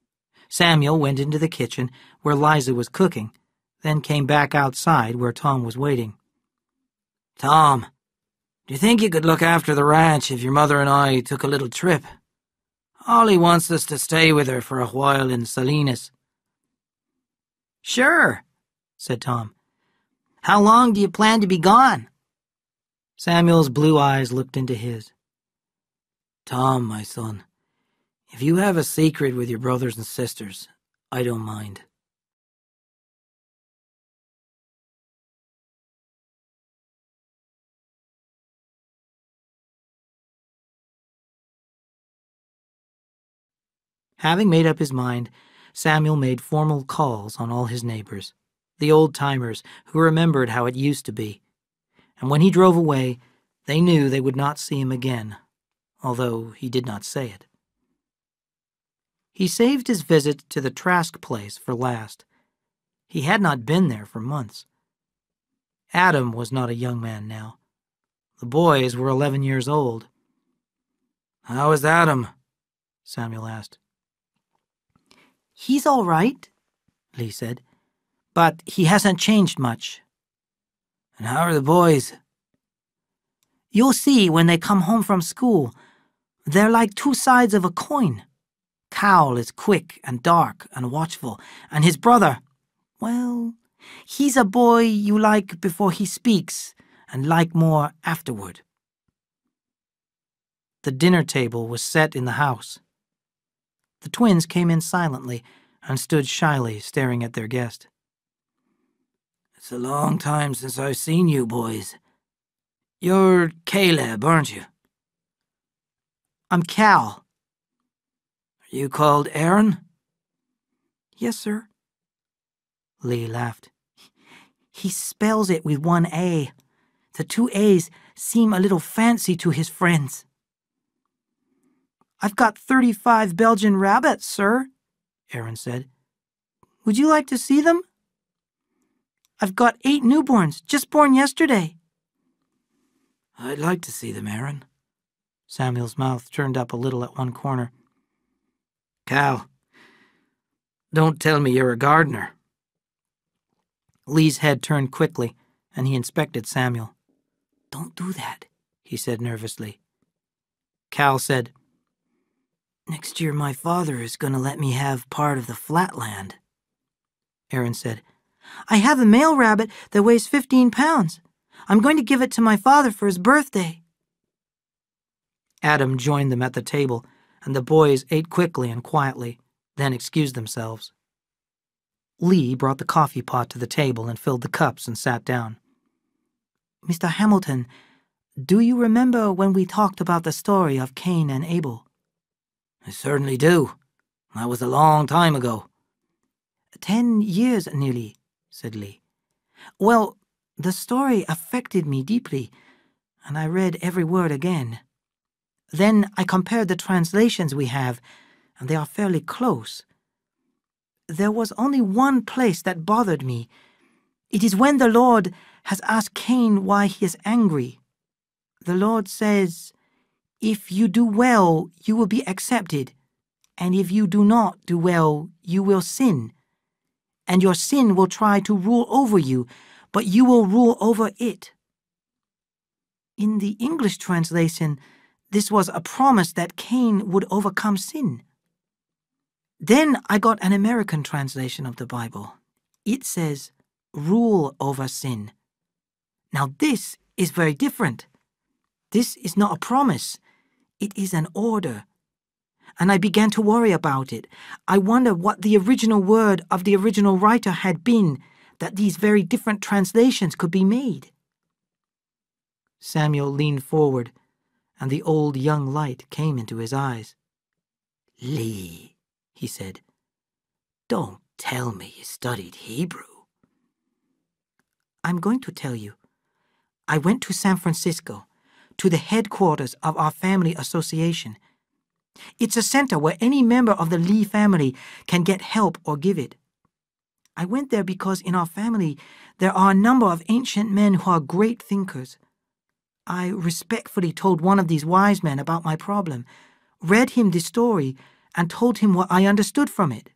Samuel went into the kitchen where Liza was cooking, then came back outside where Tom was waiting. "Tom, do you think you could look after the ranch if your mother and I took a little trip? Ollie wants us to stay with her for a while in Salinas." "Sure," said Tom. "How long do you plan to be gone?" Samuel's blue eyes looked into his. "Tom, my son, if you have a secret with your brothers and sisters, I don't mind." Having made up his mind, Samuel made formal calls on all his neighbors, the old-timers who remembered how it used to be. And when he drove away, they knew they would not see him again, although he did not say it. He saved his visit to the Trask place for last. He had not been there for months. Adam was not a young man now. The boys were 11 years old. "How is Adam?" Samuel asked. "He's all right," Lee said, "but he hasn't changed much." "And how are the boys?" "You'll see when they come home from school. They're like two sides of a coin. Cal is quick and dark and watchful, and his brother, well, he's a boy you like before he speaks and like more afterward." The dinner table was set in the house. The twins came in silently and stood shyly staring at their guest. "It's a long time since I've seen you boys. You're Caleb, aren't you?" "I'm Cal." "Are you called Aaron?" "Yes, sir." Lee laughed. "He spells it with one A. The two A's seem a little fancy to his friends." "I've got 35 Belgian rabbits, sir," Aaron said. "Would you like to see them? I've got 8 newborns, just born yesterday." "I'd like to see them, Aaron." Samuel's mouth turned up a little at one corner. "Cal, don't tell me you're a gardener." Lee's head turned quickly, and he inspected Samuel. "Don't do that," he said nervously. Cal said, "Next year my father is going to let me have part of the flat land." Aaron said, "I have a male rabbit that weighs 15 pounds. I'm going to give it to my father for his birthday." Adam joined them at the table, and the boys ate quickly and quietly, then excused themselves. Lee brought the coffee pot to the table and filled the cups and sat down. "Mr. Hamilton, do you remember when we talked about the story of Cain and Abel?" "I certainly do. That was a long time ago." 10 years nearly," said Lee. "Well, the story affected me deeply, and I read every word again. Then I compared the translations we have, and they are fairly close. There was only one place that bothered me. It is when the Lord has asked Cain why he is angry. The Lord says, 'If you do well, you will be accepted, and if you do not do well, you will sin. And your sin will try to rule over you, but you will rule over it.' In the English translation, this was a promise that Cain would overcome sin. Then I got an American translation of the Bible. It says, 'Rule over sin.' Now this is very different. This is not a promise. It is an order. And I began to worry about it. I wonder what the original word of the original writer had been, that these very different translations could be made." Samuel leaned forward, and the old young light came into his eyes. "Lee," he said, "don't tell me you studied Hebrew." "I'm going to tell you. I went to San Francisco, to the headquarters of our family association. It's a center where any member of the Lee family can get help or give it. I went there because in our family there are a number of ancient men who are great thinkers. I respectfully told one of these wise men about my problem, read him the story, and told him what I understood from it.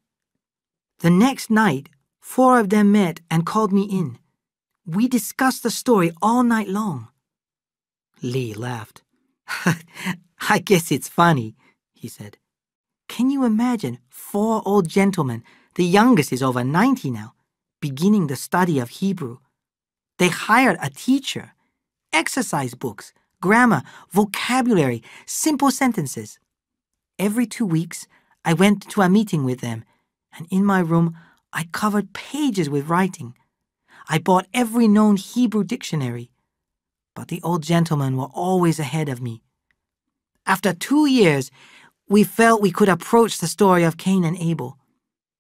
The next night, 4 of them met and called me in. We discussed the story all night long." Lee laughed. "I guess it's funny," he said. "Can you imagine 4 old gentlemen, the youngest is over 90 now, beginning the study of Hebrew? They hired a teacher, exercise books, grammar, vocabulary, simple sentences. Every 2 weeks, I went to a meeting with them, and in my room, I covered pages with writing. I bought every known Hebrew dictionary, but the old gentlemen were always ahead of me. After 2 years, we felt we could approach the story of Cain and Abel.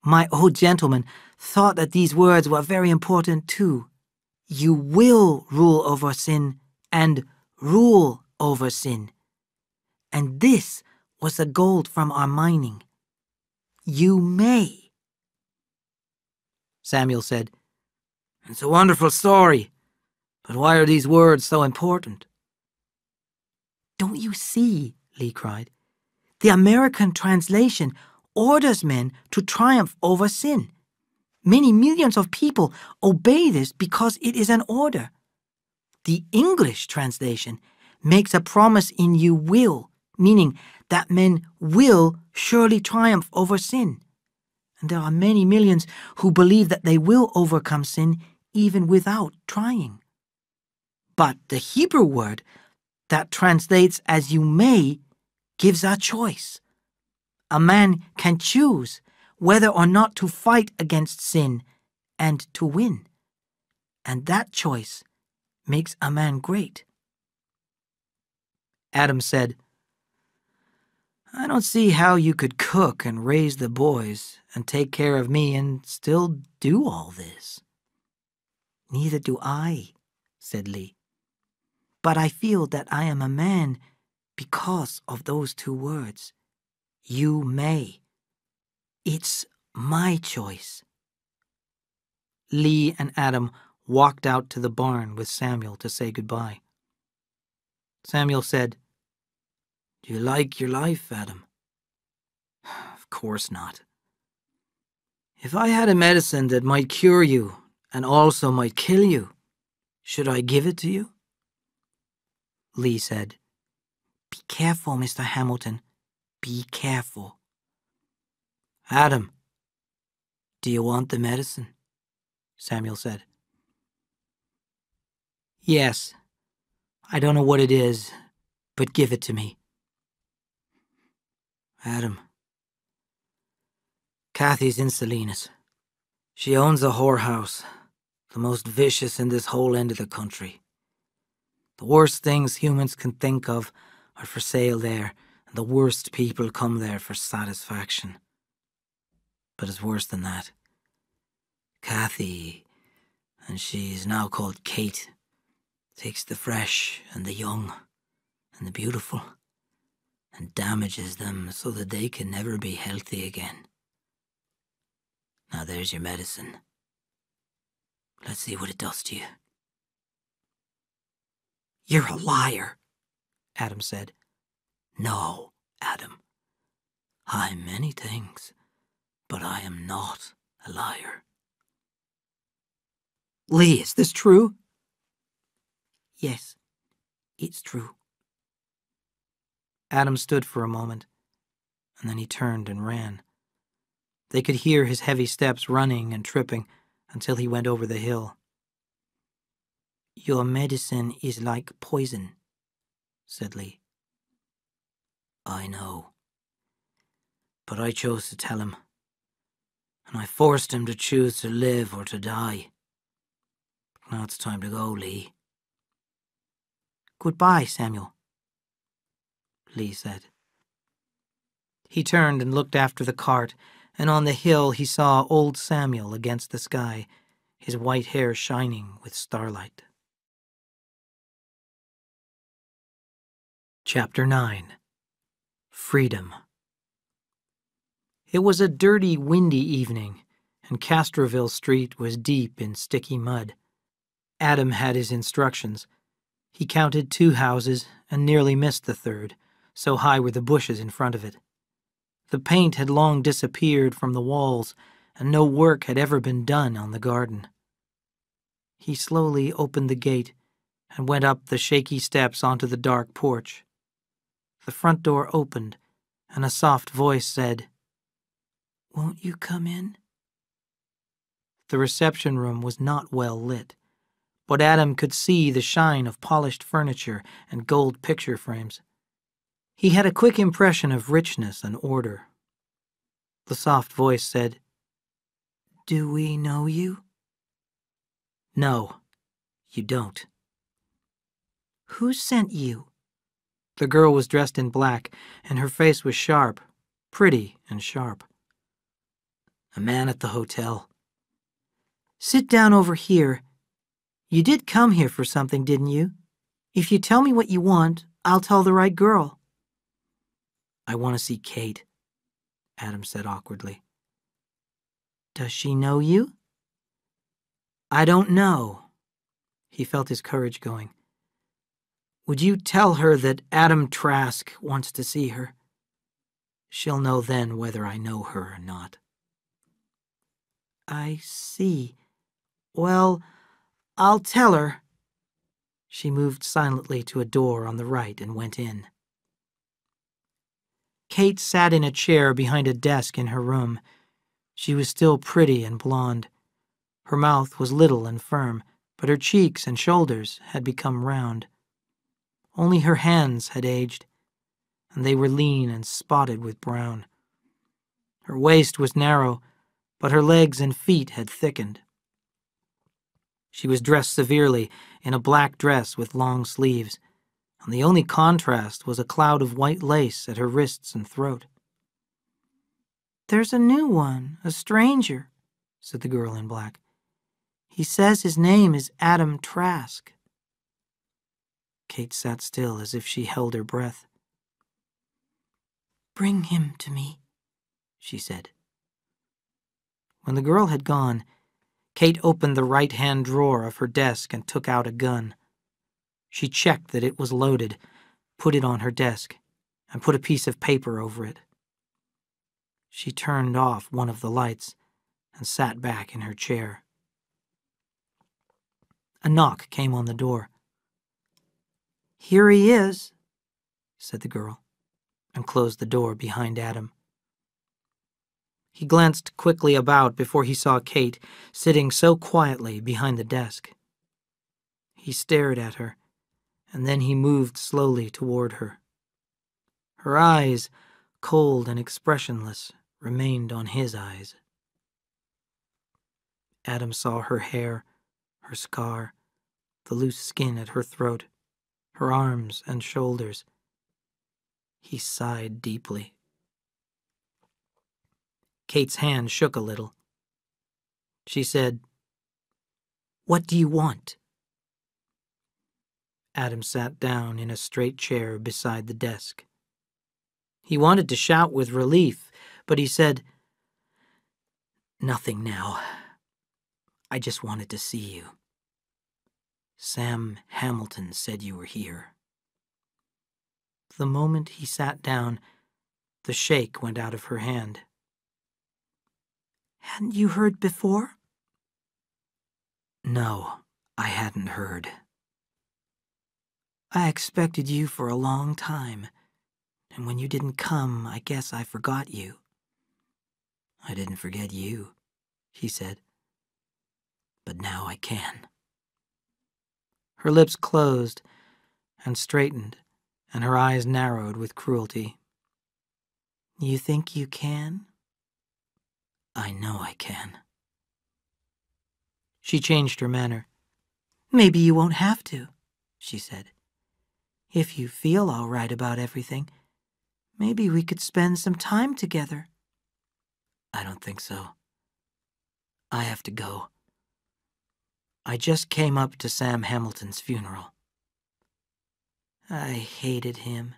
My old gentleman thought that these words were very important too. You will rule over sin and rule over sin. And this was the gold from our mining. You may." Samuel said. "It's a wonderful story, but why are these words so important?" "Don't you see?" Lee cried. "The American translation orders men to triumph over sin. Many millions of people obey this because it is an order. The English translation makes a promise in you will, meaning that men will surely triumph over sin. And there are many millions who believe that they will overcome sin even without trying. But the Hebrew word that translates as you may gives a choice. A man can choose whether or not to fight against sin and to win. And that choice makes a man great." Adam said, "I don't see how you could cook and raise the boys and take care of me and still do all this." "Neither do I," said Lee. "But I feel that I am a man because of those two words. You may. It's my choice." Lee and Adam walked out to the barn with Samuel to say goodbye. Samuel said, "Do you like your life, Adam?" "Of course not. If I had a medicine that might cure you and also might kill you, should I give it to you?" Lee said, "Be careful, Mr. Hamilton. Be careful." "Adam, do you want the medicine?" Samuel said. "Yes. I don't know what it is, but give it to me." "Adam, Kathy's in Salinas. She owns a whorehouse, the most vicious in this whole end of the country. The worst things humans can think of are for sale there, and the worst people come there for satisfaction. But it's worse than that. Kathy, and she's now called Kate, takes the fresh and the young and the beautiful and damages them so that they can never be healthy again. Now there's your medicine. Let's see what it does to you." "You're a liar," Adam said. No, Adam. I'm many things, but I am not a liar." "Lee, is this true?" "Yes, it's true." Adam stood for a moment, and then he turned and ran. They could hear his heavy steps running and tripping until he went over the hill. "Your medicine is like poison," said Lee. "I know. But I chose to tell him, and I forced him to choose to live or to die. Now it's time to go, Lee." "Goodbye, Samuel," Lee said. He turned and looked after the cart, and on the hill he saw old Samuel against the sky, his white hair shining with starlight. Chapter 9. Freedom. It was a dirty, windy evening, and Castroville Street was deep in sticky mud. Adam had his instructions. He counted 2 houses and nearly missed the third, so high were the bushes in front of it. The paint had long disappeared from the walls, and no work had ever been done on the garden. He slowly opened the gate and went up the shaky steps onto the dark porch. The front door opened, and a soft voice said, "Won't you come in?" The reception room was not well lit, but Adam could see the shine of polished furniture and gold picture frames. He had a quick impression of richness and order. The soft voice said, "Do we know you?" "No, you don't." "Who sent you?" The girl was dressed in black, and her face was sharp, pretty and sharp. "A man at the hotel." "Sit down over here. You did come here for something, didn't you? If you tell me what you want, I'll tell the right girl." "I want to see Kate," Adam said awkwardly. "Does she know you?" I don't know. He felt his courage going. Would you tell her that Adam Trask wants to see her? She'll know then whether I know her or not. I see. Well, I'll tell her. She moved silently to a door on the right and went in. Kate sat in a chair behind a desk in her room. She was still pretty and blonde. Her mouth was little and firm, but her cheeks and shoulders had become round. Only her hands had aged, and they were lean and spotted with brown. Her waist was narrow, but her legs and feet had thickened. She was dressed severely in a black dress with long sleeves, and the only contrast was a cloud of white lace at her wrists and throat. "There's a new one, a stranger," said the girl in black. "He says his name is Adam Trask." Kate sat still as if she held her breath. "Bring him to me," she said. When the girl had gone, Kate opened the right-hand drawer of her desk and took out a gun. She checked that it was loaded, put it on her desk, and put a piece of paper over it. She turned off one of the lights and sat back in her chair. A knock came on the door. "Here he is," said the girl, and closed the door behind Adam. He glanced quickly about before he saw Kate sitting so quietly behind the desk. He stared at her, and then he moved slowly toward her. Her eyes, cold and expressionless, remained on his eyes. Adam saw her hair, her scar, the loose skin at her throat, her arms and shoulders. He sighed deeply. Kate's hand shook a little. She said, "What do you want?" Adam sat down in a straight chair beside the desk. He wanted to shout with relief, but he said, "Nothing now. I just wanted to see you. Sam Hamilton said you were here." The moment he sat down, the shake went out of her hand. "Hadn't you heard before?" No, I hadn't heard. "I expected you for a long time, and when you didn't come, I guess I forgot you." "I didn't forget you," he said. "But now I can." Her lips closed and straightened, and her eyes narrowed with cruelty. "You think you can?" "I know I can." She changed her manner. "Maybe you won't have to," she said. "If you feel all right about everything, maybe we could spend some time together." "I don't think so. I have to go. I just came up to Sam Hamilton's funeral." "I hated him,"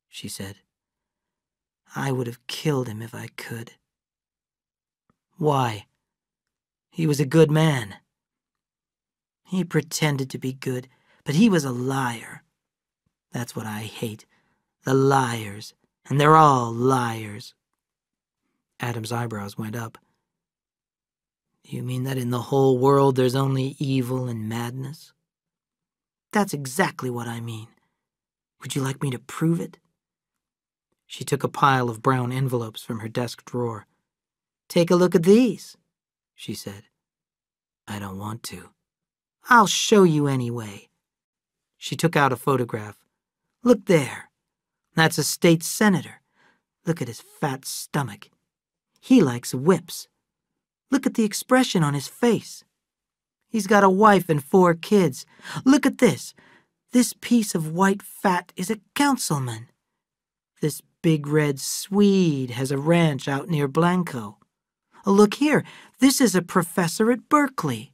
she said. "I would have killed him if I could." "Why? He was a good man." "He pretended to be good, but he was a liar. That's what I hate, the liars, and they're all liars." Adam's eyebrows went up. "You mean that in the whole world there's only evil and madness?" "That's exactly what I mean. Would you like me to prove it?" She took a pile of brown envelopes from her desk drawer. "Take a look at these," she said. "I don't want to." "I'll show you anyway." She took out a photograph. "Look there. That's a state senator. Look at his fat stomach. He likes whips. Look at the expression on his face. He's got a wife and 4 kids. Look at this. This piece of white fat is a councilman. This big red Swede has a ranch out near Blanco. Look here. This is a professor at Berkeley."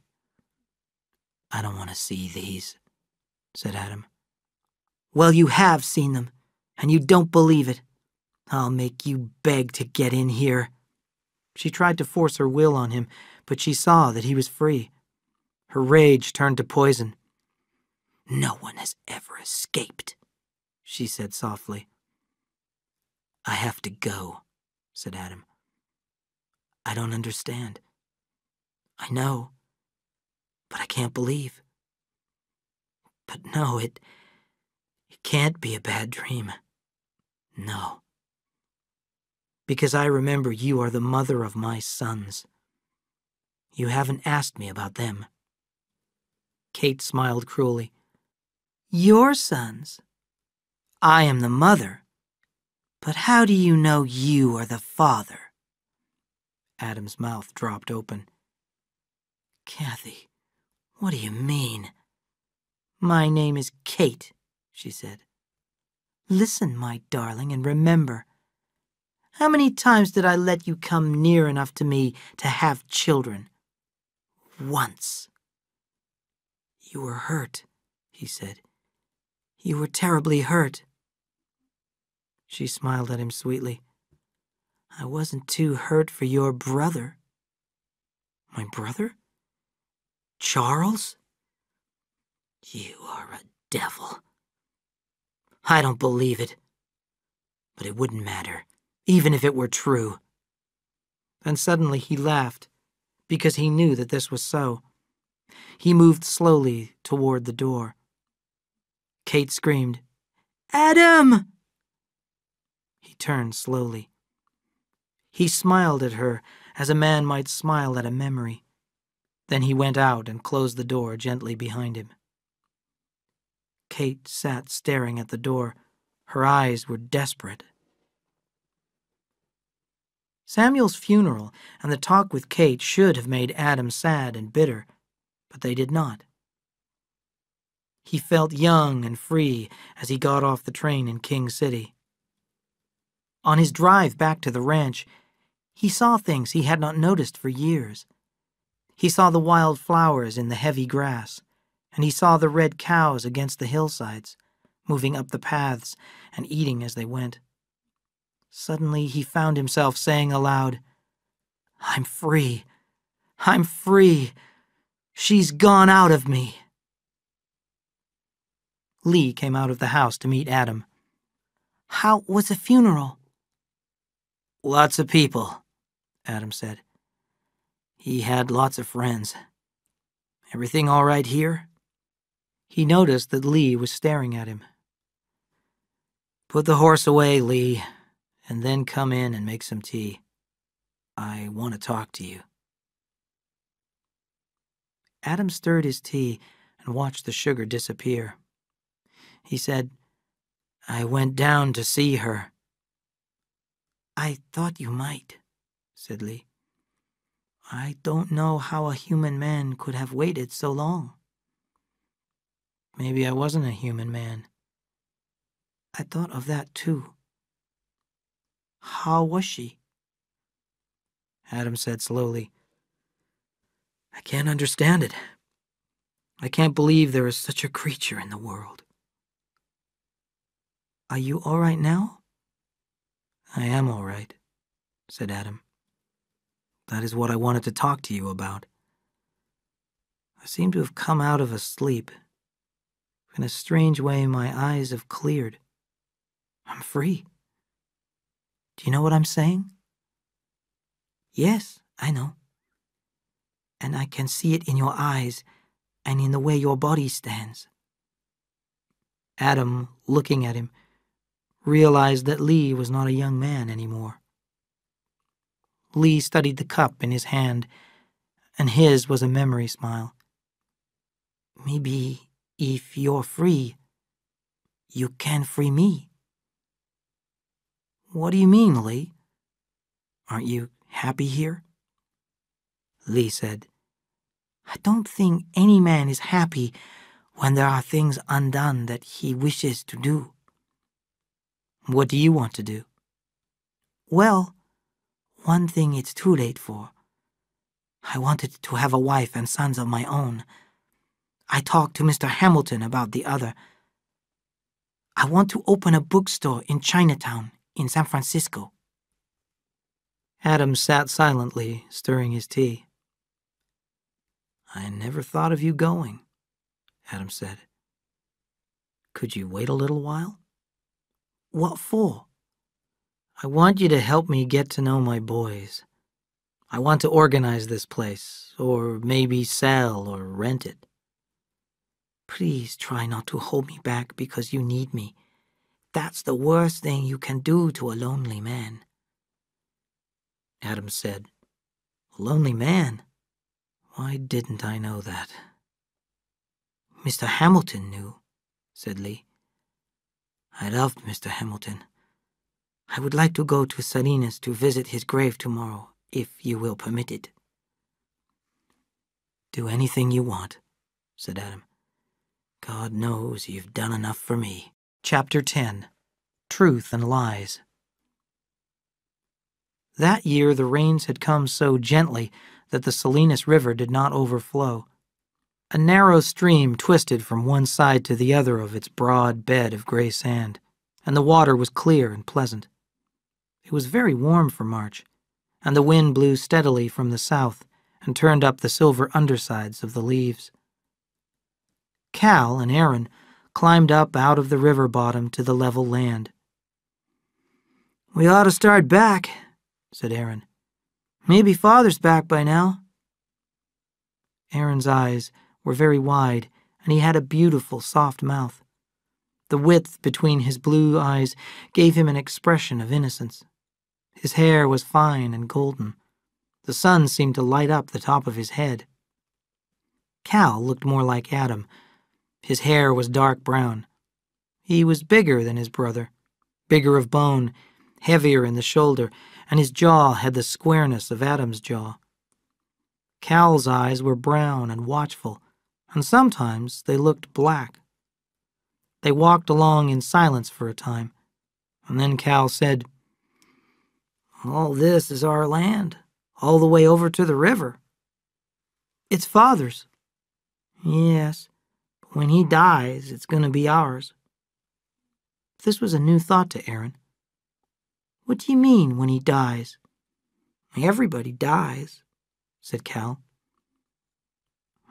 "I don't want to see these," said Adam. "Well, you have seen them, and you don't believe it. I'll make you beg to get in here." She tried to force her will on him, but she saw that he was free. Her rage turned to poison. "No one has ever escaped," she said softly. "I have to go," said Adam. "I don't understand. I know, but I can't believe. But no, it can't be a bad dream. No. Because I remember you are the mother of my sons. You haven't asked me about them." Kate smiled cruelly. "Your sons? I am the mother. But how do you know you are the father?" Adam's mouth dropped open. "Kathy, what do you mean?" "My name is Kate," she said. "Listen, my darling, and remember. How many times did I let you come near enough to me to have children? Once." "You were hurt," he said. "You were terribly hurt." She smiled at him sweetly. "I wasn't too hurt for your brother." "My brother? Charles?" "You are a devil." "I don't believe it. But it wouldn't matter, even if it were true." Then suddenly he laughed, because he knew that this was so. He moved slowly toward the door. Kate screamed, "Adam!" He turned slowly. He smiled at her as a man might smile at a memory. Then he went out and closed the door gently behind him. Kate sat staring at the door. Her eyes were desperate. Samuel's funeral and the talk with Kate should have made Adam sad and bitter, but they did not. He felt young and free as he got off the train in King City. On his drive back to the ranch, he saw things he had not noticed for years. He saw the wild flowers in the heavy grass, and he saw the red cows against the hillsides, moving up the paths and eating as they went. Suddenly he found himself saying aloud, "I'm free. I'm free. She's gone out of me." Lee came out of the house to meet Adam. "How was the funeral?" "Lots of people," Adam said. "He had lots of friends. Everything all right here?" He noticed that Lee was staring at him. "Put the horse away, Lee, and then come in and make some tea. I want to talk to you." Adam stirred his tea and watched the sugar disappear. He said, "I went down to see her." "I thought you might," said Lee. "I don't know how a human man could have waited so long." "Maybe I wasn't a human man." "I thought of that too." "How was she?" Adam said slowly, "I can't understand it. I can't believe there is such a creature in the world." "Are you all right now?" "I am all right," said Adam. "That is what I wanted to talk to you about. I seem to have come out of a sleep. In a strange way, my eyes have cleared. I'm free. Do you know what I'm saying?" "Yes, I know. And I can see it in your eyes and in the way your body stands." Adam, looking at him, realized that Lee was not a young man anymore. Lee studied the cup in his hand, and his was a memory smile. "Maybe if you're free, you can free me." "What do you mean, Lee? Aren't you happy here?" Lee said, "I don't think any man is happy when there are things undone that he wishes to do." "What do you want to do?" "Well, one thing it's too late for. I wanted to have a wife and sons of my own. I talked to Mr. Hamilton about the other. I want to open a bookstore in Chinatown, in San Francisco." Adam sat silently, stirring his tea. I never thought of you going, Adam said. Could you wait a little while? What for? I want you to help me get to know my boys. I want to organize this place, or maybe sell or rent it. Please try not to hold me back because you need me. That's the worst thing you can do to a lonely man. Adam said, "A lonely man? Why didn't I know that?" Mr. Hamilton knew, said Lee. I loved Mr. Hamilton. I would like to go to Salinas to visit his grave tomorrow, if you will permit it. Do anything you want, said Adam. God knows you've done enough for me. Chapter 10. Truth and Lies. That year the rains had come so gently that the Salinas River did not overflow. A narrow stream twisted from one side to the other of its broad bed of gray sand, and the water was clear and pleasant. It was very warm for March, and the wind blew steadily from the south and turned up the silver undersides of the leaves. Cal and Aaron climbed up out of the river bottom to the level land. We ought to start back, said Aaron. Maybe Father's back by now. Aaron's eyes were very wide, and he had a beautiful, soft mouth. The width between his blue eyes gave him an expression of innocence. His hair was fine and golden. The sun seemed to light up the top of his head. Cal looked more like Adam. His hair was dark brown. He was bigger than his brother, bigger of bone, heavier in the shoulder, and his jaw had the squareness of Adam's jaw. Cal's eyes were brown and watchful, and sometimes they looked black. They walked along in silence for a time, and then Cal said, All this is our land, all the way over to the river. It's Father's. Yes, but when he dies, it's going to be ours. This was a new thought to Aaron. What do you mean, when he dies? Everybody dies, said Cal.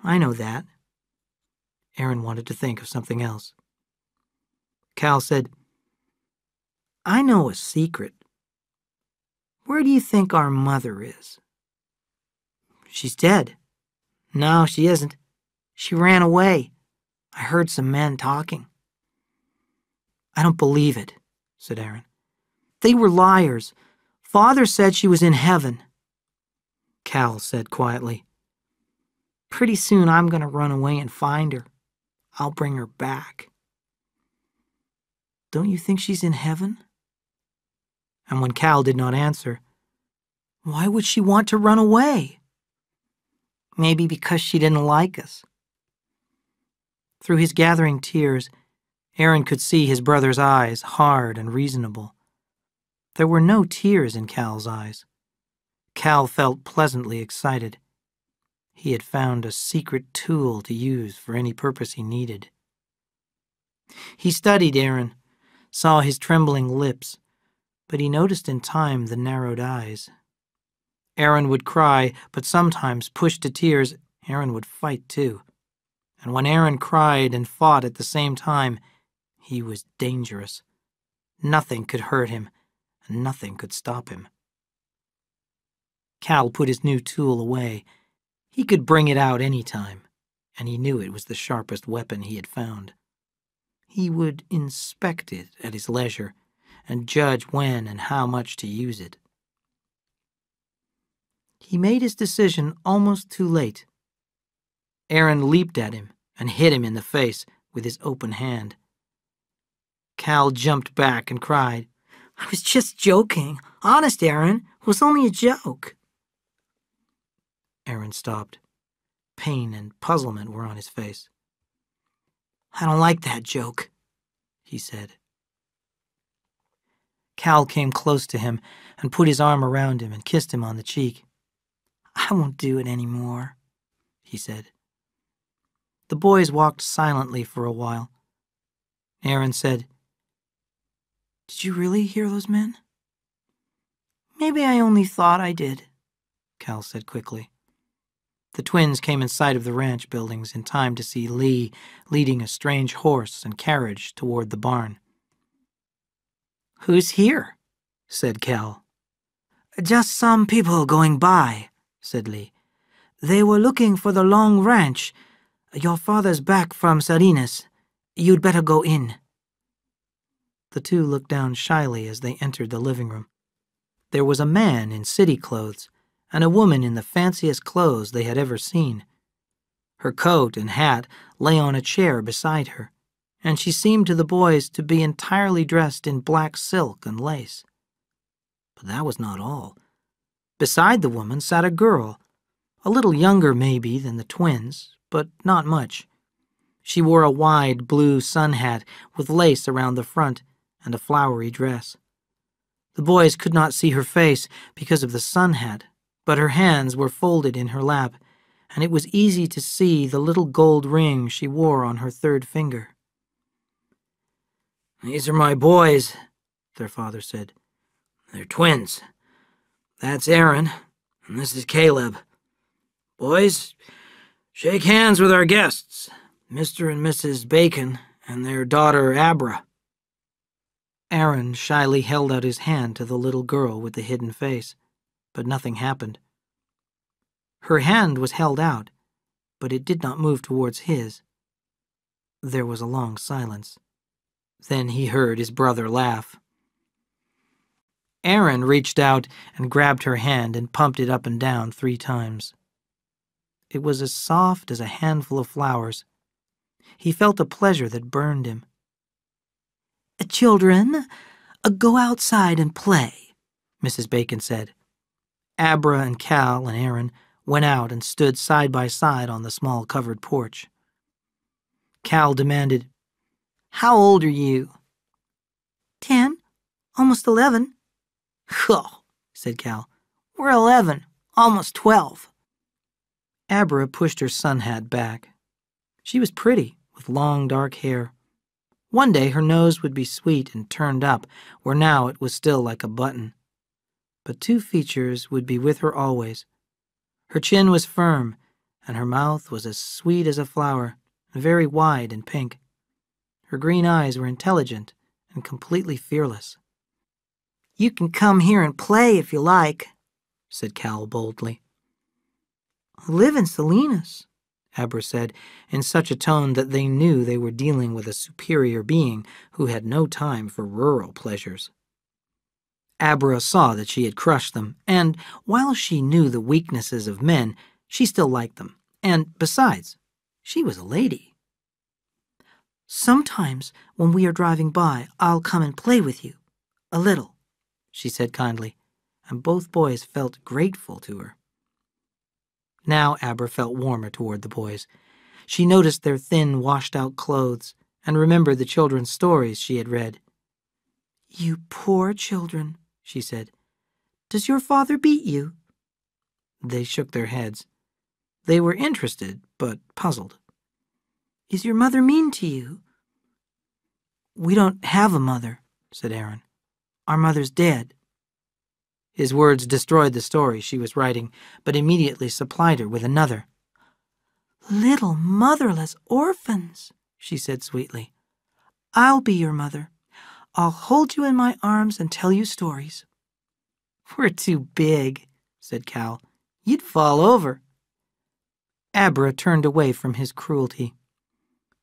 I know that. Aaron wanted to think of something else. Cal said, I know a secret. Where do you think our mother is? She's dead. No, she isn't. She ran away. I heard some men talking. I don't believe it, said Aaron. They were liars. Father said she was in heaven. Cal said quietly. Pretty soon I'm going to run away and find her. I'll bring her back. Don't you think she's in heaven? And when Cal did not answer, why would she want to run away? Maybe because she didn't like us. Through his gathering tears, Aaron could see his brother's eyes, hard and reasonable. There were no tears in Cal's eyes. Cal felt pleasantly excited. He had found a secret tool to use for any purpose he needed. He studied Aaron, saw his trembling lips, but he noticed in time the narrowed eyes. Aaron would cry, but sometimes, pushed to tears, Aaron would fight too. And when Aaron cried and fought at the same time, he was dangerous. Nothing could hurt him, and nothing could stop him. Cal put his new tool away. He could bring it out any time, and he knew it was the sharpest weapon he had found. He would inspect it at his leisure and judge when and how much to use it. He made his decision almost too late. Aaron leaped at him and hit him in the face with his open hand. Cal jumped back and cried, I was just joking. Honest, Aaron, it was only a joke. Aaron stopped. Pain and puzzlement were on his face. I don't like that joke, he said. Cal came close to him and put his arm around him and kissed him on the cheek. I won't do it anymore, he said. The boys walked silently for a while. Aaron said, Did you really hear those men? Maybe I only thought I did, Cal said quickly. The twins came in sight of the ranch buildings in time to see Lee leading a strange horse and carriage toward the barn. "Who's here?" said Cal. "Just some people going by," said Lee. "They were looking for the Long Ranch. Your father's back from Salinas. You'd better go in." The two looked down shyly as they entered the living room. There was a man in city clothes and a woman in the fanciest clothes they had ever seen. Her coat and hat lay on a chair beside her, and she seemed to the boys to be entirely dressed in black silk and lace. But that was not all. Beside the woman sat a girl, a little younger maybe than the twins, but not much. She wore a wide blue sun hat with lace around the front and a flowery dress. The boys could not see her face because of the sun hat, but her hands were folded in her lap, and it was easy to see the little gold ring she wore on her third finger. "These are my boys," their father said. "They're twins. That's Aaron, and this is Caleb. Boys, shake hands with our guests, Mr. and Mrs. Bacon and their daughter Abra." Aaron shyly held out his hand to the little girl with the hidden face, but nothing happened. Her hand was held out, but it did not move towards his. There was a long silence. Then he heard his brother laugh. Aaron reached out and grabbed her hand and pumped it up and down 3 times. It was as soft as a handful of flowers. He felt a pleasure that burned him. "Children, go outside and play," Mrs. Bacon said. Abra and Cal and Aaron went out and stood side by side on the small covered porch. Cal demanded, "How old are you?" 10, almost 11. "Oh," said Cal. "We're 11, almost 12. Abra pushed her sun hat back. She was pretty, with long dark hair. One day her nose would be sweet and turned up, where now it was still like a button. But 2 features would be with her always. Her chin was firm, and her mouth was as sweet as a flower, very wide and pink. Her green eyes were intelligent and completely fearless. "You can come here and play if you like," said Cal boldly. "I live in Salinas," Abra said, in such a tone that they knew they were dealing with a superior being who had no time for rural pleasures. Abra saw that she had crushed them, and while she knew the weaknesses of men, she still liked them, and besides, she was a lady. "Sometimes when we are driving by, I'll come and play with you. A little," she said kindly, and both boys felt grateful to her. Now Abra felt warmer toward the boys. She noticed their thin, washed-out clothes and remembered the children's stories she had read. "You poor children," she said. "Does your father beat you?" They shook their heads. They were interested, but puzzled. "Is your mother mean to you?" "We don't have a mother," said Aaron. "Our mother's dead." His words destroyed the story she was writing, but immediately supplied her with another. "Little motherless orphans," she said sweetly. "I'll be your mother. I'll hold you in my arms and tell you stories." "We're too big," said Cal. "You'd fall over." Abra turned away from his cruelty.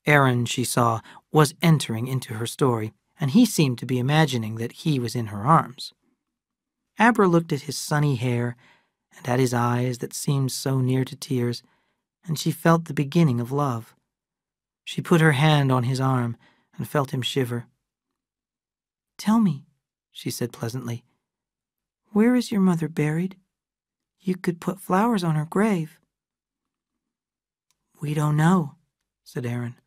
Aaron, she saw, was entering into her story, and he seemed to be imagining that he was in her arms. Abra looked at his sunny hair and at his eyes that seemed so near to tears, and she felt the beginning of love. She put her hand on his arm and felt him shiver. "Tell me," she said pleasantly, "where is your mother buried? You could put flowers on her grave." "We don't know," said Aaron.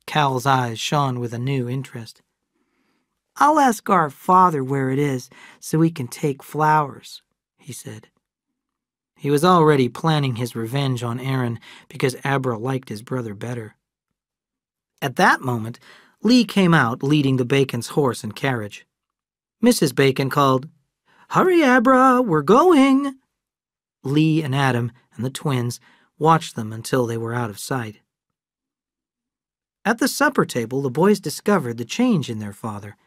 Cal's eyes shone with a new interest. "I'll ask our father where it is so we can take flowers," he said. He was already planning his revenge on Aaron because Abra liked his brother better. At that moment, Lee came out leading the Bacon's horse and carriage. Mrs. Bacon called, "Hurry, Abra, we're going." Lee and Adam and the twins watched them until they were out of sight. At the supper table, the boys discovered the change in their father.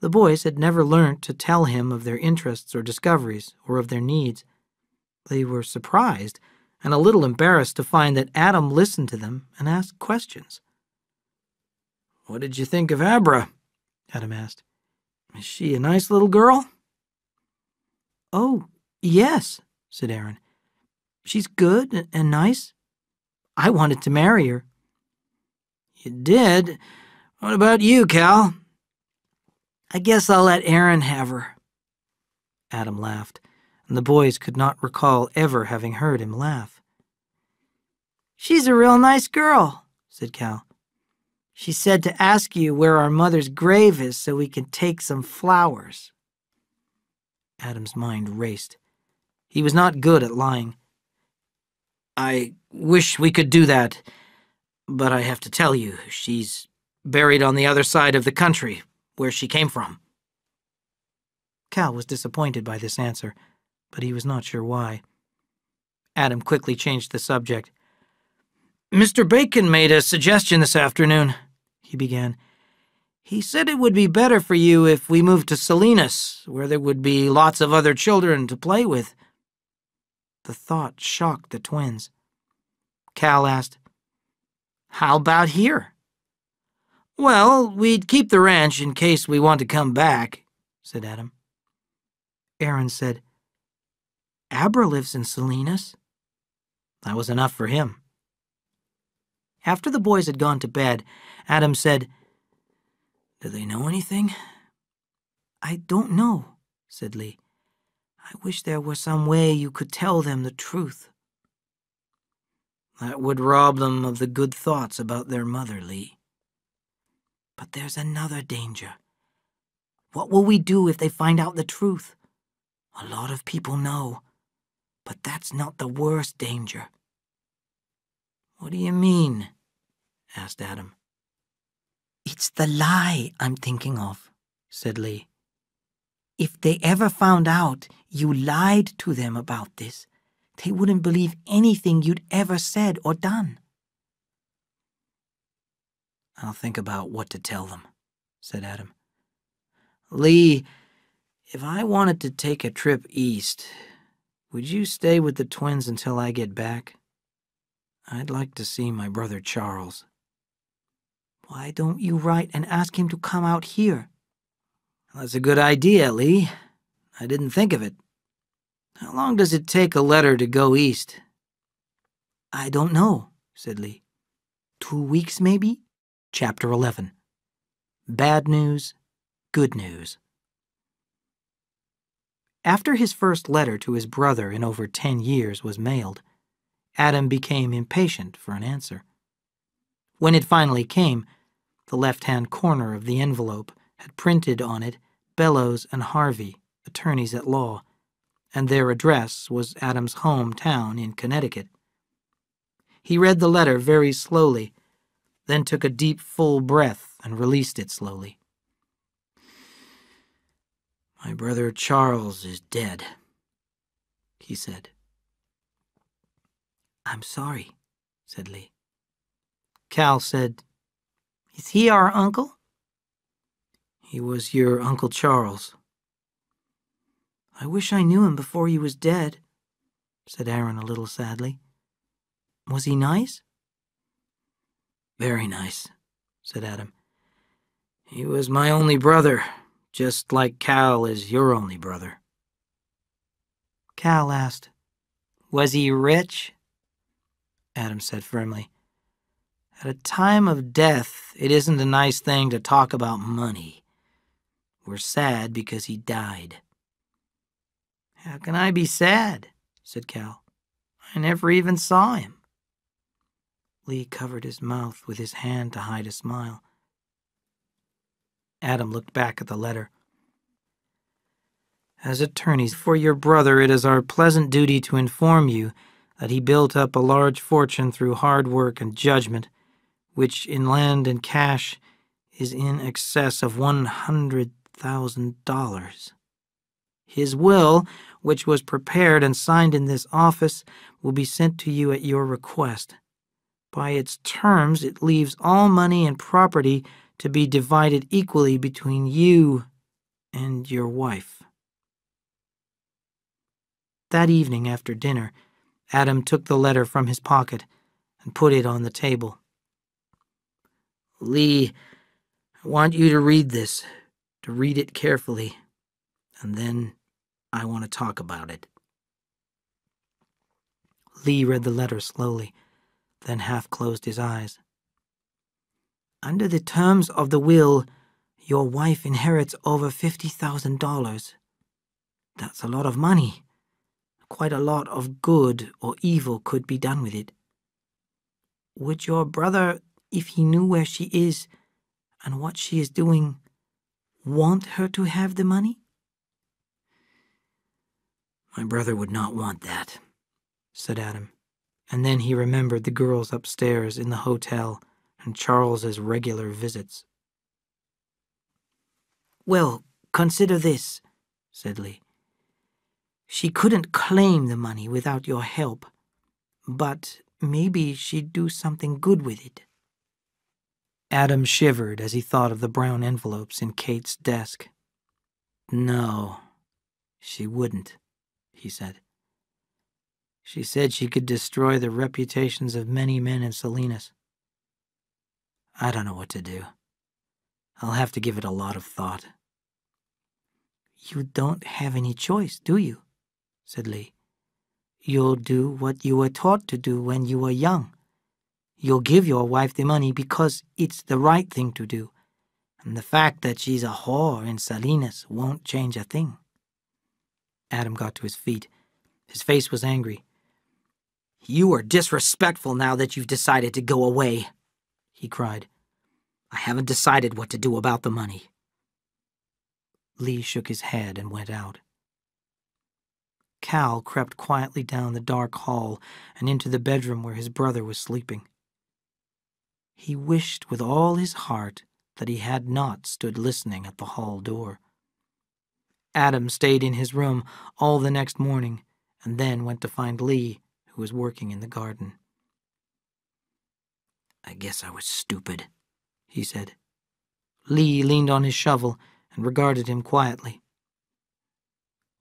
The boys had never learnt to tell him of their interests or discoveries or of their needs. They were surprised and a little embarrassed to find that Adam listened to them and asked questions. "What did you think of Abra?" Adam asked. "Is she a nice little girl?" "Oh, yes," said Aaron. "She's good and nice. I wanted to marry her." "You did? What about you, Cal?" "I guess I'll let Aaron have her." Adam laughed, and the boys could not recall ever having heard him laugh. "She's a real nice girl," said Cal. "She said to ask you where our mother's grave is so we can take some flowers." Adam's mind raced. He was not good at lying. "I wish we could do that, but I have to tell you, she's buried on the other side of the country, where she came from." Cal was disappointed by this answer, but he was not sure why. Adam quickly changed the subject. "Mr. Bacon made a suggestion this afternoon," he began. "He said it would be better for you if we moved to Salinas, where there would be lots of other children to play with." The thought shocked the twins. Cal asked, "How about here?" "Well, we'd keep the ranch in case we want to come back," said Adam. Aaron said, "Abra lives in Salinas." That was enough for him. After the boys had gone to bed, Adam said, "Do they know anything?" "I don't know," said Lee. "I wish there were some way you could tell them the truth." "That would rob them of the good thoughts about their mother, Lee." "But there's another danger. What will we do if they find out the truth? A lot of people know, but that's not the worst danger." "What do you mean?" asked Adam. "It's the lie I'm thinking of," said Lee. "If they ever found out you lied to them about this, they wouldn't believe anything you'd ever said or done." "I'll think about what to tell them," said Adam. "Lee, if I wanted to take a trip east, would you stay with the twins until I get back? I'd like to see my brother Charles." "Why don't you write and ask him to come out here?" "That's a good idea, Lee. I didn't think of it. How long does it take a letter to go east?" "I don't know," said Lee. 2 weeks, maybe?" Chapter 11. Bad News, Good News. After his first letter to his brother in over 10 years was mailed, Adam became impatient for an answer. When it finally came, the left-hand corner of the envelope had printed on it Bellows and Harvey, attorneys at law, and their address was Adam's hometown in Connecticut. He read the letter very slowly, then took a deep, full breath and released it slowly. "My brother Charles is dead," he said. "I'm sorry," said Lee. Cal said, "Is he our uncle?" "He was your Uncle Charles." "I wish I knew him before he was dead," said Aaron a little sadly. "Was he nice?" "Very nice," said Adam. "He was my only brother, just like Cal is your only brother." Cal asked, "Was he rich?" Adam said firmly, "At a time of death, it isn't a nice thing to talk about money. We're sad because he died." "How can I be sad?" said Cal. "I never even saw him." Lee covered his mouth with his hand to hide a smile. Adam looked back at the letter. "As attorneys for your brother, it is our pleasant duty to inform you that he built up a large fortune through hard work and judgment, which in land and cash is in excess of $100,000. His will, which was prepared and signed in this office, will be sent to you at your request. By its terms, it leaves all money and property to be divided equally between you and your wife. That evening after dinner, Adam took the letter from his pocket and put it on the table. "Lee, I want you to read this, to read it carefully, and then I want to talk about it." Lee read the letter slowly, then half closed his eyes. "Under the terms of the will, your wife inherits over $50,000. That's a lot of money. Quite a lot of good or evil could be done with it. Would your brother, if he knew where she is and what she is doing, want her to have the money?" "My brother would not want that," said Adam, and then he remembered the girls upstairs in the hotel and Charles's regular visits. "Well, consider this," said Lee. "She couldn't claim the money without your help, but maybe she'd do something good with it." Adam shivered as he thought of the brown envelopes in Kate's desk. "No, she wouldn't," he said. "She said she could destroy the reputations of many men in Salinas. I don't know what to do. I'll have to give it a lot of thought." "You don't have any choice, do you?" said Lee. "You'll do what you were taught to do when you were young. You'll give your wife the money because it's the right thing to do, and the fact that she's a whore in Salinas won't change a thing." Adam got to his feet. His face was angry. "You are disrespectful now that you've decided to go away," he cried. "I haven't decided what to do about the money." Lee shook his head and went out. Cal crept quietly down the dark hall and into the bedroom where his brother was sleeping. He wished with all his heart that he had not stood listening at the hall door. Adam stayed in his room all the next morning and then went to find Lee, who was working in the garden. "I guess I was stupid," he said. Lee leaned on his shovel and regarded him quietly.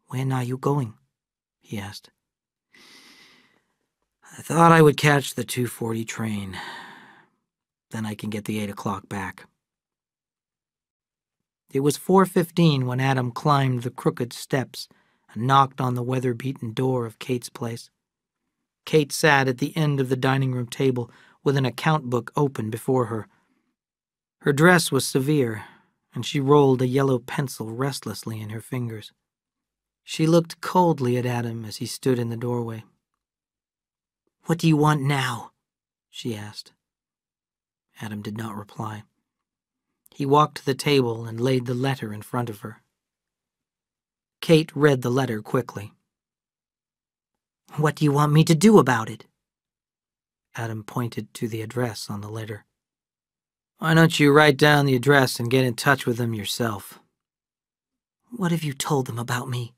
"When are you going?" he asked. "I thought I would catch the 2:40 train. Then I can get the 8 o'clock back." It was 4:15 when Adam climbed the crooked steps and knocked on the weather-beaten door of Kate's place. Kate sat at the end of the dining room table with an account book open before her. Her dress was severe, and she rolled a yellow pencil restlessly in her fingers. She looked coldly at Adam as he stood in the doorway. "What do you want now?" she asked. Adam did not reply. He walked to the table and laid the letter in front of her. Kate read the letter quickly. "What do you want me to do about it?" Adam pointed to the address on the letter. "Why don't you write down the address and get in touch with them yourself?" "What have you told them about me?"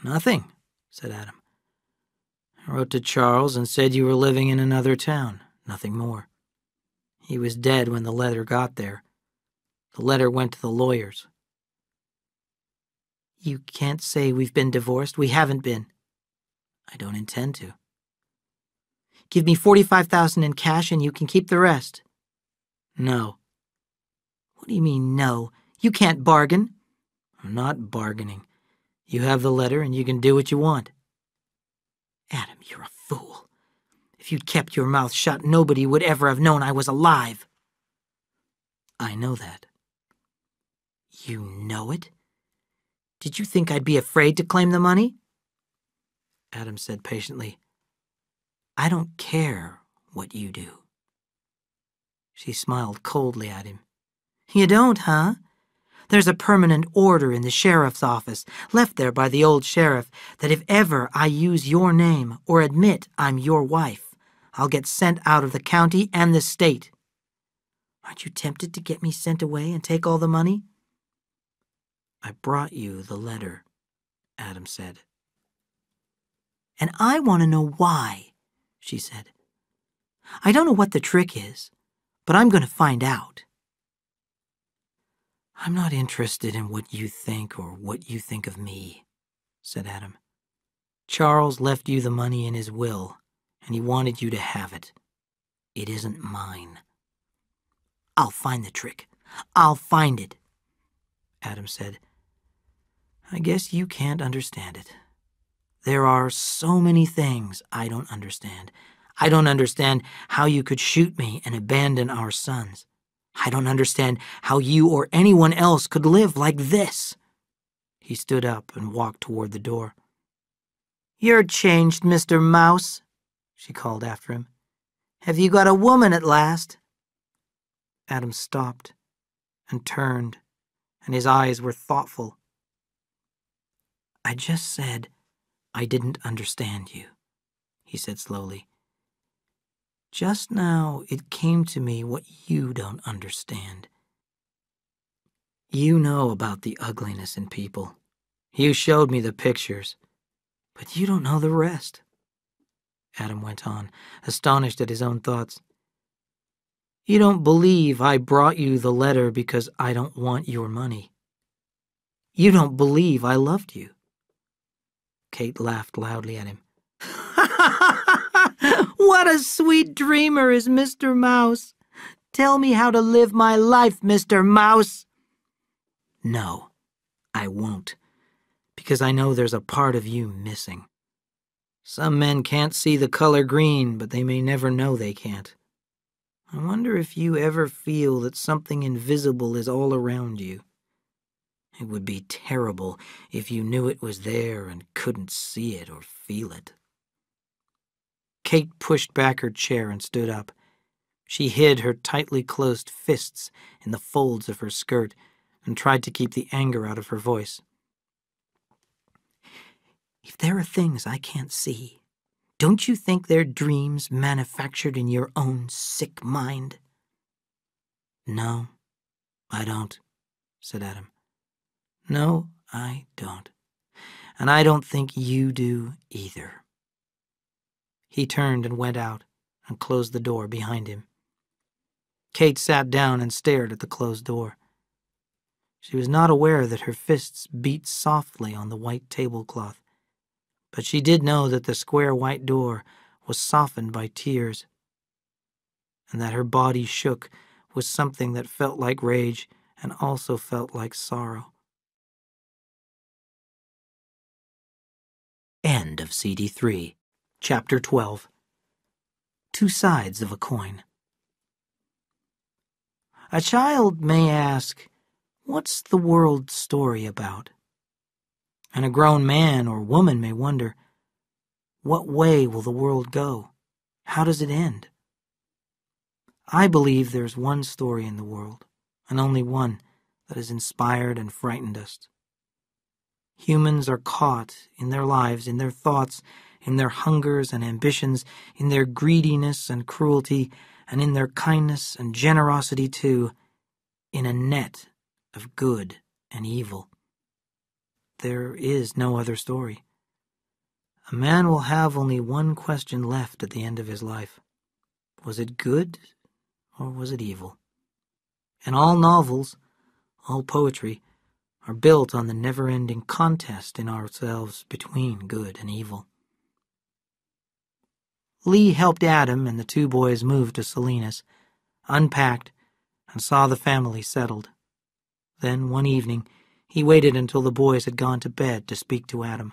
"Nothing," said Adam. "I wrote to Charles and said you were living in another town, nothing more. He was dead when the letter got there. The letter went to the lawyers." "You can't say we've been divorced. We haven't been." "I don't intend to." "Give me $45,000 in cash and you can keep the rest." "No." "What do you mean, no? You can't bargain." "I'm not bargaining. You have the letter and you can do what you want." "Adam, you're a fool. If you'd kept your mouth shut, nobody would ever have known I was alive." "I know that." "You know it? Did you think I'd be afraid to claim the money?" Adam said patiently, "I don't care what you do." She smiled coldly at him. "You don't, huh? There's a permanent order in the sheriff's office, left there by the old sheriff, that if ever I use your name or admit I'm your wife, I'll get sent out of the county and the state. Aren't you tempted to get me sent away and take all the money?" "I brought you the letter," Adam said. And I want to know why, she said. I don't know what the trick is, but I'm going to find out. I'm not interested in what you think or what you think of me, said Adam. Charles left you the money in his will, and he wanted you to have it. It isn't mine. I'll find the trick. I'll find it, Adam said. I guess you can't understand it. There are so many things I don't understand. I don't understand how you could shoot me and abandon our sons. I don't understand how you or anyone else could live like this. He stood up and walked toward the door. You're changed, Mr. Mouse, she called after him. Have you got a woman at last? Adam stopped and turned, and his eyes were thoughtful. I just said I didn't understand you, he said slowly. Just now it came to me what you don't understand. You know about the ugliness in people. You showed me the pictures, but you don't know the rest. Adam went on, astonished at his own thoughts. You don't believe I brought you the letter because I don't want your money. You don't believe I loved you. Kate laughed loudly at him. What a sweet dreamer is Mr. Mouse. Tell me how to live my life, Mr. Mouse. No, I won't, because I know there's a part of you missing. Some men can't see the color green, but they may never know they can't. I wonder if you ever feel that something invisible is all around you. It would be terrible if you knew it was there and couldn't see it or feel it. Kate pushed back her chair and stood up. She hid her tightly closed fists in the folds of her skirt and tried to keep the anger out of her voice. If there are things I can't see, don't you think they're dreams manufactured in your own sick mind? No, I don't, said Adam. No, I don't. And I don't think you do either. He turned and went out and closed the door behind him. Kate sat down and stared at the closed door. She was not aware that her fists beat softly on the white tablecloth, but she did know that the square white door was softened by tears, and that her body shook with something that felt like rage and also felt like sorrow. End of CD 3, Chapter 12. Two Sides of a Coin. A child may ask, what's the world's story about? And a grown man or woman may wonder, what way will the world go? How does it end? I believe there's one story in the world, and only one, that has inspired and frightened us. Humans are caught in their lives, in their thoughts, in their hungers and ambitions, in their greediness and cruelty, and in their kindness and generosity too, in a net of good and evil. There is no other story. A man will have only one question left at the end of his life. Was it good or was it evil? And all novels, all poetry, are built on the never-ending contest in ourselves between good and evil. Lee helped Adam and the two boys move to Salinas, unpacked, and saw the family settled. Then, one evening, he waited until the boys had gone to bed to speak to Adam.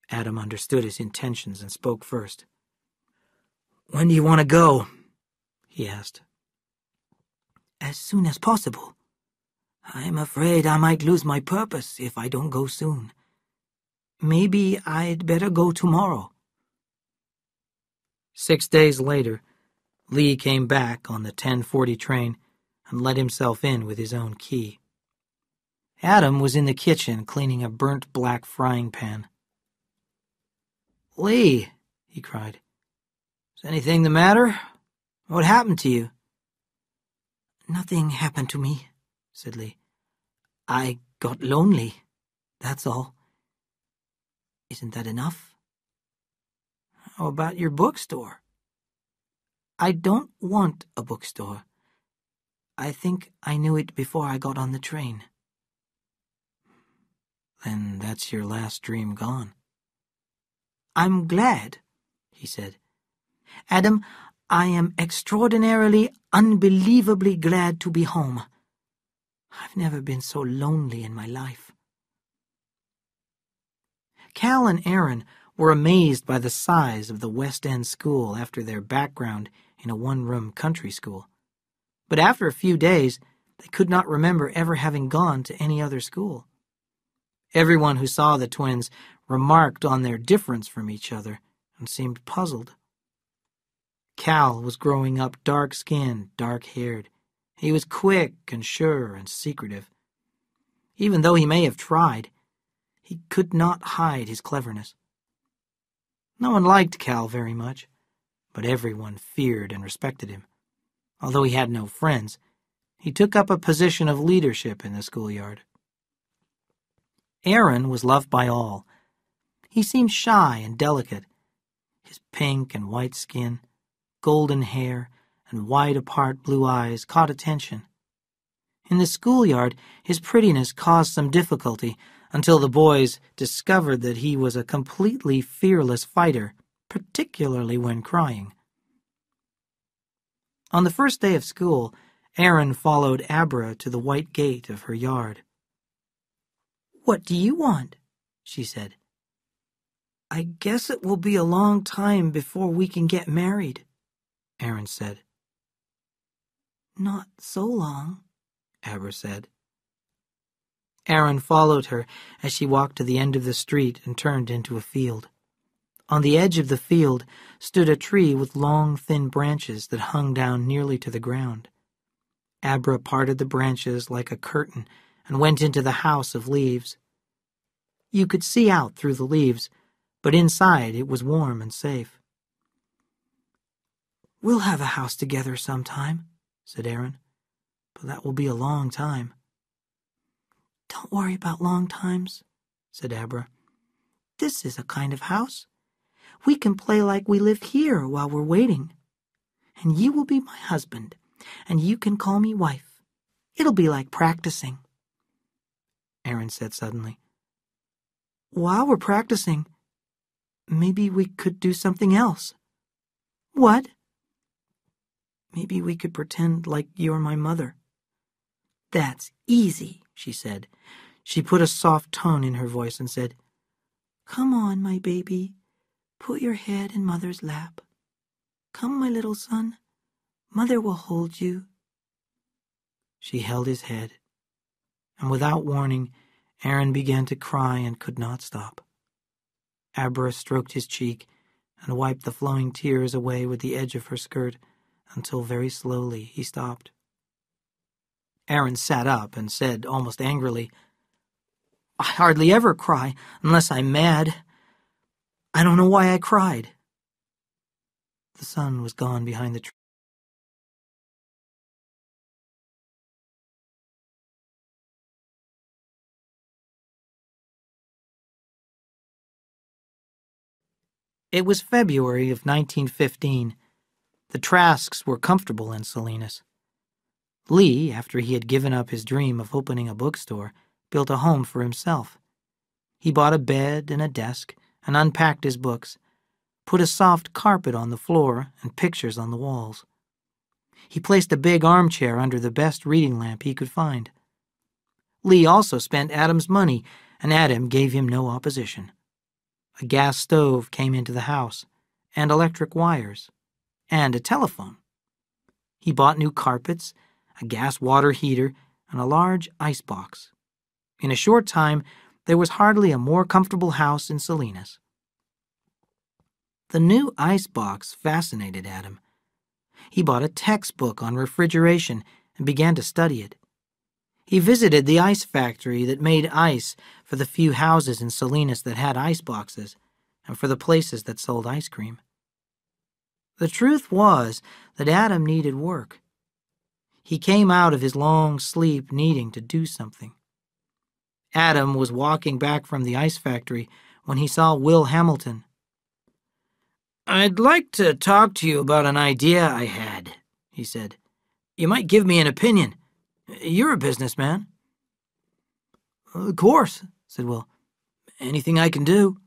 Adam understood his intentions and spoke first. "When do you want to go?" he asked. "As soon as possible. I'm afraid I might lose my purpose if I don't go soon. Maybe I'd better go tomorrow." 6 days later, Lee came back on the 10:40 train and let himself in with his own key. Adam was in the kitchen cleaning a burnt black frying pan. "Lee," he cried, "is anything the matter? What happened to you?" "Nothing happened to me," said Lee. "I got lonely, that's all. Isn't that enough? How about your bookstore? I don't want a bookstore. I think I knew it before I got on the train. Then that's your last dream gone. I'm glad, he said. Adam, I am extraordinarily, unbelievably glad to be home. I've never been so lonely in my life. Cal and Aaron were amazed by the size of the West End school after their background in a one-room country school. But after a few days, they could not remember ever having gone to any other school. Everyone who saw the twins remarked on their difference from each other and seemed puzzled. Cal was growing up dark-skinned, dark-haired. He was quick and sure and secretive. Even though he may have tried, he could not hide his cleverness. No one liked Cal very much, but everyone feared and respected him. Although he had no friends, he took up a position of leadership in the schoolyard. Aaron was loved by all. He seemed shy and delicate. His pink and white skin, golden hair, and wide-apart blue eyes caught attention. In the schoolyard, his prettiness caused some difficulty until the boys discovered that he was a completely fearless fighter, particularly when crying. On the first day of school, Aaron followed Abra to the white gate of her yard. "What do you want?" she said. "I guess it will be a long time before we can get married," Aaron said. "Not so long," Abra said. Aaron followed her as she walked to the end of the street and turned into a field. On the edge of the field stood a tree with long, thin branches that hung down nearly to the ground. Abra parted the branches like a curtain and went into the house of leaves. You could see out through the leaves, but inside it was warm and safe. "We'll have a house together sometime," said Aaron, "but that will be a long time." "Don't worry about long times," said Abra. "This is a kind of house. We can play like we live here while we're waiting. And you will be my husband, and you can call me wife. It'll be like practicing." Aaron said suddenly, "While we're practicing, maybe we could do something else." "What?" "Maybe we could pretend like you're my mother." "That's easy," she said. She put a soft tone in her voice and said, "Come on, my baby. Put your head in Mother's lap. Come, my little son. Mother will hold you." She held his head, and without warning, Aaron began to cry and could not stop. Abra stroked his cheek and wiped the flowing tears away with the edge of her skirt until very slowly he stopped. Aaron sat up and said almost angrily, "I hardly ever cry unless I'm mad. I don't know why I cried." The sun was gone behind the tree. It was February of 1915. The Trasks were comfortable in Salinas. Lee, after he had given up his dream of opening a bookstore, built a home for himself. He bought a bed and a desk and unpacked his books, put a soft carpet on the floor and pictures on the walls. He placed a big armchair under the best reading lamp he could find. Lee also spent Adam's money, and Adam gave him no opposition. A gas stove came into the house, and electric wires, and a telephone. He bought new carpets, a gas water heater, and a large icebox. In a short time, there was hardly a more comfortable house in Salinas. The new icebox fascinated Adam. He bought a textbook on refrigeration and began to study it. He visited the ice factory that made ice for the few houses in Salinas that had iceboxes and for the places that sold ice cream. The truth was that Adam needed work. He came out of his long sleep needing to do something. Adam was walking back from the ice factory when he saw Will Hamilton. "I'd like to talk to you about an idea I had," he said. "You might give me an opinion. You're a businessman." "Of course," said Will. "Anything I can do."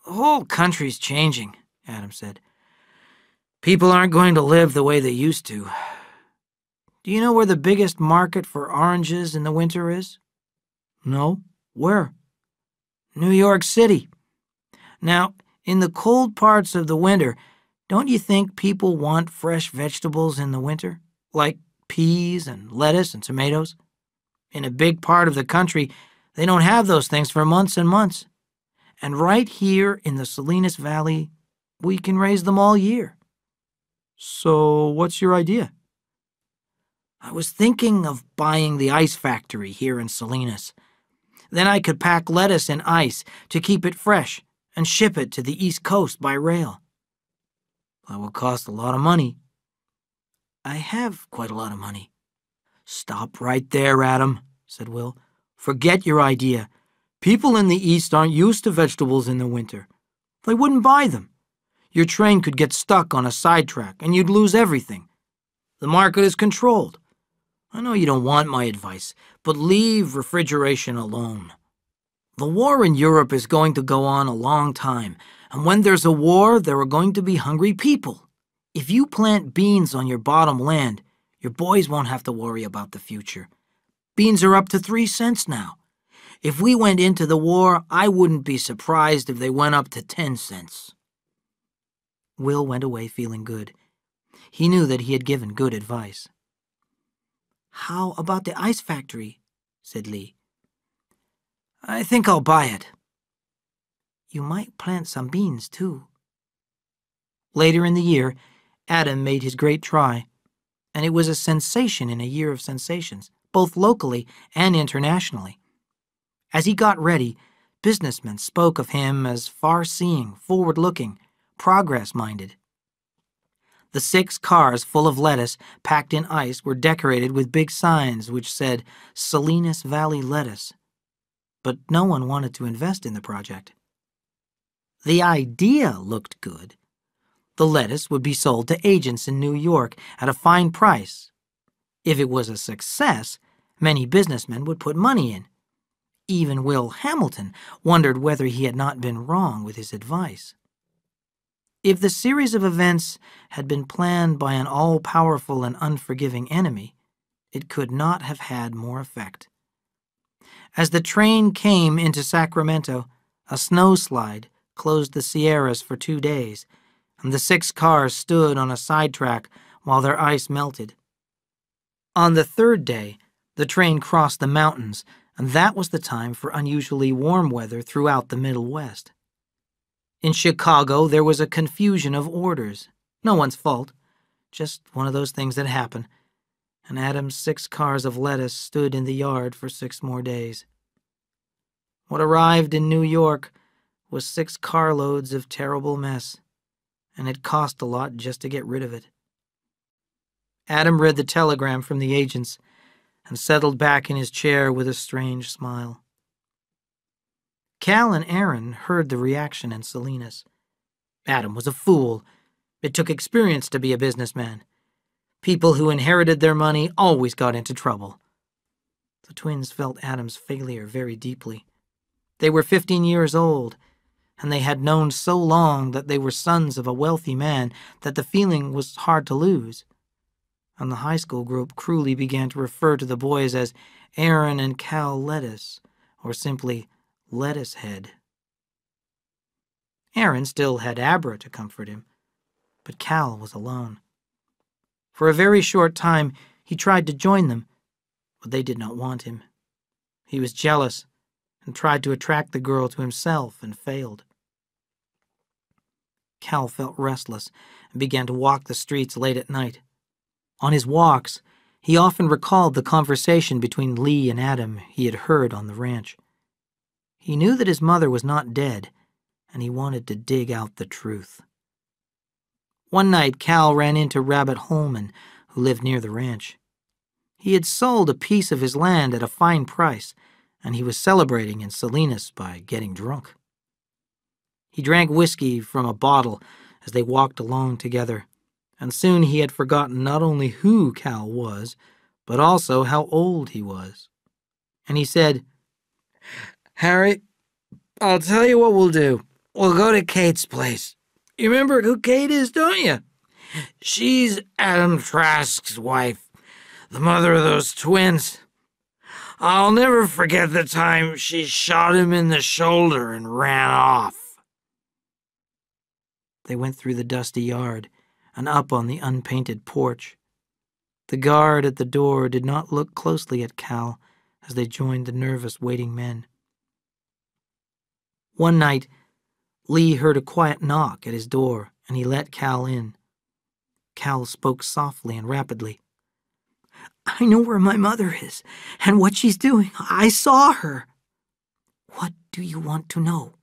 "The whole country's changing," Adam said. "People aren't going to live the way they used to. Do you know where the biggest market for oranges in the winter is?" "No. Where?" "New York City. Now, in the cold parts of the winter, don't you think people want fresh vegetables in the winter, like peas and lettuce and tomatoes? In a big part of the country, they don't have those things for months and months. And right here in the Salinas Valley, we can raise them all year." "So what's your idea?" "I was thinking of buying the ice factory here in Salinas. Then I could pack lettuce in ice to keep it fresh and ship it to the East Coast by rail." "That will cost a lot of money." "I have quite a lot of money." "Stop right there, Adam," said Will. "Forget your idea. People in the East aren't used to vegetables in the winter. They wouldn't buy them. Your train could get stuck on a sidetrack and you'd lose everything. The market is controlled. I know you don't want my advice, but leave refrigeration alone. The war in Europe is going to go on a long time, and when there's a war, there are going to be hungry people. If you plant beans on your bottom land, your boys won't have to worry about the future. Beans are up to 3 cents now. If we went into the war, I wouldn't be surprised if they went up to 10 cents. Will went away feeling good. He knew that he had given good advice. "How about the ice factory?" said Lee. "I think I'll buy it." "You might plant some beans, too." Later in the year, Adam made his great try, and it was a sensation in a year of sensations, both locally and internationally. As he got ready, businessmen spoke of him as far-seeing, forward-looking, progress-minded. The 6 cars full of lettuce packed in ice were decorated with big signs which said Salinas Valley Lettuce, but no one wanted to invest in the project. The idea looked good. The lettuce would be sold to agents in New York at a fine price. If it was a success, many businessmen would put money in. Even Will Hamilton wondered whether he had not been wrong with his advice. If the series of events had been planned by an all-powerful and unforgiving enemy, it could not have had more effect. As the train came into Sacramento, a snowslide closed the Sierras for 2 days, and the 6 cars stood on a sidetrack while their ice melted. On the 3rd day, the train crossed the mountains, and that was the time for unusually warm weather throughout the Middle West. In Chicago, there was a confusion of orders. No one's fault, just one of those things that happen, and Adam's 6 cars of lettuce stood in the yard for 6 more days. What arrived in New York was 6 carloads of terrible mess, and it cost a lot just to get rid of it. Adam read the telegram from the agents and settled back in his chair with a strange smile. Cal and Aaron heard the reaction in Salinas. Adam was a fool. It took experience to be a businessman. People who inherited their money always got into trouble. The twins felt Adam's failure very deeply. They were 15 years old, and they had known so long that they were sons of a wealthy man that the feeling was hard to lose. And the high school group cruelly began to refer to the boys as Aaron and Cal Lettuce, or simply Lettuce Head. Aaron still had Abra to comfort him, but Cal was alone. For a very short time, he tried to join them, but they did not want him. He was jealous and tried to attract the girl to himself and failed. Cal felt restless and began to walk the streets late at night. On his walks, he often recalled the conversation between Lee and Adam he had heard on the ranch. He knew that his mother was not dead, and he wanted to dig out the truth. One night, Cal ran into Rabbit Holman, who lived near the ranch. He had sold a piece of his land at a fine price, and he was celebrating in Salinas by getting drunk. He drank whiskey from a bottle as they walked along together, and soon he had forgotten not only who Cal was, but also how old he was. And he said, "Harry, I'll tell you what we'll do. We'll go to Kate's place. You remember who Kate is, don't you? She's Adam Trask's wife, the mother of those twins. I'll never forget the time she shot him in the shoulder and ran off." They went through the dusty yard and up on the unpainted porch. The guard at the door did not look closely at Cal as they joined the nervous waiting men. One night, Lee heard a quiet knock at his door, and he let Cal in. Cal spoke softly and rapidly. "I know where my mother is and what she's doing. I saw her." "What do you want to know?"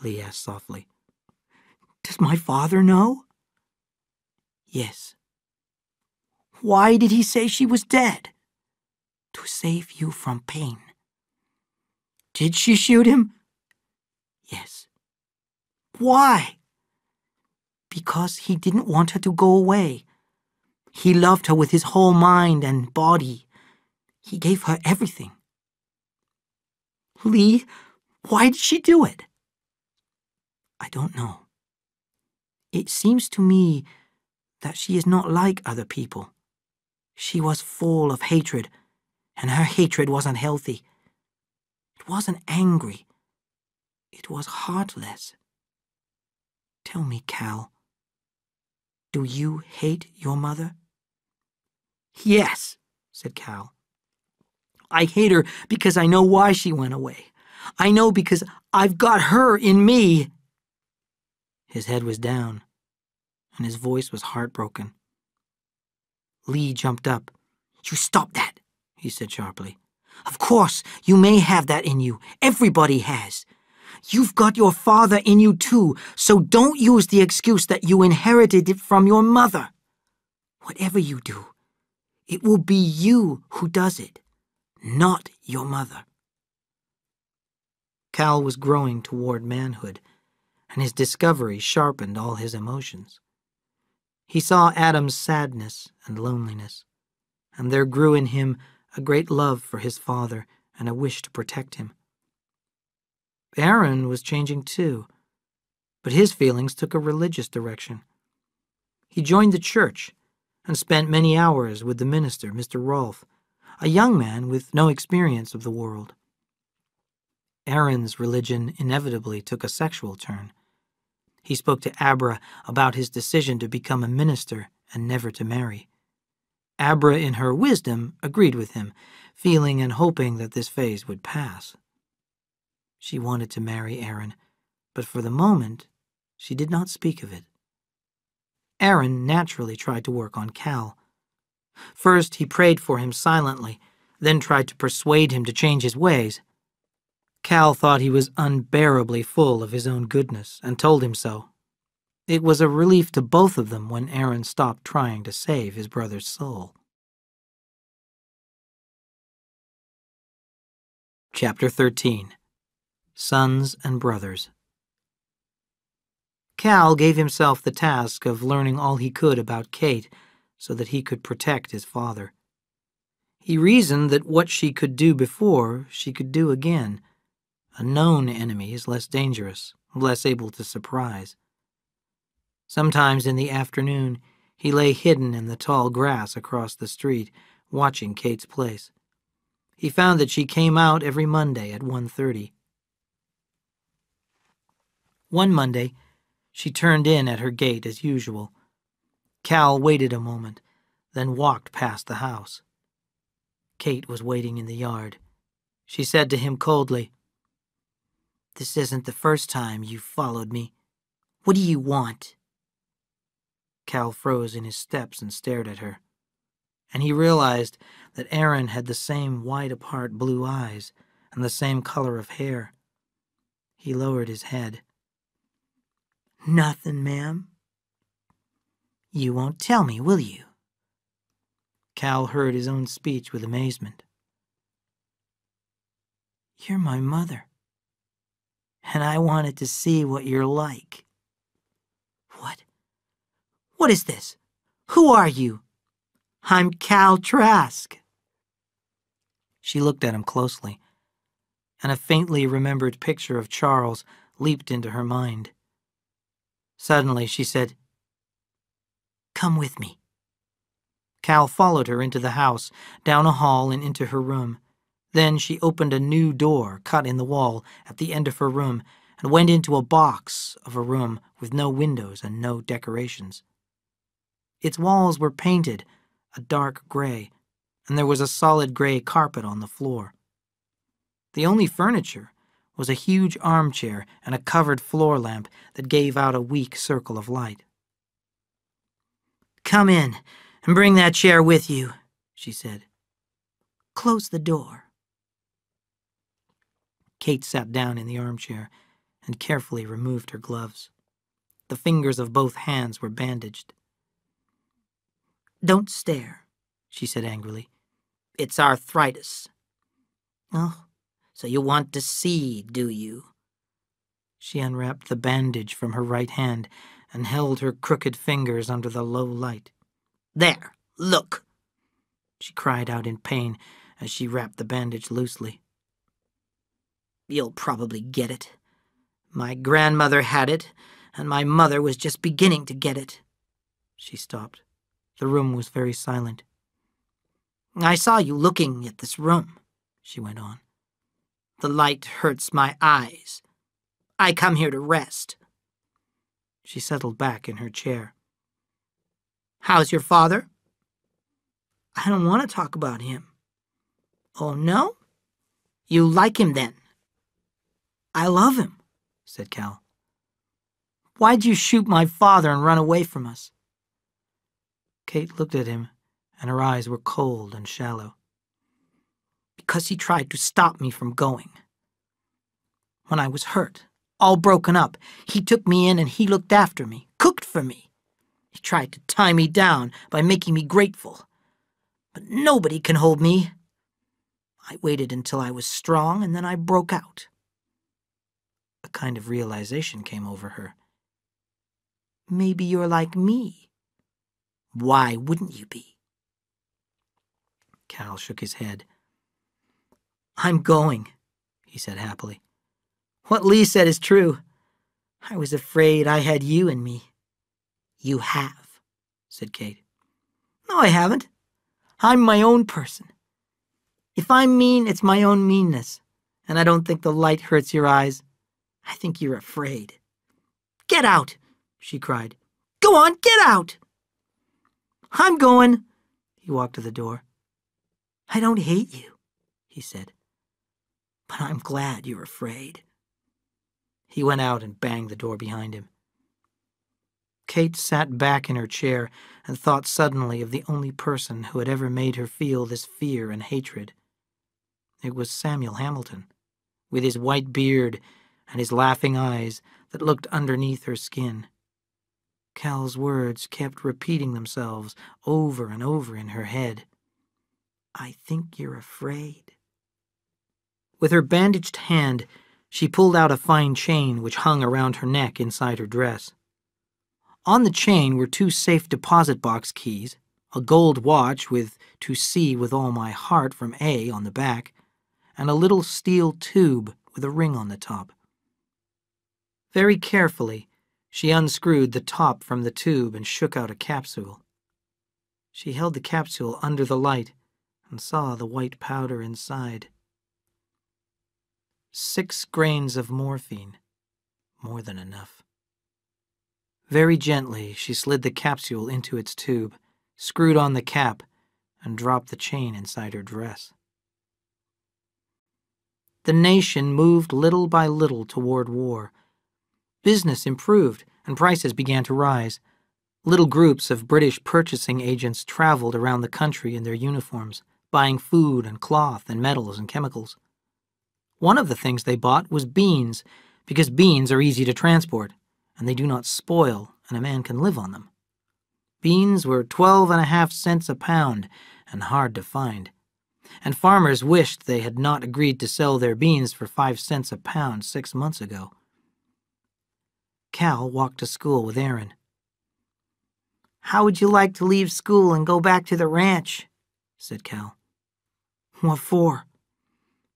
Lee asked softly. "Does my father know?" "Yes." "Why did he say she was dead?" "To save you from pain." "Did she shoot him?" "Yes." "Why?" "Because he didn't want her to go away. He loved her with his whole mind and body. He gave her everything." "Lee, why did she do it?" "I don't know. It seems to me that she is not like other people. She was full of hatred, and her hatred wasn't healthy. It wasn't angry. It was heartless. Tell me, Cal, do you hate your mother?" "Yes," said Cal. "I hate her because I know why she went away. I know because I've got her in me." His head was down, and his voice was heartbroken. Lee jumped up. "You stop that," he said sharply. "Of course, you may have that in you. Everybody has. You've got your father in you too, so don't use the excuse that you inherited it from your mother. Whatever you do, it will be you who does it, not your mother." Cal was growing toward manhood, and his discovery sharpened all his emotions. He saw Adam's sadness and loneliness, and there grew in him a great love for his father and a wish to protect him. Aaron was changing too, but his feelings took a religious direction. He joined the church and spent many hours with the minister, Mr. Rolfe, a young man with no experience of the world. Aaron's religion inevitably took a sexual turn. He spoke to Abra about his decision to become a minister and never to marry. Abra, in her wisdom, agreed with him, feeling and hoping that this phase would pass. She wanted to marry Aaron, but for the moment, she did not speak of it. Aaron naturally tried to work on Cal. First, he prayed for him silently, then tried to persuade him to change his ways. Cal thought he was unbearably full of his own goodness and told him so. It was a relief to both of them when Aaron stopped trying to save his brother's soul. Chapter 13. Sons and Brothers. Cal gave himself the task of learning all he could about Kate so that he could protect his father. He reasoned that what she could do before, she could do again. A known enemy is less dangerous, less able to surprise. Sometimes in the afternoon, he lay hidden in the tall grass across the street, watching Kate's place. He found that she came out every Monday at 1:30. One Monday, she turned in at her gate as usual. Cal waited a moment, then walked past the house. Kate was waiting in the yard. She said to him coldly, "This isn't the first time you've followed me. What do you want?" Cal froze in his steps and stared at her, and he realized that Aaron had the same wide-apart blue eyes and the same color of hair. He lowered his head. "Nothing, ma'am." "You won't tell me, will you?" Cal heard his own speech with amazement. You're my mother. And I wanted to see what you're like. What? What is this? Who are you? I'm Cal Trask. She looked at him closely, and a faintly remembered picture of Charles leaped into her mind. Suddenly she said, Come with me. Cal followed her into the house, down a hall and into her room. Then she opened a new door cut in the wall at the end of her room and went into a box of a room with no windows and no decorations. Its walls were painted a dark gray, and there was a solid gray carpet on the floor. The only furniture was a huge armchair and a covered floor lamp that gave out a weak circle of light. Come in and bring that chair with you, she said. Close the door. Kate sat down in the armchair and carefully removed her gloves. The fingers of both hands were bandaged. Don't stare, she said angrily. It's arthritis. Oh, so you want to see, do you? She unwrapped the bandage from her right hand and held her crooked fingers under the low light. There, look, she cried out in pain as she wrapped the bandage loosely. You'll probably get it. My grandmother had it, and my mother was just beginning to get it. She stopped. The room was very silent. I saw you looking at this room, she went on. The light hurts my eyes. I come here to rest. She settled back in her chair. How's your father? I don't want to talk about him. Oh, no? You like him then? I love him, said Cal. Why'd you shoot my father and run away from us? Kate looked at him, and her eyes were cold and shallow. Because he tried to stop me from going. When I was hurt, all broken up, he took me in and he looked after me, cooked for me. He tried to tie me down by making me grateful. But nobody can hold me. I waited until I was strong, and then I broke out. A kind of realization came over her. Maybe you're like me. Why wouldn't you be? Cal shook his head. I'm going, he said happily. What Lee said is true. I was afraid I had you in me. You have, said Kate. No, I haven't. I'm my own person. If I'm mean, it's my own meanness, and I don't think the light hurts your eyes. I think you're afraid. Get out, she cried. Go on, get out. I'm going. He walked to the door. I don't hate you, he said, but I'm glad you're afraid. He went out and banged the door behind him. Kate sat back in her chair and thought suddenly of the only person who had ever made her feel this fear and hatred. It was Samuel Hamilton, with his white beard and his laughing eyes that looked underneath her skin. Cal's words kept repeating themselves over and over in her head. I think you're afraid. With her bandaged hand, she pulled out a fine chain which hung around her neck inside her dress. On the chain were 2 safe deposit box keys, a gold watch with "To see with all my heart" from A on the back, and a little steel tube with a ring on the top. Very carefully, she unscrewed the top from the tube and shook out a capsule. She held the capsule under the light and saw the white powder inside. 6 grains of morphine, more than enough. Very gently, she slid the capsule into its tube, screwed on the cap, and dropped the chain inside her dress. The nation moved little by little toward war. Business improved, and prices began to rise. Little groups of British purchasing agents traveled around the country in their uniforms, buying food and cloth and metals and chemicals. One of the things they bought was beans, because beans are easy to transport, and they do not spoil, and a man can live on them. Beans were 12.5 cents a pound, and hard to find. and farmers wished they had not agreed to sell their beans for 5 cents a pound 6 months ago. Cal walked to school with Aaron. "How would you like to leave school and go back to the ranch?" said Cal. "What for?"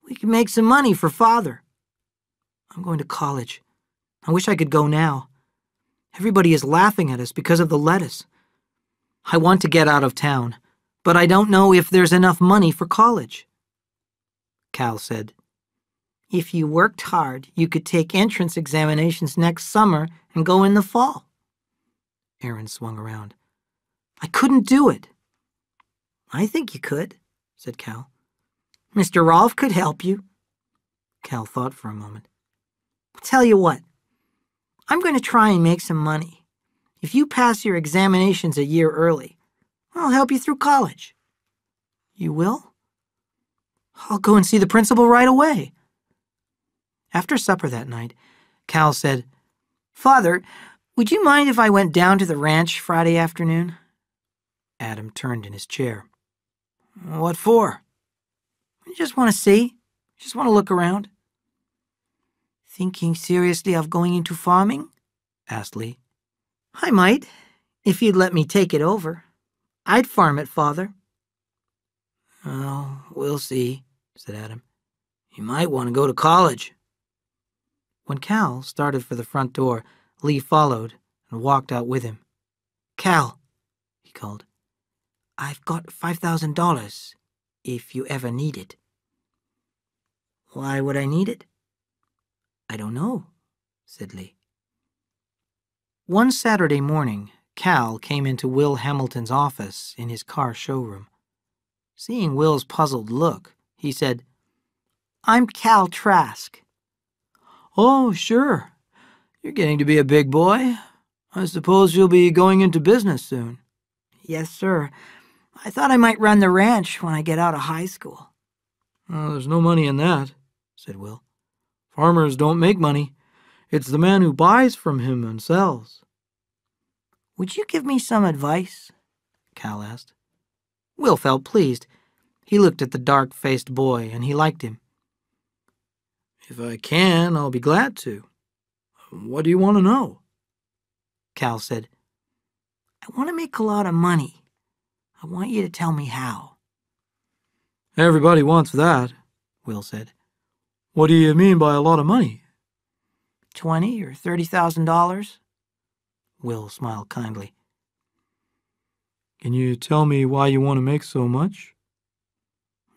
"We can make some money for Father." "I'm going to college. I wish I could go now. Everybody is laughing at us because of the lettuce. I want to get out of town, but I don't know if there's enough money for college." Cal said, "If you worked hard, you could take entrance examinations next summer and go in the fall." Aaron swung around. "I couldn't do it." "I think you could," said Cal. "Mr. Rolfe could help you." Cal thought for a moment. "Tell you what, I'm going to try and make some money. If you pass your examinations a year early, I'll help you through college." "You will?" "I'll go and see the principal right away." After supper that night, Cal said, "Father, would you mind if I went down to the ranch Friday afternoon?" Adam turned in his chair. "What for?" "I just want to see. Just want to look around." "Thinking seriously of going into farming?" asked Lee. "I might, if you'd let me take it over. I'd farm it, Father." "Oh, we'll see," said Adam. "You might want to go to college." When Cal started for the front door, Lee followed and walked out with him. "Cal," he called, "I've got $5,000 if you ever need it." "Why would I need it?" "I don't know," said Lee. One Saturday morning, Cal came into Will Hamilton's office in his car showroom. Seeing Will's puzzled look, he said, "I'm Cal Trask." "Oh, sure. You're getting to be a big boy. I suppose you'll be going into business soon." "Yes, sir. I thought I might run the ranch when I get out of high school." "Oh, there's no money in that," said Will. "Farmers don't make money. It's the man who buys from him and sells." "Would you give me some advice?" Cal asked. Will felt pleased. He looked at the dark-faced boy, and he liked him. "If I can, I'll be glad to. What do you want to know?" Cal said, "I want to make a lot of money. I want you to tell me how." "Everybody wants that," Will said. "What do you mean by a lot of money?" $20,000 or $30,000. Will smiled kindly. "Can you tell me why you want to make so much?"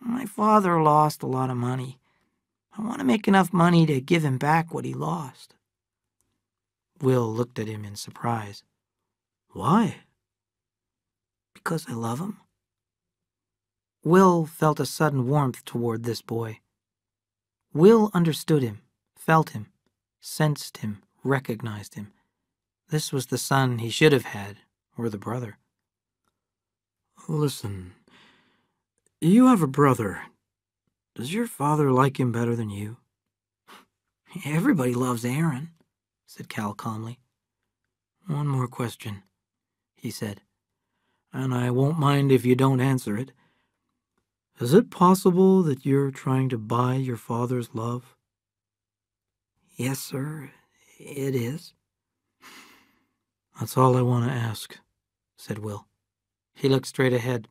"My father lost a lot of money. I want to make enough money to give him back what he lost." Will looked at him in surprise. "Why?" "Because I love him." Will felt a sudden warmth toward this boy. Will understood him, felt him, sensed him, recognized him. This was the son he should have had, or the brother. "Listen, you have a brother. Does your father like him better than you?" "Everybody loves Aaron," said Cal calmly. "One more question," he said, "and I won't mind if you don't answer it. Is it possible that you're trying to buy your father's love?" "Yes, sir, it is." "That's all I want to ask," said Will. He looked straight ahead.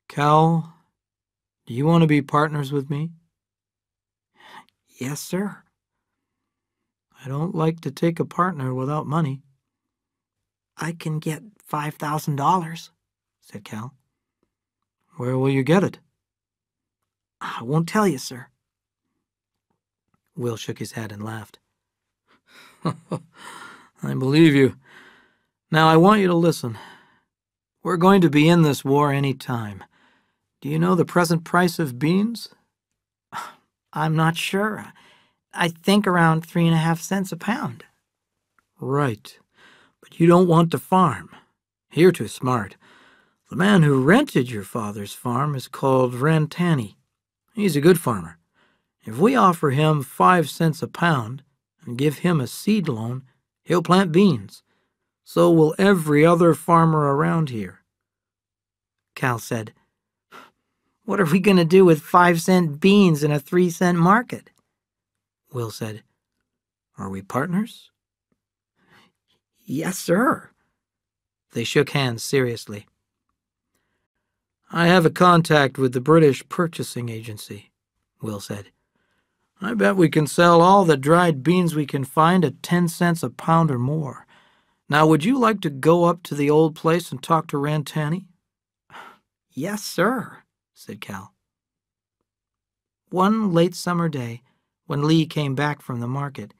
"Cal, do you want to be partners with me?" "Yes, sir." "I don't like to take a partner without money." "I can get $5,000, said Cal. "Where will you get it?" "I won't tell you, sir." Will shook his head and laughed. "I believe you. Now I want you to listen. We're going to be in this war any time. Do you know the present price of beans?" "I'm not sure. I think around 3.5 cents a pound." "Right. But you don't want to farm. You're too smart. The man who rented your father's farm is called Rantani. He's a good farmer. If we offer him 5 cents a pound and give him a seed loan, he'll plant beans. So will every other farmer around here." Cal said, What are we going to do with 5-cent beans in a 3-cent market? Will said. Are we partners? Yes, sir. They shook hands seriously. I have a contact with the British Purchasing Agency, Will said. I bet we can sell all the dried beans we can find at 10 cents a pound or more. Now, would you like to go up to the old place and talk to Rantani? Yes, sir, said Cal. One late summer day, when Lee came back from the market,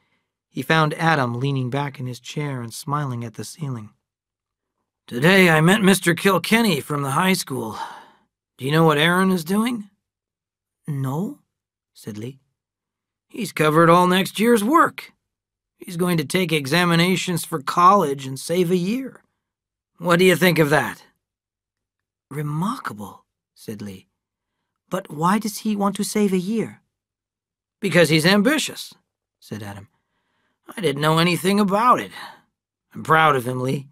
he found Adam leaning back in his chair and smiling at the ceiling. Today I met Mr. Kilkenny from the high school. Do you know what Aaron is doing? No, said Lee. He's covered all next year's work. He's going to take examinations for college and save a year. What do you think of that? Remarkable, said Lee. But why does he want to save a year? Because he's ambitious, said Adam. I didn't know anything about it. I'm proud of him, Lee.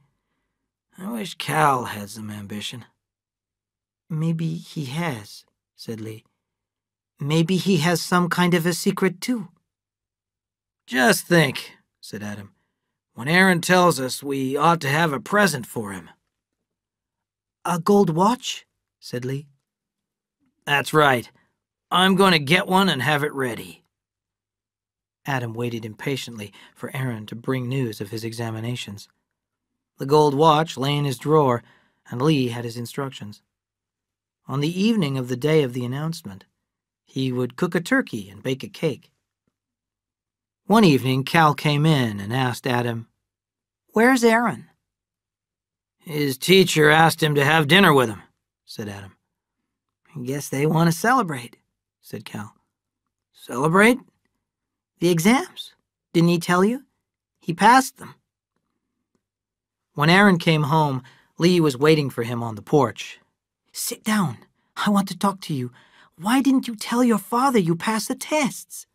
I wish Cal had some ambition. Maybe he has, said Lee. Maybe he has some kind of a secret, too. Just think, said Adam. When Aaron tells us, we ought to have a present for him. A gold watch? Said Lee. That's right. I'm going to get one and have it ready. Adam waited impatiently for Aaron to bring news of his examinations. The gold watch lay in his drawer, and Lee had his instructions. On the evening of the day of the announcement, he would cook a turkey and bake a cake. One evening, Cal came in and asked Adam, Where's Aaron? His teacher asked him to have dinner with him, said Adam. I guess they want to celebrate, said Cal. Celebrate? The exams. Didn't he tell you? He passed them. When Aaron came home, Lee was waiting for him on the porch. Sit down. I want to talk to you. Why didn't you tell your father you passed the tests?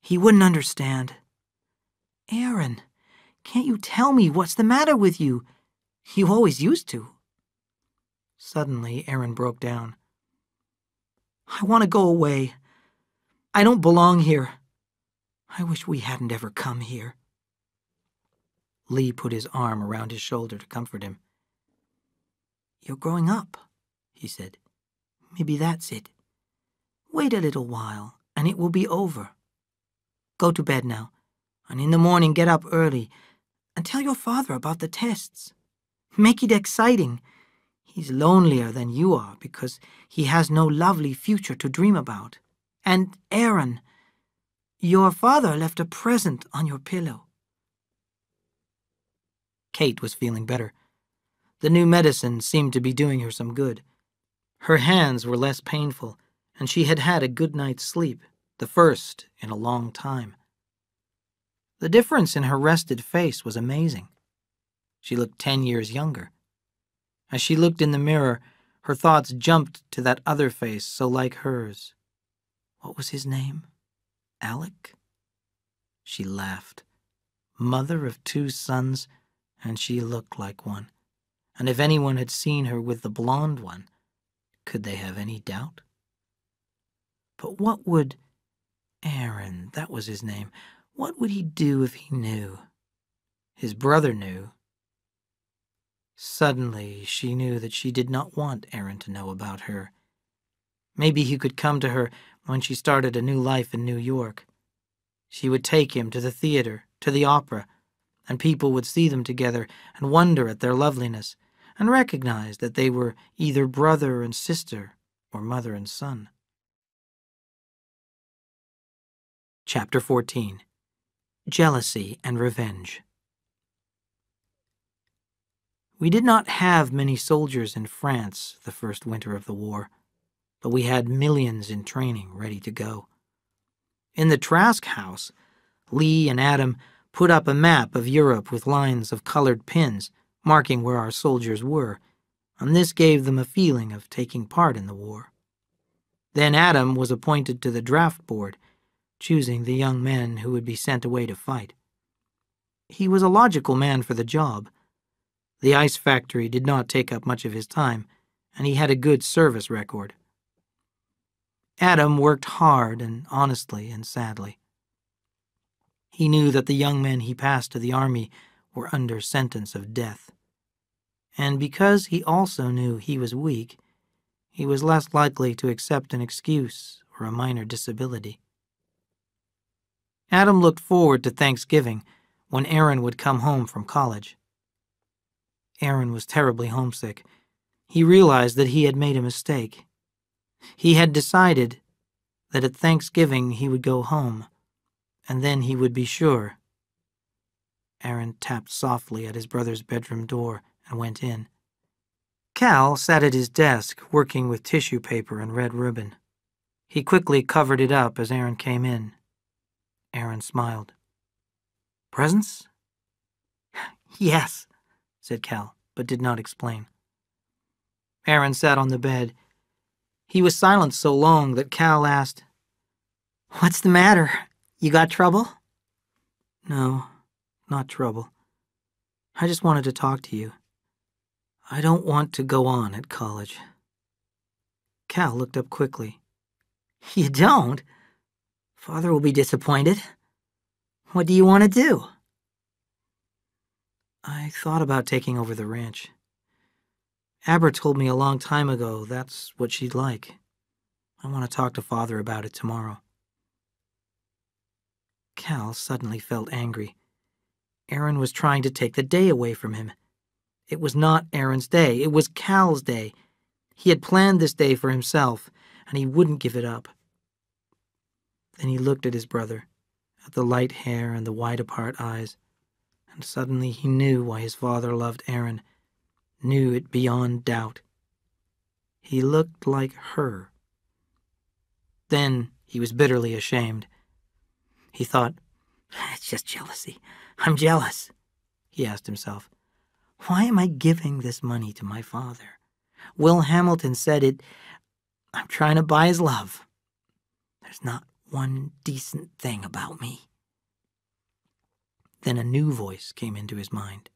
He wouldn't understand. Aaron, can't you tell me what's the matter with you? You always used to. Suddenly, Aaron broke down. I want to go away. I don't belong here. I wish we hadn't ever come here. Lee put his arm around his shoulder to comfort him. You're growing up, he said. Maybe that's it. Wait a little while, and it will be over. Go to bed now, and in the morning get up early, and tell your father about the tests. Make it exciting. He's lonelier than you are because he has no lovely future to dream about. And Aaron, your father left a present on your pillow. Kate was feeling better. The new medicine seemed to be doing her some good. Her hands were less painful, and she had had a good night's sleep, the first in a long time. The difference in her rested face was amazing. She looked 10 years younger. As she looked in the mirror, her thoughts jumped to that other face so like hers. What was his name? Alec? She laughed. Mother of 2 sons, and she looked like one. And if anyone had seen her with the blonde one, could they have any doubt? But what would Aaron, that was his name, what would he do if he knew? His brother knew. Suddenly, she knew that she did not want Aaron to know about her. Maybe he could come to her when she started a new life in New York. She would take him to the theater, to the opera, and people would see them together and wonder at their loveliness, and recognize that they were either brother and sister or mother and son. Chapter 14. Jealousy and Revenge. We did not have many soldiers in France the first winter of the war, but we had millions in training ready to go. In the Trask house, Lee and Adam put up a map of Europe with lines of colored pins marking where our soldiers were, and this gave them a feeling of taking part in the war. Then Adam was appointed to the draft board, choosing the young men who would be sent away to fight. He was a logical man for the job. The ice factory did not take up much of his time, and he had a good service record. Adam worked hard and honestly and sadly. He knew that the young men he passed to the army were under sentence of death. And because he also knew he was weak, he was less likely to accept an excuse or a minor disability. Adam looked forward to Thanksgiving when Aaron would come home from college. Aaron was terribly homesick. He realized that he had made a mistake. He had decided that at Thanksgiving he would go home, and then he would be sure. Aaron tapped softly at his brother's bedroom door and went in. Cal sat at his desk working with tissue paper and red ribbon. He quickly covered it up as Aaron came in. Aaron smiled. "Presents?" Yes, said Cal, but did not explain. Aaron sat on the bed. He was silent so long that Cal asked, "What's the matter? You got trouble?" "No, not trouble. I just wanted to talk to you. I don't want to go on at college." Cal looked up quickly. "You don't? Father will be disappointed. What do you want to do?" "I thought about taking over the ranch. Aber told me a long time ago that's what she'd like. I want to talk to Father about it tomorrow." Cal suddenly felt angry. Aaron was trying to take the day away from him. It was not Aaron's day. It was Cal's day. He had planned this day for himself, and he wouldn't give it up. Then he looked at his brother, at the light hair and the wide-apart eyes, and suddenly he knew why his father loved Aaron, knew it beyond doubt. He looked like her. Then he was bitterly ashamed. He thought, "It's just jealousy. I'm jealous." He asked himself, "Why am I giving this money to my father? Will Hamilton said it. I'm trying to buy his love. There's not one decent thing about me." Then a new voice came into his mind.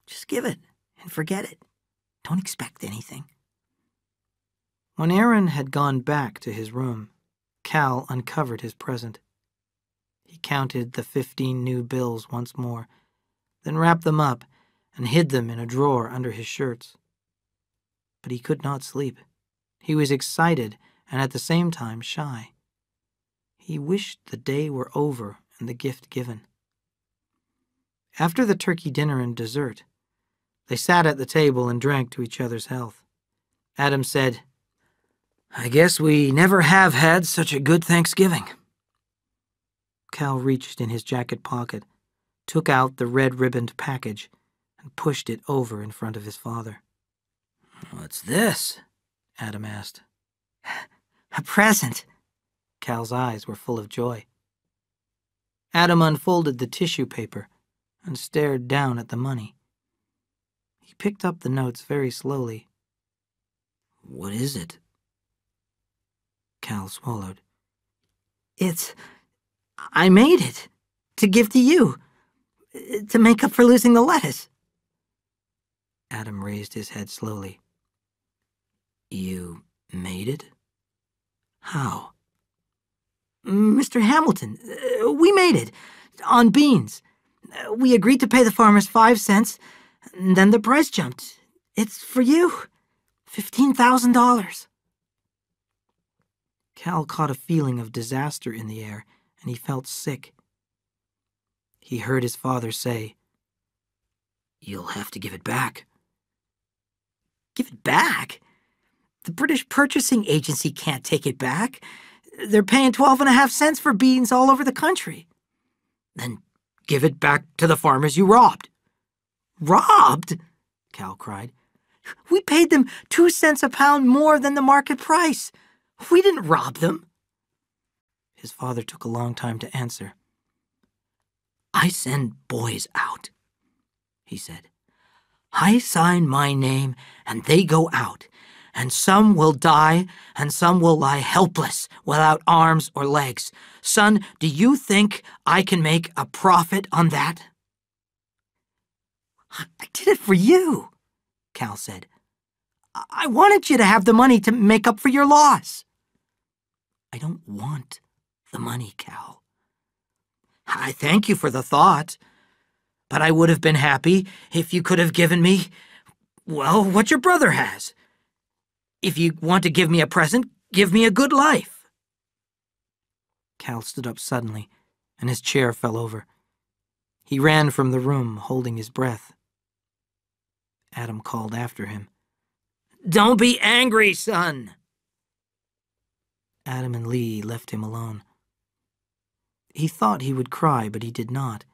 "Just give it and forget it. Don't expect anything." When Aaron had gone back to his room, Cal uncovered his present. He counted the 15 new bills once more, then wrapped them up and hid them in a drawer under his shirts. But he could not sleep. He was excited and at the same time shy. He wished the day were over and the gift given. After the turkey dinner and dessert, they sat at the table and drank to each other's health. Adam said, "I guess we never have had such a good Thanksgiving." Cal reached in his jacket pocket, took out the red-ribboned package, and pushed it over in front of his father. "What's this?" Adam asked. "A present." Cal's eyes were full of joy. Adam unfolded the tissue paper and stared down at the money. He picked up the notes very slowly. "What is it?" Cal swallowed. I made it. To give to you. To make up for losing the lettuce." Adam raised his head slowly. "You made it? How?" "Mr. Hamilton, we made it. On beans. We agreed to pay the farmers 5 cents, and then the price jumped. It's for you. $15,000. Cal caught a feeling of disaster in the air, and he felt sick. He heard his father say, "You'll have to give it back." "Give it back? The British Purchasing Agency can't take it back. They're paying 12.5 cents for beans all over the country." "Then give it back to the farmers you robbed." "Robbed?" Cal cried. "We paid them 2 cents a pound more than the market price. We didn't rob them." His father took a long time to answer. "I send boys out," he said. "I sign my name and they go out, and some will die and some will lie helpless without arms or legs. Son, do you think I can make a profit on that?" "I did it for you," Cal said. I wanted you to have the money to make up for your loss. I don't want the money, Cal. I thank you for the thought, but I would have been happy if you could have given me, well, what your brother has. If you want to give me a present, give me a good life. Cal stood up suddenly, and his chair fell over. He ran from the room, holding his breath. Adam called after him, "Don't be angry, son." Adam and Lee left him alone. He thought he would cry, but he did not.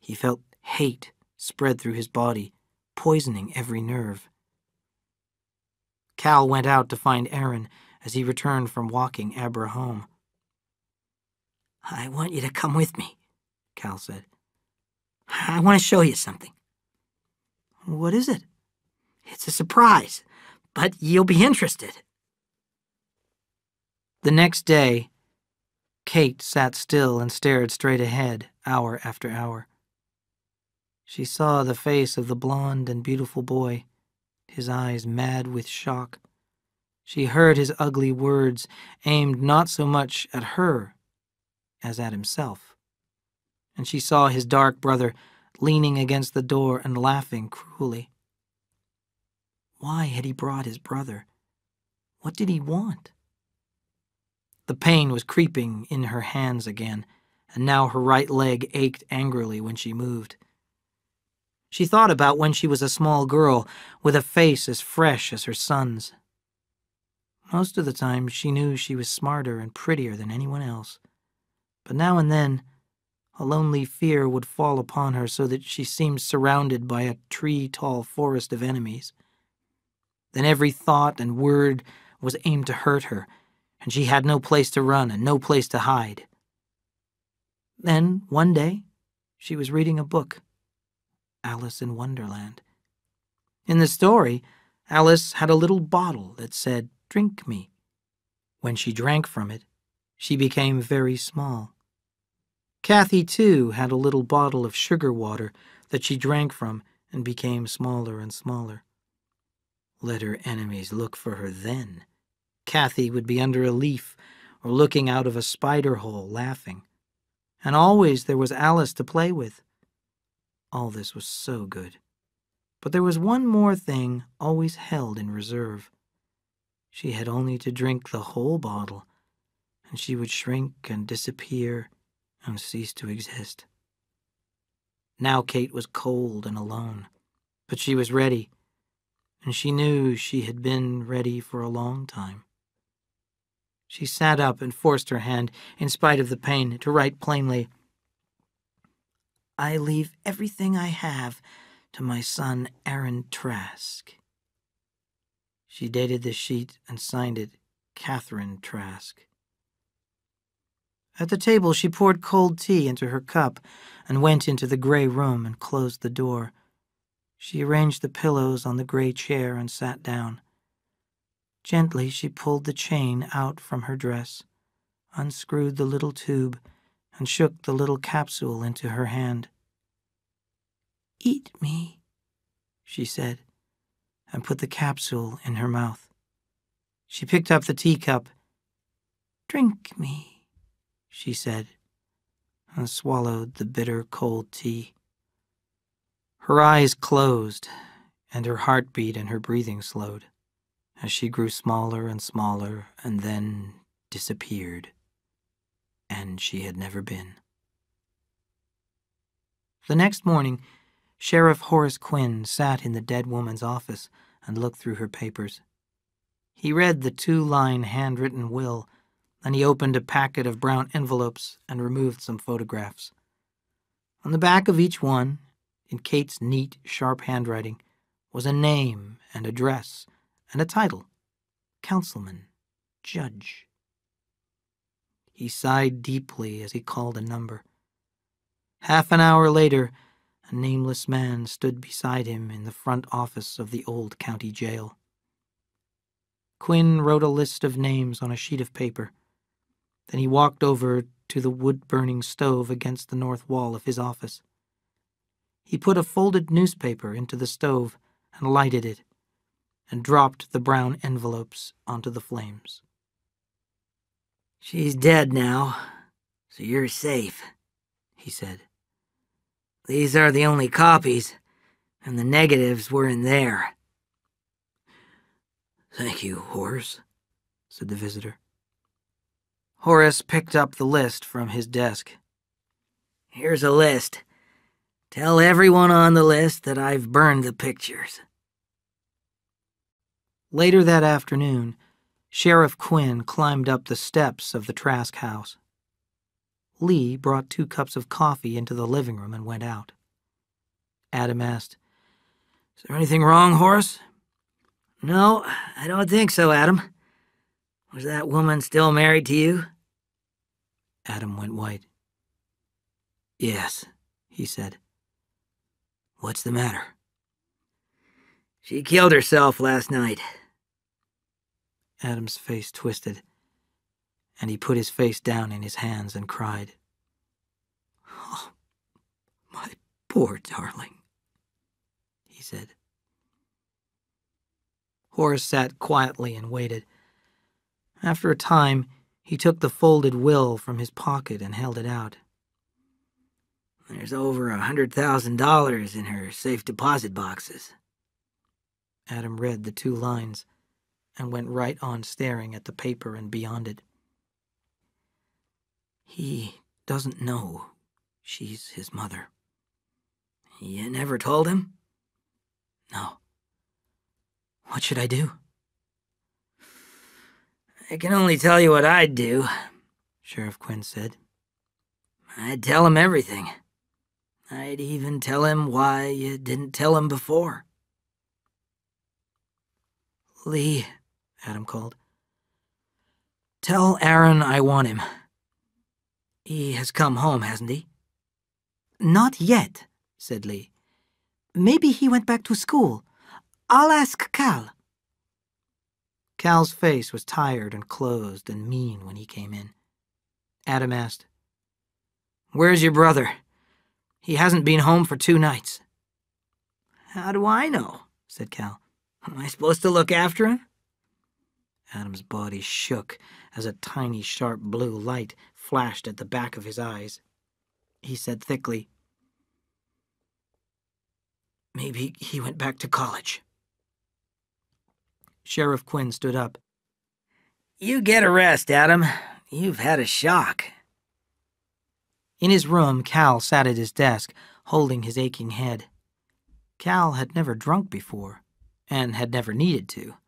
He felt hate spread through his body, poisoning every nerve. Cal went out to find Aaron as he returned from walking Abra home. "I want you to come with me," Cal said. "I want to show you something." "What is it?" "It's a surprise, but you'll be interested." The next day, Kate sat still and stared straight ahead, hour after hour. She saw the face of the blond and beautiful boy, his eyes mad with shock. She heard his ugly words aimed not so much at her as at himself. And she saw his dark brother leaning against the door and laughing cruelly. Why had he brought his brother? What did he want? The pain was creeping in her hands again, and now her right leg ached angrily when she moved. She thought about when she was a small girl with a face as fresh as her son's. Most of the time she knew she was smarter and prettier than anyone else, but now and then a lonely fear would fall upon her so that she seemed surrounded by a tree-tall forest of enemies. Then every thought and word was aimed to hurt her, and she had no place to run and no place to hide. Then, one day, she was reading a book, Alice in Wonderland. In the story, Alice had a little bottle that said, "Drink me." When she drank from it, she became very small. Kathy, too, had a little bottle of sugar water that she drank from and became smaller and smaller. Let her enemies look for her then. Kathy would be under a leaf or looking out of a spider hole laughing. And always there was Alice to play with. All this was so good. But there was one more thing always held in reserve. She had only to drink the whole bottle, and she would shrink and disappear and cease to exist. Now Kate was cold and alone, but she was ready, and she knew she had been ready for a long time. She sat up and forced her hand, in spite of the pain, to write plainly, "I leave everything I have to my son Aaron Trask." She dated the sheet and signed it Catherine Trask. At the table she poured cold tea into her cup and went into the gray room and closed the door. She arranged the pillows on the gray chair and sat down. Gently she pulled the chain out from her dress, unscrewed the little tube, and shook the little capsule into her hand. "Eat me," she said, and put the capsule in her mouth. She picked up the teacup. "Drink me," she said, and swallowed the bitter cold tea. Her eyes closed, and her heartbeat and her breathing slowed, as she grew smaller and smaller and then disappeared, and she had never been. The next morning, Sheriff Horace Quinn sat in the dead woman's office and looked through her papers. He read the 2-line handwritten will, then he opened a packet of brown envelopes and removed some photographs. On the back of each one, in Kate's neat, sharp handwriting, was a name and address and a title, Councilman, Judge. He sighed deeply as he called a number. Half an hour later, a nameless man stood beside him in the front office of the old county jail. Quinn wrote a list of names on a sheet of paper. Then he walked over to the wood-burning stove against the north wall of his office. He put a folded newspaper into the stove and lighted it, and dropped the brown envelopes onto the flames. "She's dead now, so you're safe," he said. "These are the only copies, and the negatives were in there." "Thank you, Horace," said the visitor. Horace picked up the list from his desk. "Here's a list. Tell everyone on the list that I've burned the pictures." Later that afternoon, Sheriff Quinn climbed up the steps of the Trask house. Lee brought 2 cups of coffee into the living room and went out. Adam asked, "Is there anything wrong, Horace?" "No, I don't think so, Adam. Was that woman still married to you?" Adam went white. "Yes," he said. "What's the matter?" "She killed herself last night." Adam's face twisted, and he put his face down in his hands and cried. "Oh, my poor darling," he said. Horace sat quietly and waited. After a time, he took the folded will from his pocket and held it out. "There's over $100,000 in her safe deposit boxes." Adam read the 2 lines and went right on staring at the paper and beyond it. "He doesn't know she's his mother." "You never told him?" "No. What should I do?" "I can only tell you what I'd do," Sheriff Quinn said. "I'd tell him everything. I'd even tell him why you didn't tell him before." "Lee," Adam called. "Tell Aaron I want him. He has come home, hasn't he?" Not yet, said Lee. Maybe he went back to school. I'll ask Cal. Cal's face was tired and closed and mean when he came in. Adam asked, "Where's your brother? He hasn't been home for 2 nights." "How do I know?" said Cal. "Am I supposed to look after him?" Adam's body shook as a tiny, sharp blue light flashed at the back of his eyes. He said thickly, "Maybe he went back to college." Sheriff Quinn stood up. "You get a rest, Adam. You've had a shock." In his room, Cal sat at his desk, holding his aching head. Cal had never drunk before, and had never needed to.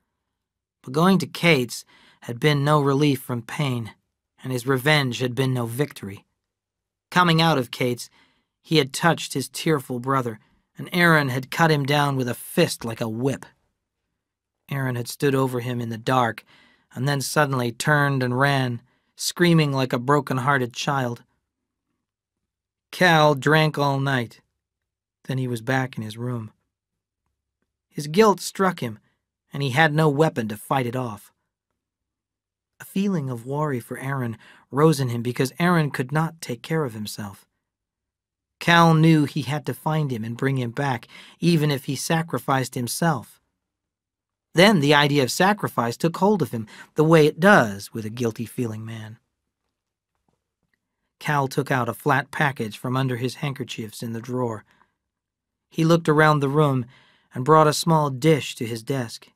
But going to Kate's had been no relief from pain, and his revenge had been no victory. Coming out of Kate's, he had touched his tearful brother, and Aaron had cut him down with a fist like a whip. Aaron had stood over him in the dark, and then suddenly turned and ran, screaming like a broken-hearted child. Cal drank all night. Then he was back in his room. His guilt struck him, and he had no weapon to fight it off. A feeling of worry for Aaron rose in him because Aaron could not take care of himself. Cal knew he had to find him and bring him back, even if he sacrificed himself. Then the idea of sacrifice took hold of him, the way it does with a guilty-feeling man. Cal took out a flat package from under his handkerchiefs in the drawer. He looked around the room and brought a small dish to his desk.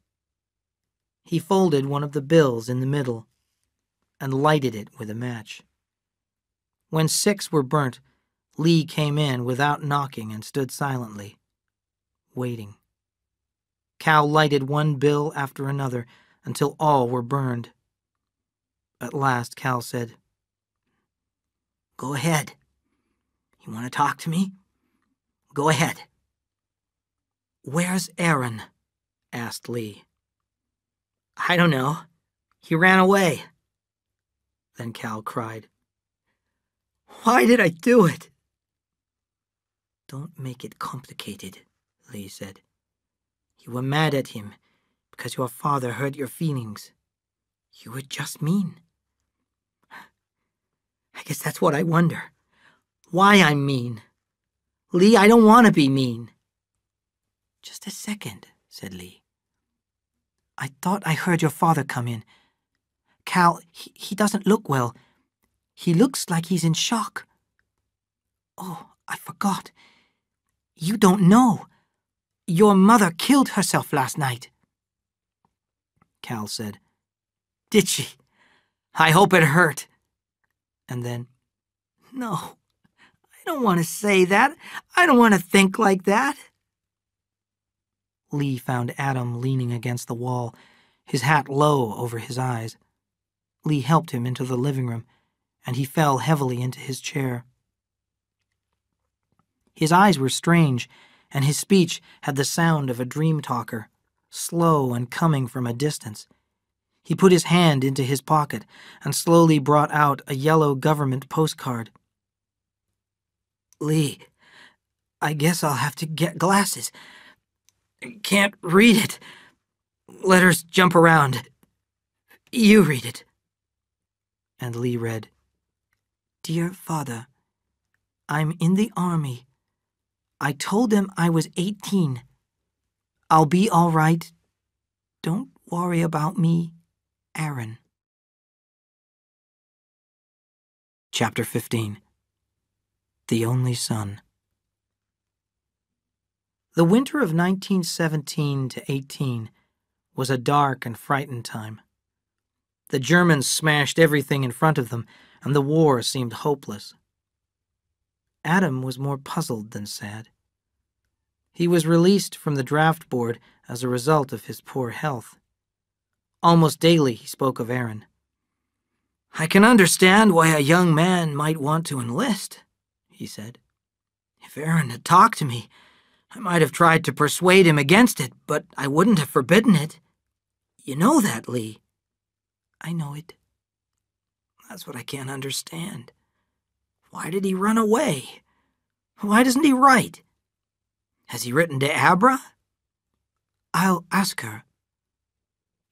He folded one of the bills in the middle and lighted it with a match. When 6 were burnt, Lee came in without knocking and stood silently, waiting. Cal lighted one bill after another until all were burned. At last, Cal said, "Go ahead. You want to talk to me? Go ahead." "Where's Aaron?" asked Lee. "I don't know. He ran away." Then Cal cried, "Why did I do it?" "Don't make it complicated," Lee said. "You were mad at him because your father hurt your feelings. You were just mean." "I guess that's what I wonder. Why I'm mean. Lee, I don't want to be mean." "Just a second," said Lee. I thought I heard your father come in. Cal, he doesn't look well. He looks like he's in shock. Oh, I forgot. You don't know. Your mother killed herself last night. Cal said, "Did she? I hope it hurt." And then, "No, I don't want to say that. I don't want to think like that." Lee found Adam leaning against the wall, his hat low over his eyes. Lee helped him into the living room, and he fell heavily into his chair. His eyes were strange, and his speech had the sound of a dream talker, slow and coming from a distance. He put his hand into his pocket and slowly brought out a yellow government postcard. "Lee, I guess I'll have to get glasses. Can't read it. Letters jump around. You read it." And Lee read, "Dear Father, I'm in the army. I told them I was 18. I'll be all right. Don't worry about me, Aaron." Chapter 15. The Only Son. The winter of 1917 to 18 was a dark and frightened time. The Germans smashed everything in front of them, and the war seemed hopeless. Adam was more puzzled than sad. He was released from the draft board as a result of his poor health. Almost daily he spoke of Aaron. "I can understand why a young man might want to enlist," he said. "If Aaron had talked to me, I might have tried to persuade him against it, but I wouldn't have forbidden it. You know that, Lee." "I know it." "That's what I can't understand. Why did he run away? Why doesn't he write? Has he written to Abra?" "I'll ask her."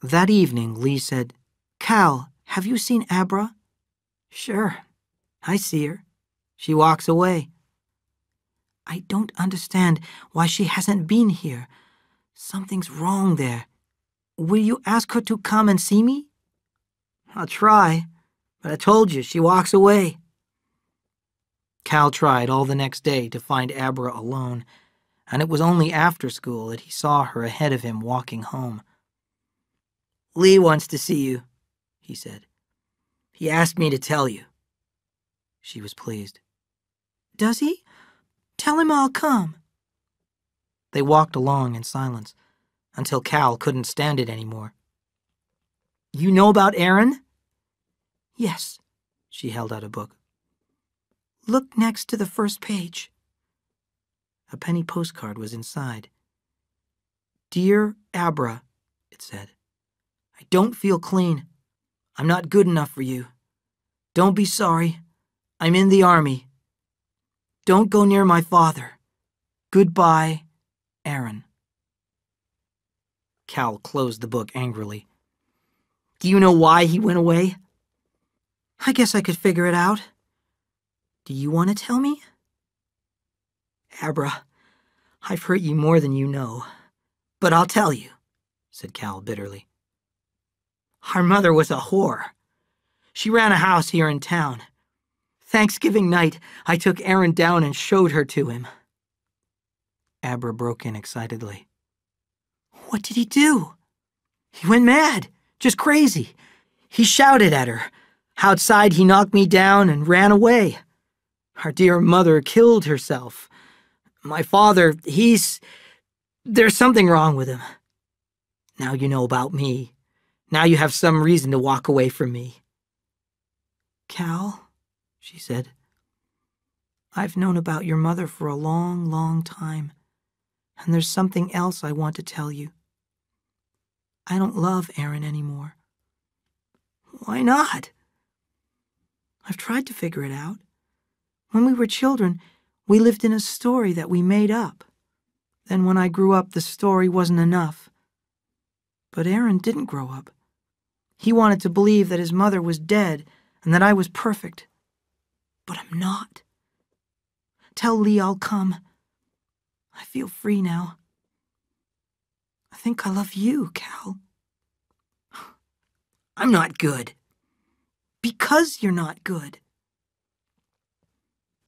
That evening, Lee said, "Cal, have you seen Abra?" "Sure, I see her. She walks away." "I don't understand why she hasn't been here. Something's wrong there. Will you ask her to come and see me?" "I'll try, but I told you she walks away." Cal tried all the next day to find Abra alone, and it was only after school that he saw her ahead of him walking home. "Lee wants to see you," he said. "He asked me to tell you." She was pleased. "Does he? Tell him I'll come." They walked along in silence until Cal couldn't stand it anymore. "You know about Aaron?" "Yes." She held out a book. "Look next to the first page." A penny postcard was inside. "Dear Abra," it said, "I don't feel clean. I'm not good enough for you. Don't be sorry. I'm in the army. Don't go near my father. Goodbye, Aaron." Cal closed the book angrily. "Do you know why he went away?" "I guess I could figure it out. Do you want to tell me?" "Abra, I've hurt you more than you know, but I'll tell you," said Cal bitterly. "Our mother was a whore. She ran a house here in town. Thanksgiving night, I took Aaron down and showed her to him." Abra broke in excitedly. "What did he do?" "He went mad, just crazy. He shouted at her. Outside, he knocked me down and ran away. Our dear mother killed herself. My father, there's something wrong with him. Now you know about me. Now you have some reason to walk away from me." "Cal," she said, "I've known about your mother for a long, long time, and there's something else I want to tell you. I don't love Aaron anymore." "Why not?" "I've tried to figure it out. When we were children, we lived in a story that we made up. Then when I grew up, the story wasn't enough. But Aaron didn't grow up. He wanted to believe that his mother was dead and that I was perfect. But I'm not. Tell Lee I'll come. I feel free now. I think I love you, Cal." I'm not good. Because you're not good.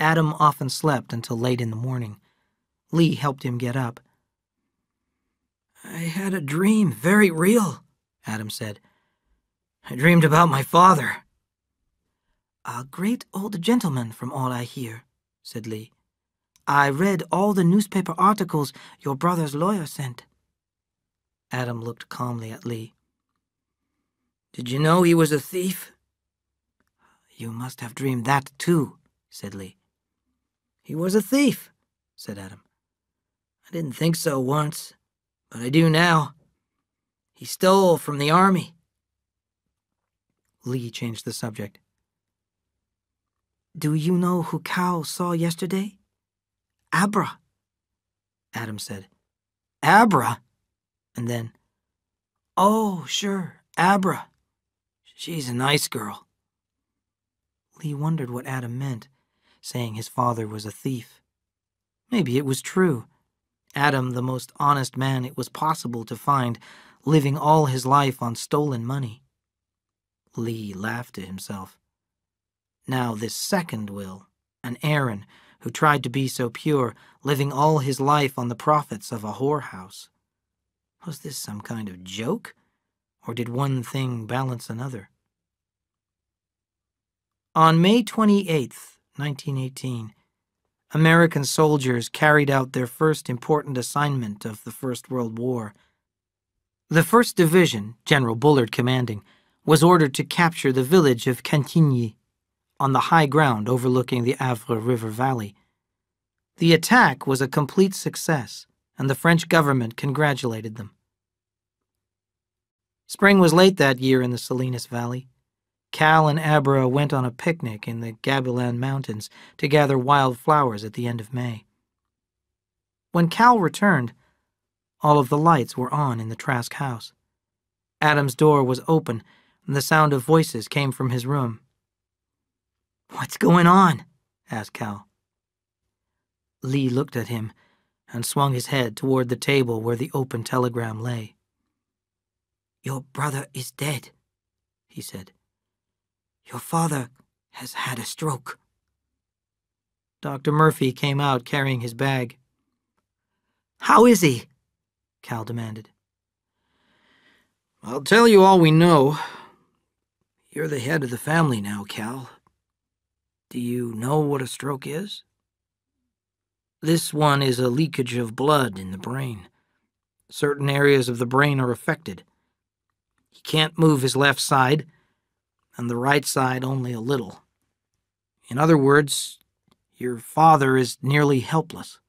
Adam often slept until late in the morning. Lee helped him get up. I had a dream, very real, Adam said. I dreamed about my father. A great old gentleman, from all I hear, said Lee. I read all the newspaper articles your brother's lawyer sent. Adam looked calmly at Lee. Did you know he was a thief? You must have dreamed that too, said Lee. He was a thief, said Adam. I didn't think so once, but I do now. He stole from the army. Lee changed the subject. Do you know who Cal saw yesterday? Abra. Adam said. Abra? And then, oh, sure, Abra. She's a nice girl. Lee wondered what Adam meant, saying his father was a thief. Maybe it was true. Adam, the most honest man it was possible to find, living all his life on stolen money. Lee laughed to himself. Now this second Will, an Aaron who tried to be so pure, living all his life on the profits of a whorehouse. Was this some kind of joke, or did one thing balance another? On May 28th, 1918, American soldiers carried out their first important assignment of the First World War. The 1st Division, General Bullard commanding, was ordered to capture the village of Cantigny on the high ground overlooking the Avre River Valley. The attack was a complete success, and the French government congratulated them. Spring was late that year in the Salinas Valley. Cal and Abra went on a picnic in the Gabilan Mountains to gather wild flowers at the end of May. When Cal returned, all of the lights were on in the Trask house. Adam's door was open, and the sound of voices came from his room. What's going on? asked Cal. Lee looked at him and swung his head toward the table where the open telegram lay. Your brother is dead, he said. Your father has had a stroke. Dr. Murphy came out carrying his bag. How is he? Cal demanded. I'll tell you all we know. You're the head of the family now, Cal. Do you know what a stroke is? This one is a leakage of blood in the brain. Certain areas of the brain are affected. He can't move his left side, and the right side only a little. In other words, your father is nearly helpless.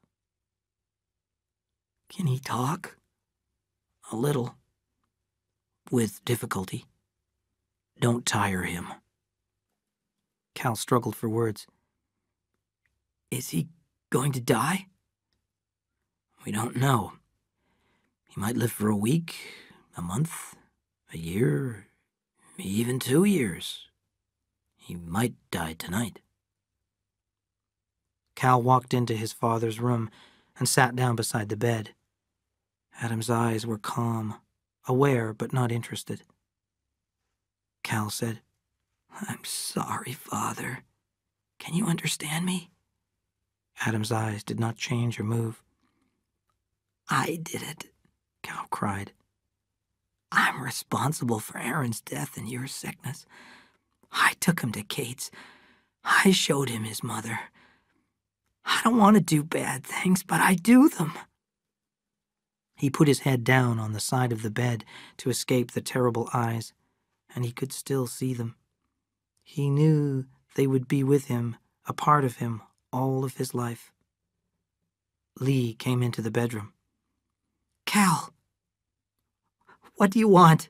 Can he talk? A little. With difficulty. Don't tire him. Cal struggled for words. Is he going to die? We don't know. He might live for a week, a month, a year, even 2 years. He might die tonight. Cal walked into his father's room and sat down beside the bed. Adam's eyes were calm, aware but not interested. Cal said, I'm sorry, Father. Can you understand me? Adam's eyes did not change or move. I did it, Cal cried. I'm responsible for Aaron's death and your sickness. I took him to Kate's. I showed him his mother. I don't want to do bad things, but I do them. He put his head down on the side of the bed to escape the terrible eyes, and he could still see them. He knew they would be with him, a part of him, all of his life. Lee came into the bedroom. Cal, what do you want?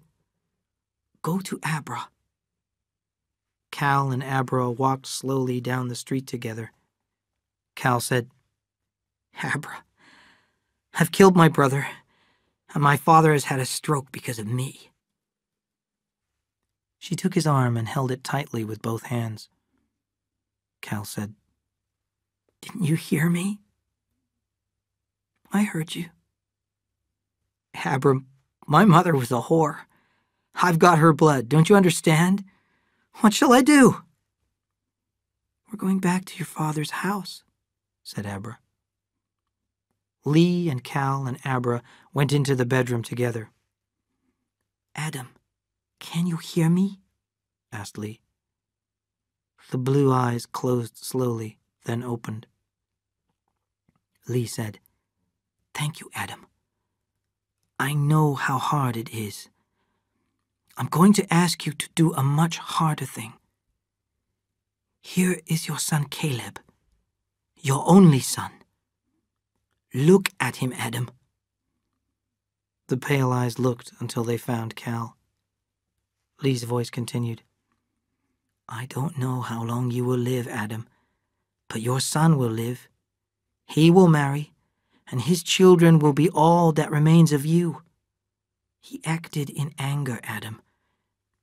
Go to Abra. Cal and Abra walked slowly down the street together. Cal said, Abra, I've killed my brother, and my father has had a stroke because of me. She took his arm and held it tightly with both hands. Cal said, Didn't you hear me? I heard you. Abra, my mother was a whore. I've got her blood, don't you understand? What shall I do? We're going back to your father's house, said Abra. Lee and Cal and Abra went into the bedroom together. Adam, can you hear me? Asked Lee. The blue eyes closed slowly, then opened. Lee said, Thank you, Adam. I know how hard it is. I'm going to ask you to do a much harder thing. Here is your son Caleb, your only son. Look at him, Adam. The pale eyes looked until they found Cal. Lee's voice continued. I don't know how long you will live, Adam, but your son will live. He will marry, and his children will be all that remains of you. He acted in anger, Adam,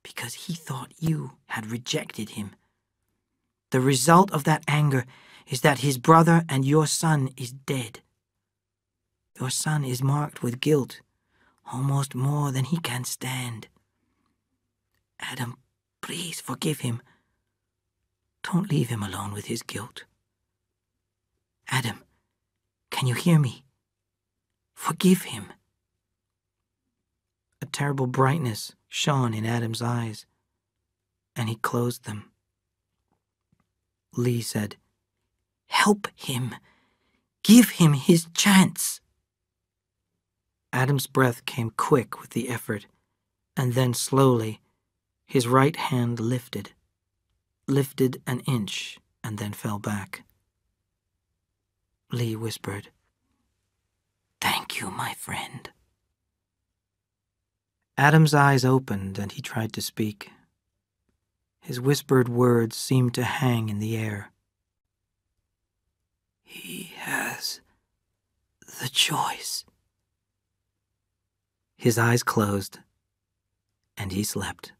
because he thought you had rejected him. The result of that anger is that his brother and your son is dead. Your son is marked with guilt, almost more than he can stand. Adam, please forgive him. Don't leave him alone with his guilt. Adam, can you hear me? Forgive him. A terrible brightness shone in Adam's eyes, and he closed them. Lee said, Help him. Give him his chance. Adam's breath came quick with the effort, and then slowly, his right hand lifted an inch, and then fell back. Lee whispered, Thank you, my friend. Adam's eyes opened, and he tried to speak. His whispered words seemed to hang in the air. He has the choice. His eyes closed, and he slept.